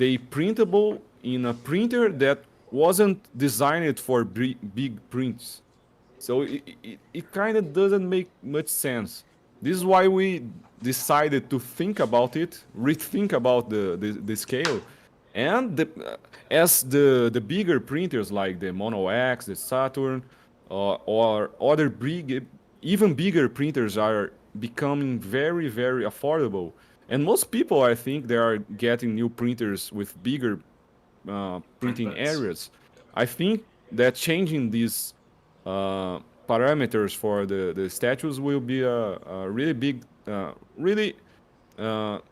they printable in a printer that wasn't designed for big prints. So it kind of doesn't make much sense. This is why we decided to think about it, rethink about the scale, and as the bigger printers like the Mono X, the Saturn, or other big, even bigger printers are becoming very, very affordable. And most people, I think, they are getting new printers with bigger printing beds. areas. I think that changing these parameters for the statues will be a really big, really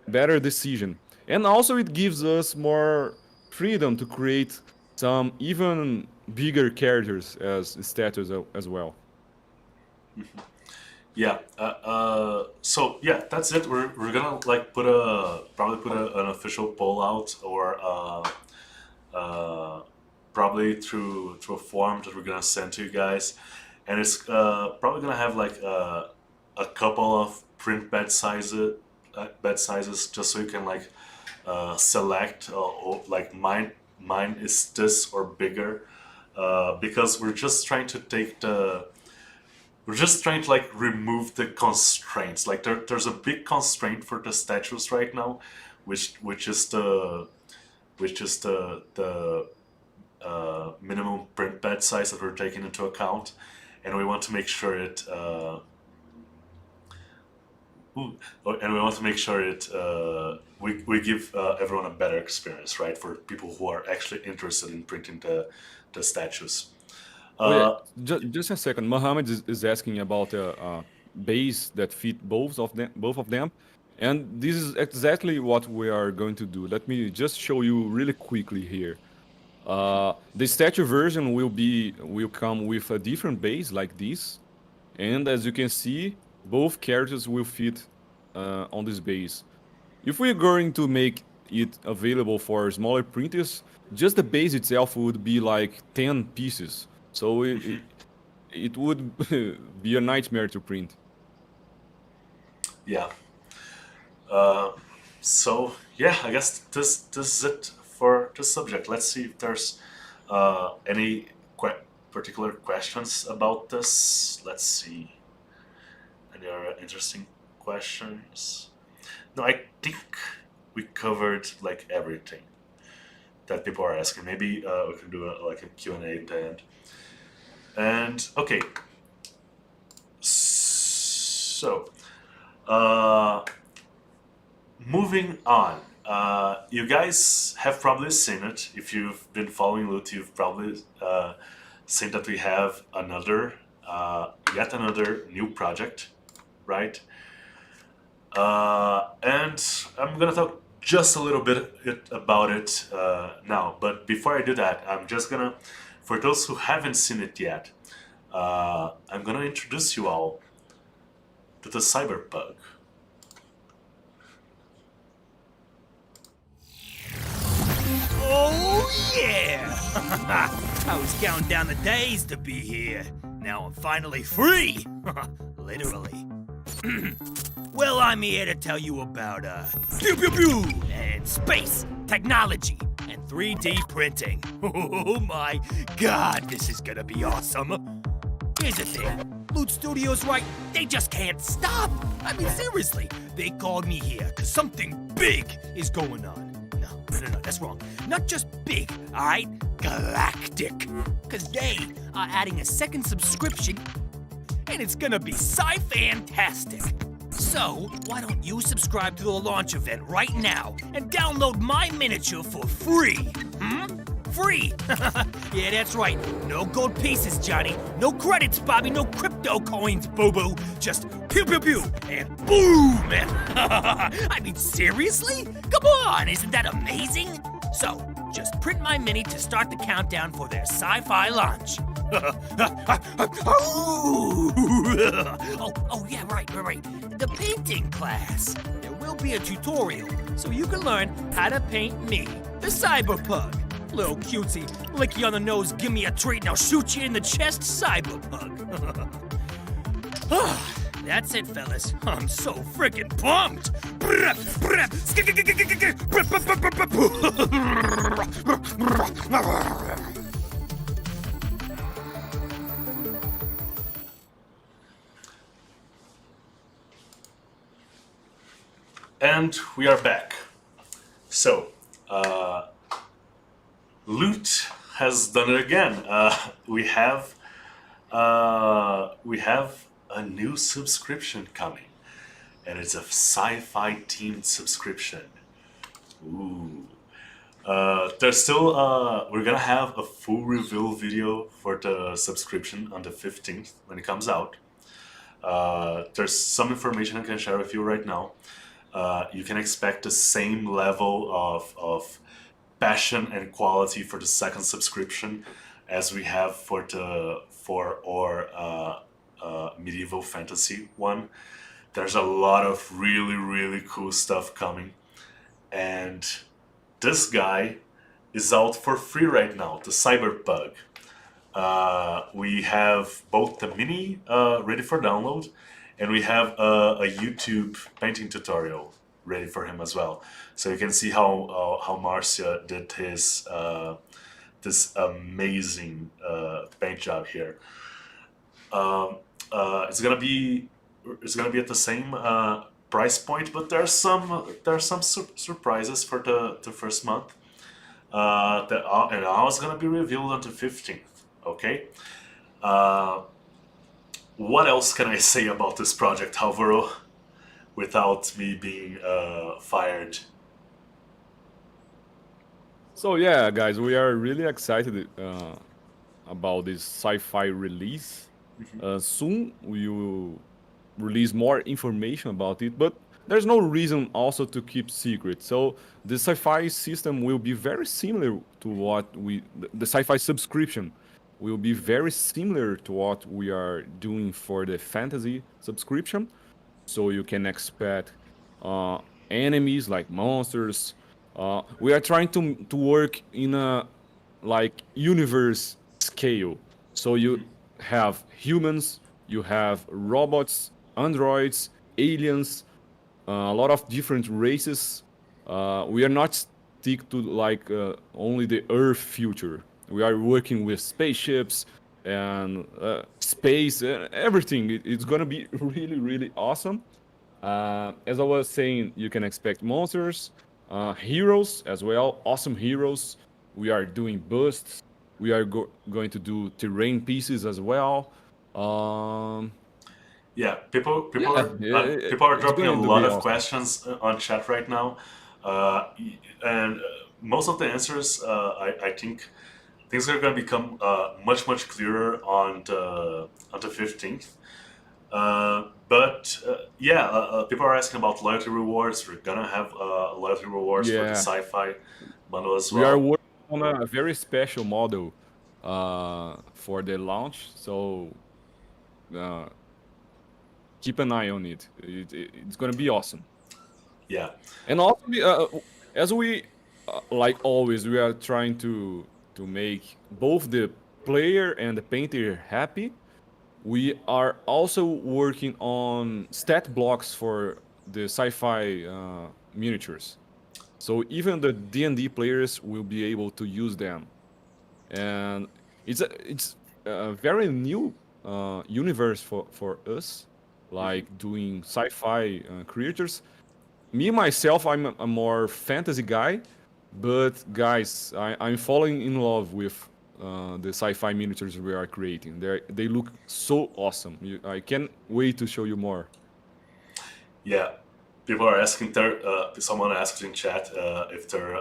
better decision. And also it gives us more freedom to create some even bigger characters as statues as well. Yeah. So yeah, that's it. We're gonna like probably put an official poll out, or probably through a form that we're gonna send to you guys, and it's probably gonna have like a couple of print bed sizes bed sizes, just so you can like select like mine is this or bigger, because we're just trying to like remove the constraints. Like there's a big constraint for the statues right now, which is the minimum print bed size that we're taking into account, and we want to make sure we give everyone a better experience, right? For people who are actually interested in printing the statues. Oh, yeah. Just a second. Mohammed is asking about a base that fit both of them, and this is exactly what we are going to do. Let me just show you really quickly here. The statue version will come with a different base like this, and as you can see, both characters will fit on this base. If we're going to make it available for smaller printers, just the base itself would be like 10 pieces. So it would be a nightmare to print. Yeah. So yeah, I guess this is it for this subject. Let's see if there's any particular questions about this. Let's see. Any other interesting questions? No, I think we covered like everything that people are asking. Maybe we can do like a Q&A at the end. And okay, so moving on. You guys have probably seen it. If you've been following Loot, you've probably seen that we have yet another new project, right? And I'm gonna talk just a little bit about it now. But before I do that, I'm just gonna, for those who haven't seen it yet, I'm gonna introduce you all to the Cyberpug. Oh yeah! I was counting down the days to be here. Now I'm finally free! Literally. Well, I'm here to tell you about pew pew pew and space, technology, and 3D printing. Oh my god, this is gonna be awesome. Here's the thing, Loot Studios, right? They just can't stop. I mean, seriously, they called me here because something big is going on. No, that's wrong. Not just big, all right? Galactic. Because they are adding a second subscription, and it's gonna be sci-fantastic. So, why don't you subscribe to the launch event right now and download my miniature for free? Free! Yeah, that's right. No gold pieces, Johnny. No credits, Bobby. No crypto coins, boo-boo. Just pew pew pew and boom! I mean, seriously? Come on, isn't that amazing? So, just print my mini to start the countdown for their sci-fi launch. Oh, yeah, right. The painting class. There will be a tutorial, so you can learn how to paint me, the Cyberpug. Little cutesy, lick you on the nose, give me a treat, and I'll shoot you in the chest, Cyberpug. That's it, fellas. I'm so freaking pumped. And we are back. So, Loot has done it again. We have a new subscription coming, and it's a sci-fi themed subscription. Ooh. There's still we're gonna have a full reveal video for the subscription on the 15th when it comes out. There's some information I can share with you right now. You can expect the same level of passion and quality for the second subscription as we have for our medieval fantasy one. There's a lot of really cool stuff coming, and this guy is out for free right now, the Cyberpug. We have both the mini ready for download, and we have a YouTube painting tutorial ready for him as well. So you can see how Márcia did his this amazing paint job here. It's gonna be at the same price point, but there's some surprises for the first month. And now it's gonna be revealed on the 15th. Okay. What else can I say about this project, Alvaro, without me being fired? So yeah, guys, we are really excited about this sci-fi release. Soon we will release more information about it, but there's no reason also to keep secret. So the sci-fi system will be very similar to what the sci-fi subscription will be very similar to what we are doing for the fantasy subscription. So you can expect enemies like monsters. We are trying to work in a like universe scale. So you have humans, you have robots, androids, aliens, a lot of different races. We are not stick to like only the Earth future. We are working with spaceships and space, everything. It's gonna be really, really awesome. As I was saying, you can expect monsters, heroes as well, awesome heroes. We are doing busts. We are going to do terrain pieces as well. Yeah, people are it's dropping a going to lot be of awesome. questions on chat right now, and most of the answers, I think, things are going to become much clearer on the 15th. People are asking about loyalty rewards. We're gonna have loyalty rewards for the Yeah, sci-fi bundle as we are well. working on a very special model for the launch. So uh, keep an eye on it. It's gonna be awesome. Yeah, And also, as we like always, we are trying to make both the player and the painter happy. We are also working on stat blocks for the sci-fi miniatures. So even the D&D players will be able to use them, and it's a very new universe for us, like doing sci-fi creatures. Me myself, I'm a more fantasy guy, but guys, I'm falling in love with the sci-fi miniatures we are creating. They look so awesome. I can't wait to show you more. yeah. People are asking. Someone asked in chat if they're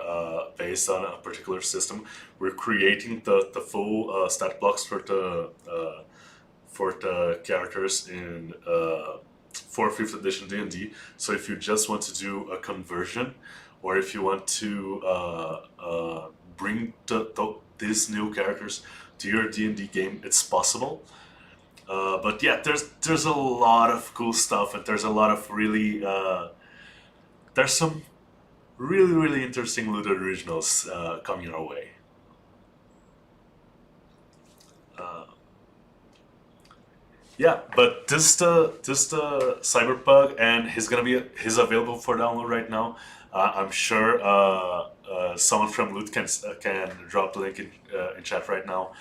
based on a particular system. We're creating the full stat blocks for the characters in 4th edition D&D. So if you just want to do a conversion, or if you want to bring these new characters to your D&D game, it's possible. But yeah, there's a lot of cool stuff, and there's a lot of really there's some really interesting looted originals coming our way. Yeah, but this the Cyberpug, and he's available for download right now. I'm sure someone from Loot can drop the link in chat right now,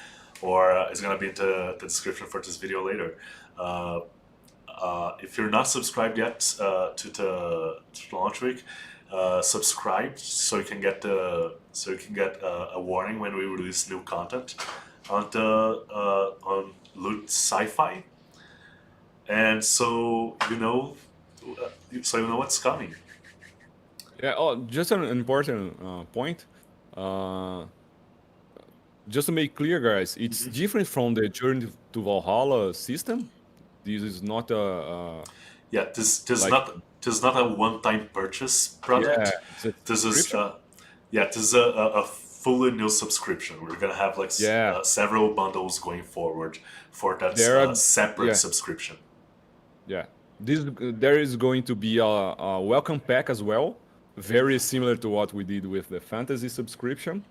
or it's gonna be in the description for this video later. If you're not subscribed yet to the launch week, subscribe so you can get a warning when we release new content on Loot Sci-Fi, and so you know what's coming. Yeah. Oh, just an important point. Just to make clear, guys, it's different from the Journey to Valhalla system. This is not a Yeah, this is like not a one-time purchase product. it's a This is subscription. this is a fully new subscription. We're gonna have like Yeah. several bundles going forward for that There are separate yeah. subscription. Yeah, there is going to be a welcome pack as well, very similar to what we did with the fantasy subscription.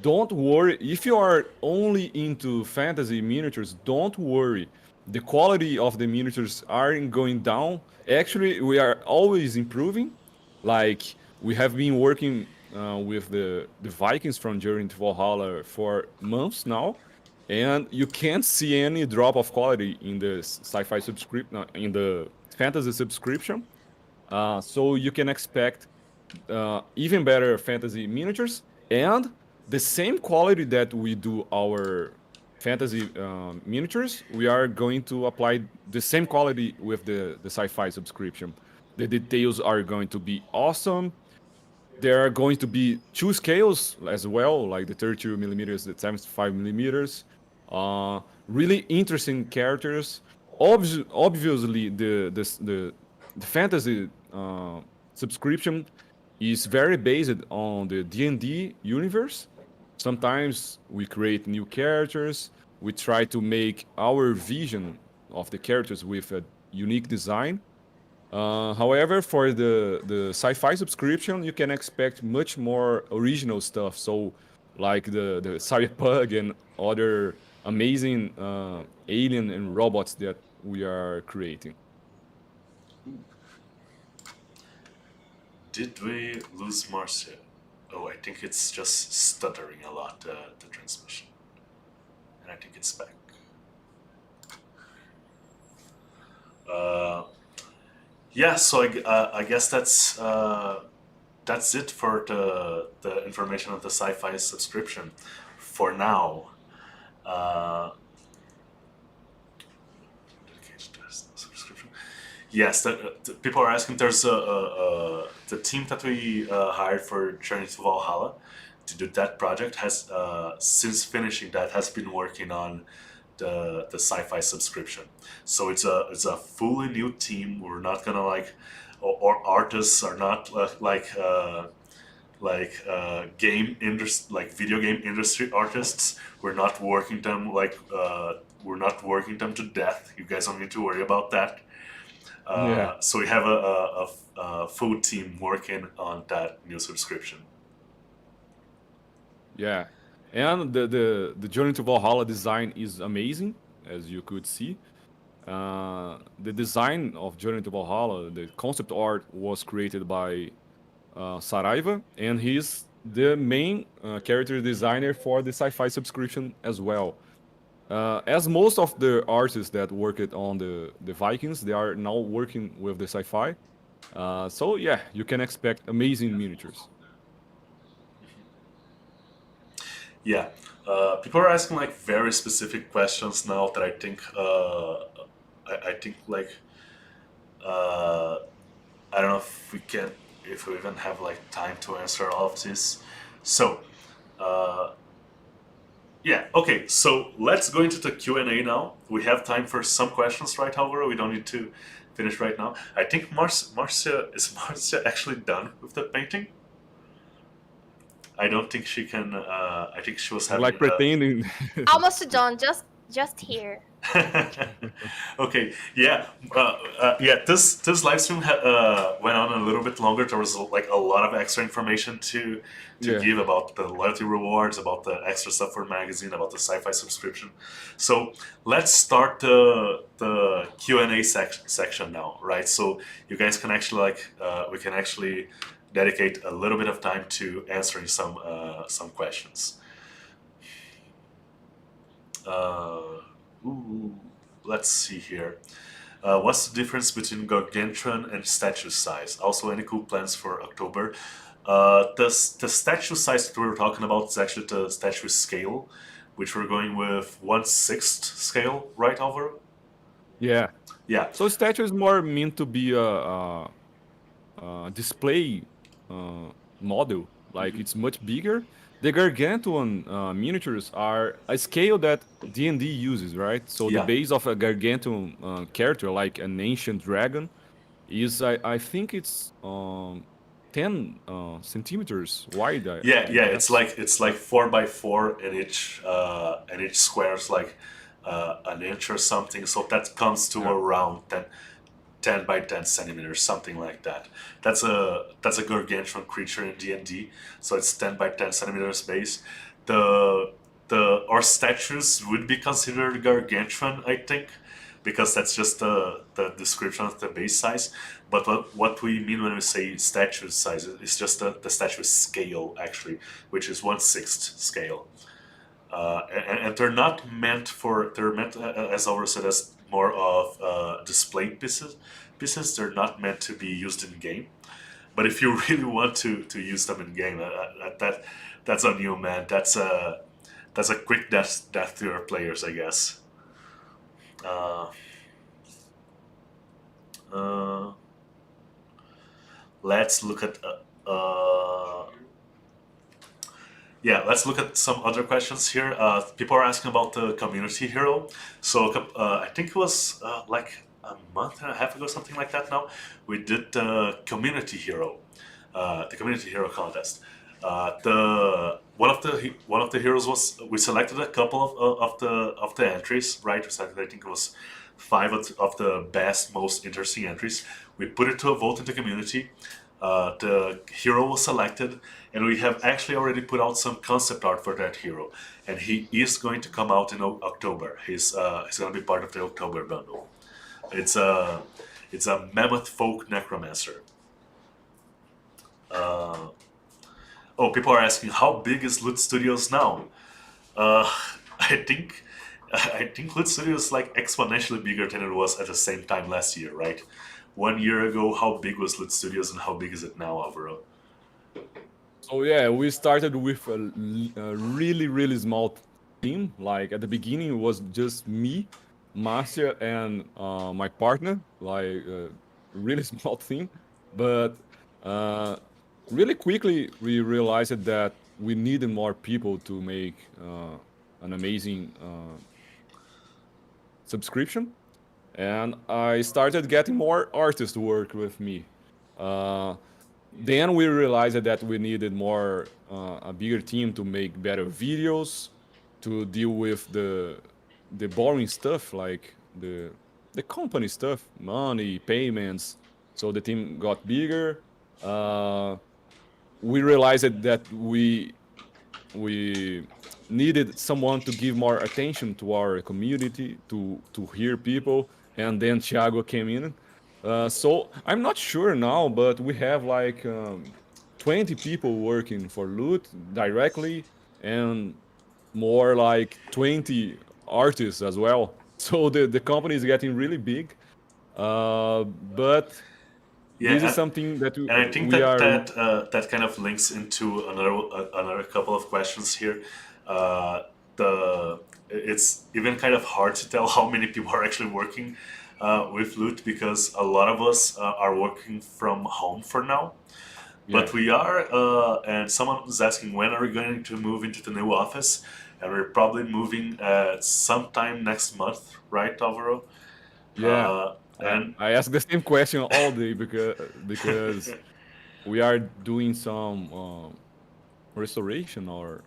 Don't worry if you are only into fantasy miniatures. Don't worry, the quality of the miniatures aren't going down. Actually, we are always improving. Like we have been working with the Vikings from Journey to Valhalla for months now, and you can't see any drop of quality in the sci-fi subscription, in the fantasy subscription. So you can expect even better fantasy miniatures and the same quality that we do our fantasy miniatures. We are going to apply the same quality with the sci-fi subscription. The details are going to be awesome. There are going to be two scales as well, like the 32 millimeters, the 75 millimeters. Really interesting characters. Obviously, the fantasy subscription is very based on the D&D universe. Sometimes we create new characters. We try to make our vision of the characters with a unique design. However, for the sci-fi subscription, you can expect much more original stuff. So, like the cyberpunk and other amazing alien and robots that we are creating. Did we lose Márcia? Oh, I think it's just stuttering a lot, the transmission. And I think it's back. Yeah, so I guess that's it for the information of the sci-fi subscription for now. Dedicated to subscription. Yes, the people are asking. There's the team that we hired for Journey to Valhalla to do that project has since finishing that has been working on the sci-fi subscription. So it's a fully new team. We're not gonna or artists are not game industry, like video game industry artists. We're not working them to death. You guys don't need to worry about that. Yeah. So we have a full team working on that new subscription. Yeah, and the Journey to Valhalla design is amazing, as you could see. The design of Journey to Valhalla, the concept art was created by Saraiva, and he's the main character designer for the sci-fi subscription as well. As most of the artists that worked on the Vikings, they are now working with the sci-fi. So yeah, you can expect amazing miniatures. Yeah, people are asking like very specific questions now that I think I think like I don't know if we even have like time to answer all of this. So yeah, okay. So let's go into the Q&A now. We have time for some questions, right, Alvaro? We don't need to finish right now. I think Márcia actually done with the painting? I don't think she can. I think she was having Like pretending. Almost done. Just here. Okay, yeah, yeah. This live stream went on a little bit longer. There was like a lot of extra information to Yeah. give about the loyalty rewards, about the extra stuff for magazine, about the sci-fi subscription. So let's start the Q&A section now, right? So you guys can actually we can actually dedicate a little bit of time to answering some questions. Let's see here. What's the difference between gargantuan and statue size? Also, any cool plans for October? The statue size that we were talking about is actually the statue scale, which we're going with 1/6 scale, right, Alvaro? Yeah. Yeah. So statue is more meant to be a display model. Like it's much bigger. The gargantuan miniatures are a scale that D&D uses, right? So Yeah. the base of a gargantuan character, like an ancient dragon, is I think it's 10 centimeters wide. Yeah. It's like 4x4, and each square is like an inch or something. So that comes to around 10 by 10 centimeters, something like that. That's a gargantuan creature in D&D. So it's 10 by 10 centimeters base. Our statues would be considered gargantuan, I think, because that's just the description of the base size. But what we mean when we say statue size is just the statue scale, actually, which is 1/6 scale. And they're not meant for, they're meant, as Alvaro said, as more of display pieces. They're not meant to be used in game. But if you really want to use them in game, that's on you, man. That's a quick death to your players, I guess. Let's look at let's look at some other questions here. People are asking about the community hero. So I think it was like a month and a half ago, something like that. Now we did the community hero contest. One of the heroes was, we selected a couple of the entries, right? We selected, I think it was 5 of the best, most interesting entries. We put it to a vote in the community. The hero was selected, and we have actually already put out some concept art for that hero, and he is going to come out in October. He's going to be part of the October bundle. It's a mammoth folk necromancer. People are asking, how big is Loot Studios now? I think Loot Studios is like exponentially bigger than it was at the same time last year, right? 1 year ago, how big was Loot Studios and how big is it now, Alvaro? So yeah, we started with a really small team. Like at the beginning, it was just me, Márcia, and my partner. Like really small team, but really quickly we realized that we needed more people to make an amazing subscription. And I started getting more artists to work with me. Then we realized that we needed more, a bigger team to make better videos, to deal with the boring stuff, like the company stuff, money, payments. So the team got bigger. We realized that we needed someone to give more attention to our community, to hear people. And then Tiago came in. So I'm not sure now, but we have like 20 people working for Loot directly, and more like 20 artists as well. So the company is getting really big. But this is something that and I think that kind of links into another couple of questions here. It's even kind of hard to tell how many people are actually working with Loot, because a lot of us are working from home for now. Yeah. But we are, and someone was asking, when are we going to move into the new office? And we're probably moving sometime next month, right, Alvaro? Yeah. And I ask the same question all day because we are doing some restoration, or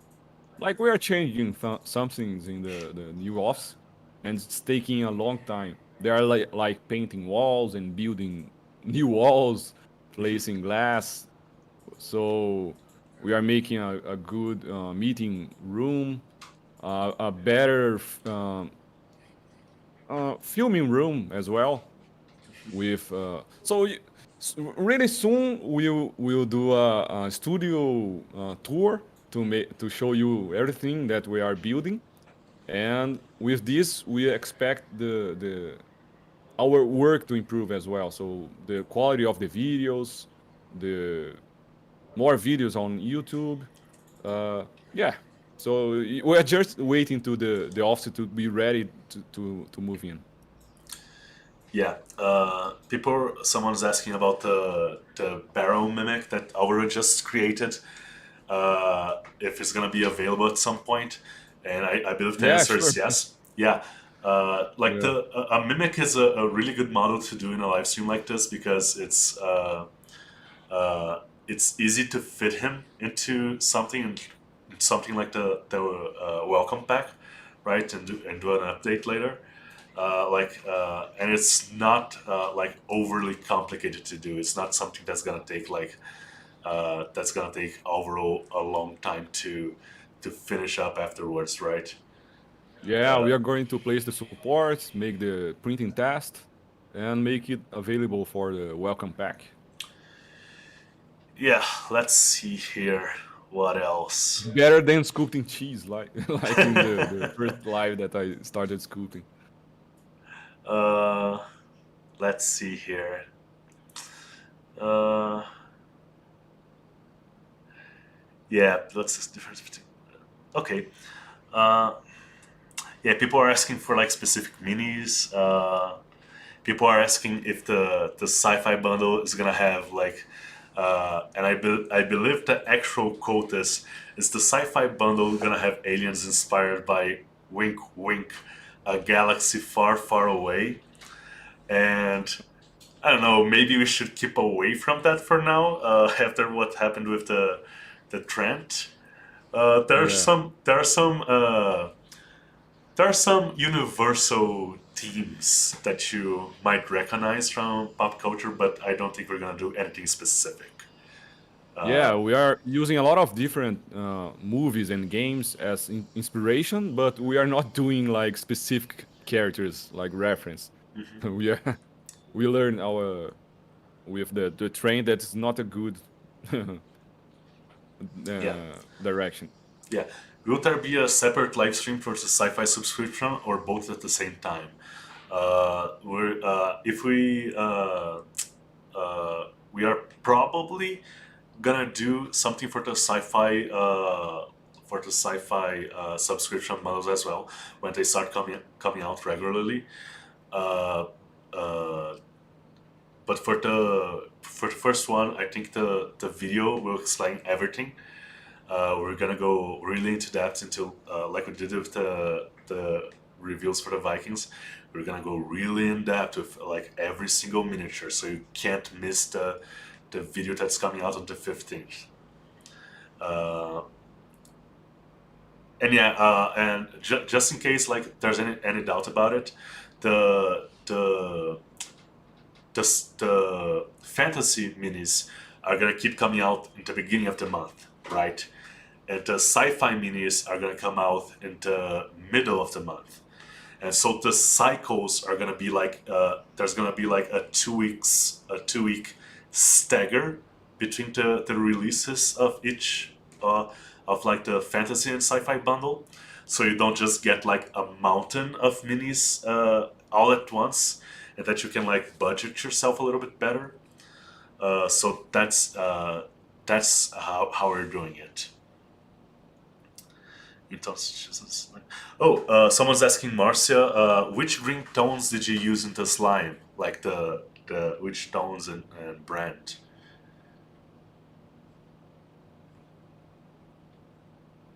like we are changing some things in the new office, and it's taking a long time. They are like painting walls and building new walls, placing glass. So we are making a good meeting room, a better filming room as well. With really soon we'll do a studio tour to show you everything that we are building, and with this we expect our work to improve as well. So the quality of the videos, the more videos on YouTube. So we're just waiting to the office to be ready to move in. Yeah, someone's asking about the barrel mimic that Alvaro just created, if it's gonna be available at some point, and I believe the answer is yes. Yeah, a mimic is a really good model to do in a live stream like this, because it's easy to fit him into something like the welcome pack, right, and do an update later. And it's not like overly complicated to do. It's not something that's gonna take Alvaro a long time to finish up afterwards, right? Yeah, we are going to place the supports, make the printing test, and make it available for the welcome pack. Yeah, let's see here. What else? Better than sculpting cheese, like like in the first live that I started sculpting. Uh, let's see here. Uh, yeah, what's this difference between? Okay. Uh, yeah, people are asking for like specific minis. People are asking if the sci-fi bundle is gonna have like, and I believe the actual quote is the sci-fi bundle gonna have aliens inspired by wink wink, a galaxy far far away, and I don't know, maybe we should keep away from that for now. After what happened with the trend, there are Yeah. some universal themes that you might recognize from pop culture, but I don't think we're gonna do anything specific. Yeah, we are using a lot of different movies and games as inspiration, but we are not doing like specific characters like reference. we are we learn our with the train that's not a good direction. Yeah. Will there be a separate live stream for the sci-fi subscription or both at the same time? If we are probably gonna do something for the sci-fi subscription models as well when they start coming out regularly. Uh, uh, but for the first one, I think the video will explain everything. We're gonna go really into depth into like we did with the reveals for the Vikings. We're gonna go really in depth with like every single miniature, so you can't miss the video that's coming out on the 15th. And yeah, and just in case like there's any doubt about it, the the fantasy minis are gonna keep coming out in the beginning of the month, right? And the sci-fi minis are gonna come out in the middle of the month. And so the cycles are gonna be like there's gonna be like a 2 week stagger between the releases of each of like the fantasy and sci-fi bundle. So you don't just get like a mountain of minis all at once, and that you can like budget yourself a little bit better. So that's how we're doing it. Oh, someone's asking Márcia, which green tones did you use in the slime? Like the which tones and brand?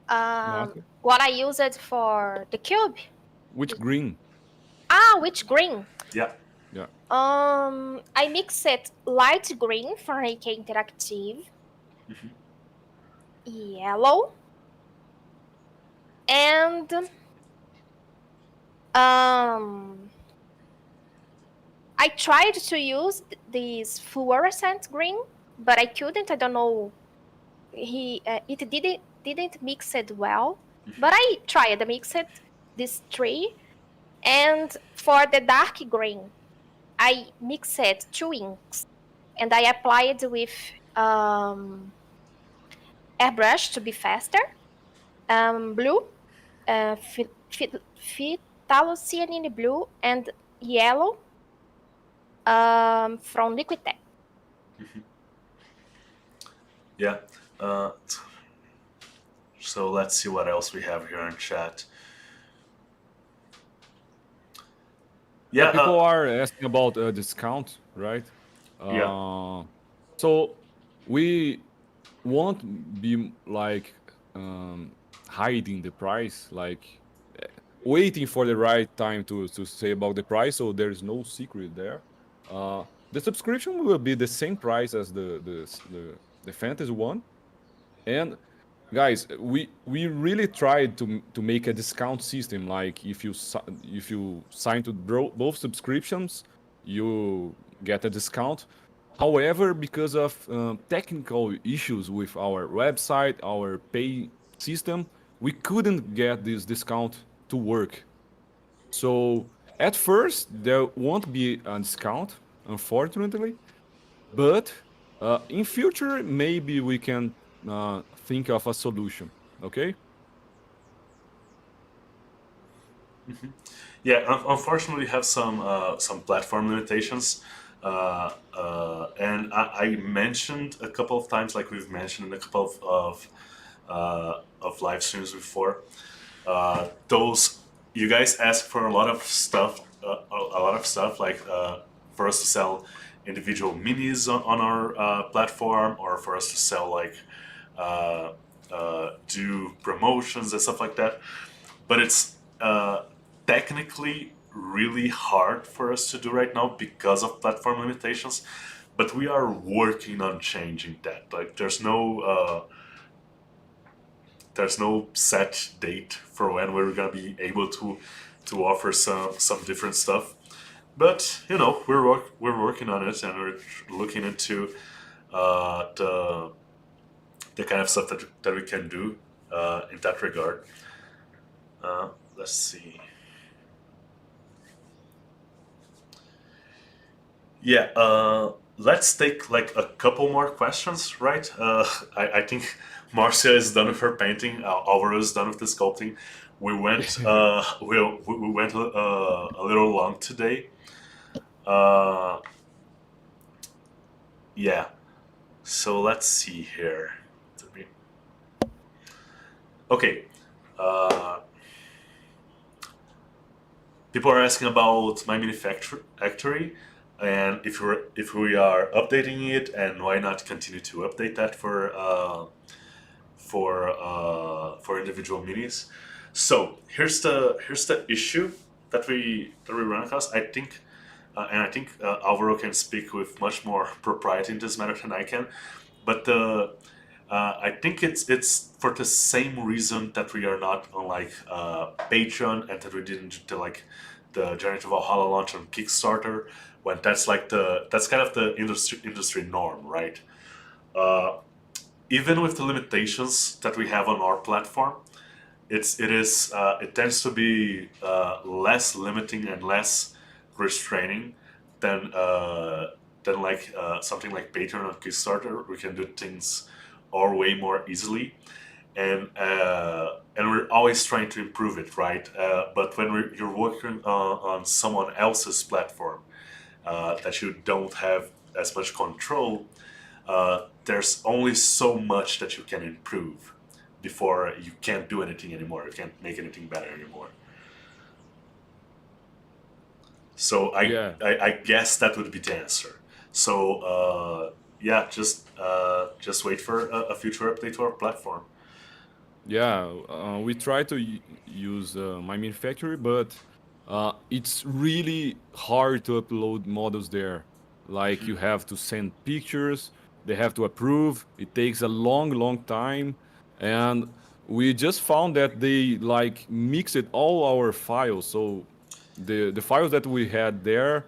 Márcia? What I used for the cube? Which green? Which green? Yeah. Yeah. I mixed light green for AK Interactive, yellow, and I tried to use this fluorescent green, but I couldn't. I don't know. It didn't mix it well, but I tried to mix it this three, and for the dark green, I mixed 2 inks, and I applied with airbrush to be faster. Blue, phthalocyanine blue, and yellow from Liquitech. Yeah. So let's see what else we have here in chat. Yeah. People are asking about a discount, right? Yeah. So we won't be like hiding the price, like waiting for the right time to say about the price. So there's no secret there. The subscription will be the same price as the fantasy one, and guys, we really tried to make a discount system. Like if you sign to both subscriptions, you get a discount. However, because of technical issues with our website, our pay system, we couldn't get this discount to work. So at first there won't be a discount, unfortunately, but in future maybe we can think of a solution. Okay? Yeah, unfortunately, we have some platform limitations, and I mentioned a couple of times, like we've mentioned in a couple of live streams before. Those you guys ask for a lot of stuff, a lot of stuff like for us to sell individual minis on our platform, or for us to sell like do promotions and stuff like that. But it's technically really hard for us to do right now because of platform limitations. But we are working on changing that. Like there's no set date for when we're gonna be able to offer some different stuff. But you know, we're working on it, and we're looking into the kind of stuff that we can do in that regard. Let's see. Yeah, let's take like a couple more questions, right? I think Márcia is done with her painting. Alvaro is done with the sculpting. We went we went a little long today. Uh, yeah. So let's see here. Okay. Uh, People are asking about my mini factory, and if we are updating it, and why not continue to update that for individual minis. So here's the issue that we run across. I think, and I think Alvaro can speak with much more propriety in this matter than I can. But I think it's for the same reason that we are not on like Patreon, and that we didn't do like the Journey to Valhalla launch on Kickstarter, when that's like that's kind of the industry norm, right? Even with the limitations that we have on our platform, it tends to be less limiting and less restraining than like something like Patreon or Kickstarter. We can do things our way more easily, and we're always trying to improve it, right? But when you're working on someone else's platform that you don't have as much control, there's only so much that you can improve before you can't do anything anymore. You can't make anything better anymore. So Yeah. I guess that would be the answer. So yeah, just wait for a future update to our platform. Yeah, we try to use my main factory, but it's really hard to upload models there. Like you have to send pictures, they have to approve. It takes a long time, and we just found that they like mixed all our files. So the files that we had there,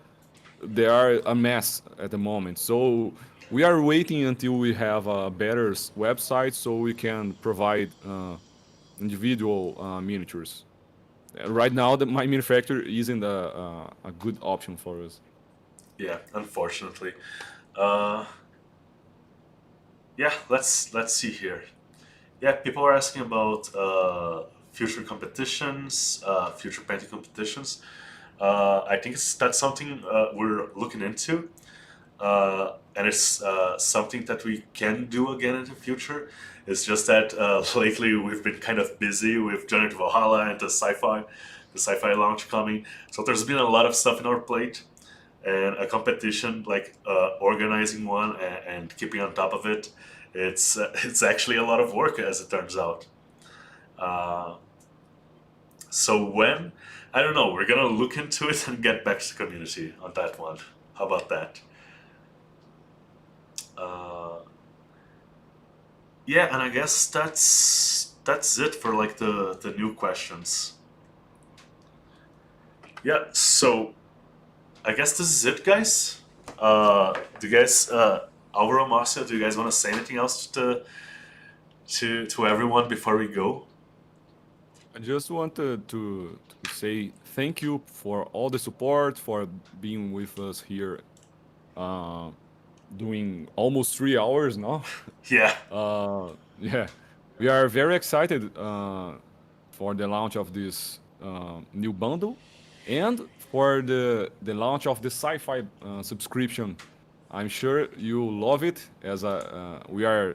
they are a mess at the moment. So we are waiting until we have a better website so we can provide individual miniatures. Right now, my manufacturer isn't a good option for us. Yeah, unfortunately. Uh, yeah, let's see here. Yeah, people are asking about future competitions, future painting competitions. I think that's something we're looking into, and it's something that we can do again in the future. It's just that lately we've been kind of busy with Journey to Valhalla and the sci-fi launch coming. So there's been a lot of stuff in our plate, and a competition like organizing one and keeping on top of it. It's actually a lot of work, as it turns out. Uh, so when I don't know, we're gonna look into it and get back to the community on that one. How about that? Uh, yeah, and I guess that's it for like the new questions. Yeah, so I guess this is it, guys. Do you guys, Alvaro, Márcia, do you guys want to say anything else to everyone before we go? I just wanted to say thank you for all the support, for being with us here, doing almost 3 hours now. Yeah. Yeah, we are very excited for the launch of this new bundle and for the launch of the sci-fi subscription. I'm sure you love it as we are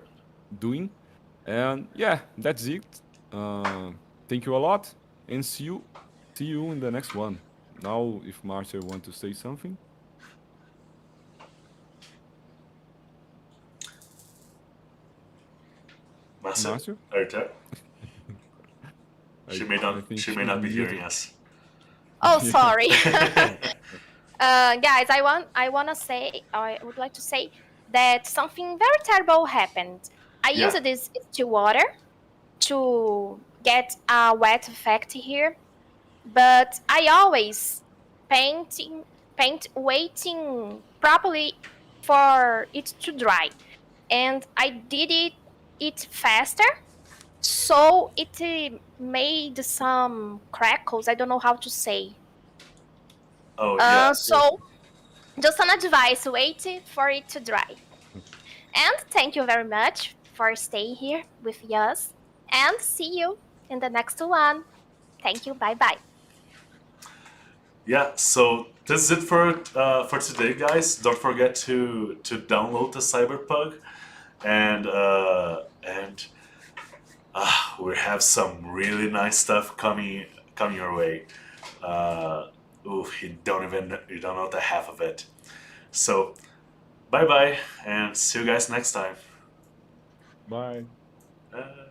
doing. And yeah, that's it. Thank you a lot, and see you in the next one. Now, if Márcia want to say something. Márcia? Are you there? She may I not. think She may she's not be hearing muted. us. Oh, sorry. Guys, I would like to say that something very terrible happened. I Yeah. used this still water to get a wet effect here, but I always paint waiting properly for it to dry, and I did it faster, so it made some crackles. I don't know how to say. Oh yeah. So just an advice, wait for it to dry. And thank you very much for staying here with us, and see you in the next one. Thank you. Bye bye. Yeah. So this is it for today, guys. Don't forget to download the Cyberpug, and we have some really nice stuff coming your way. You don't know the half of it. So bye bye, and see you guys next time. Bye. Bye.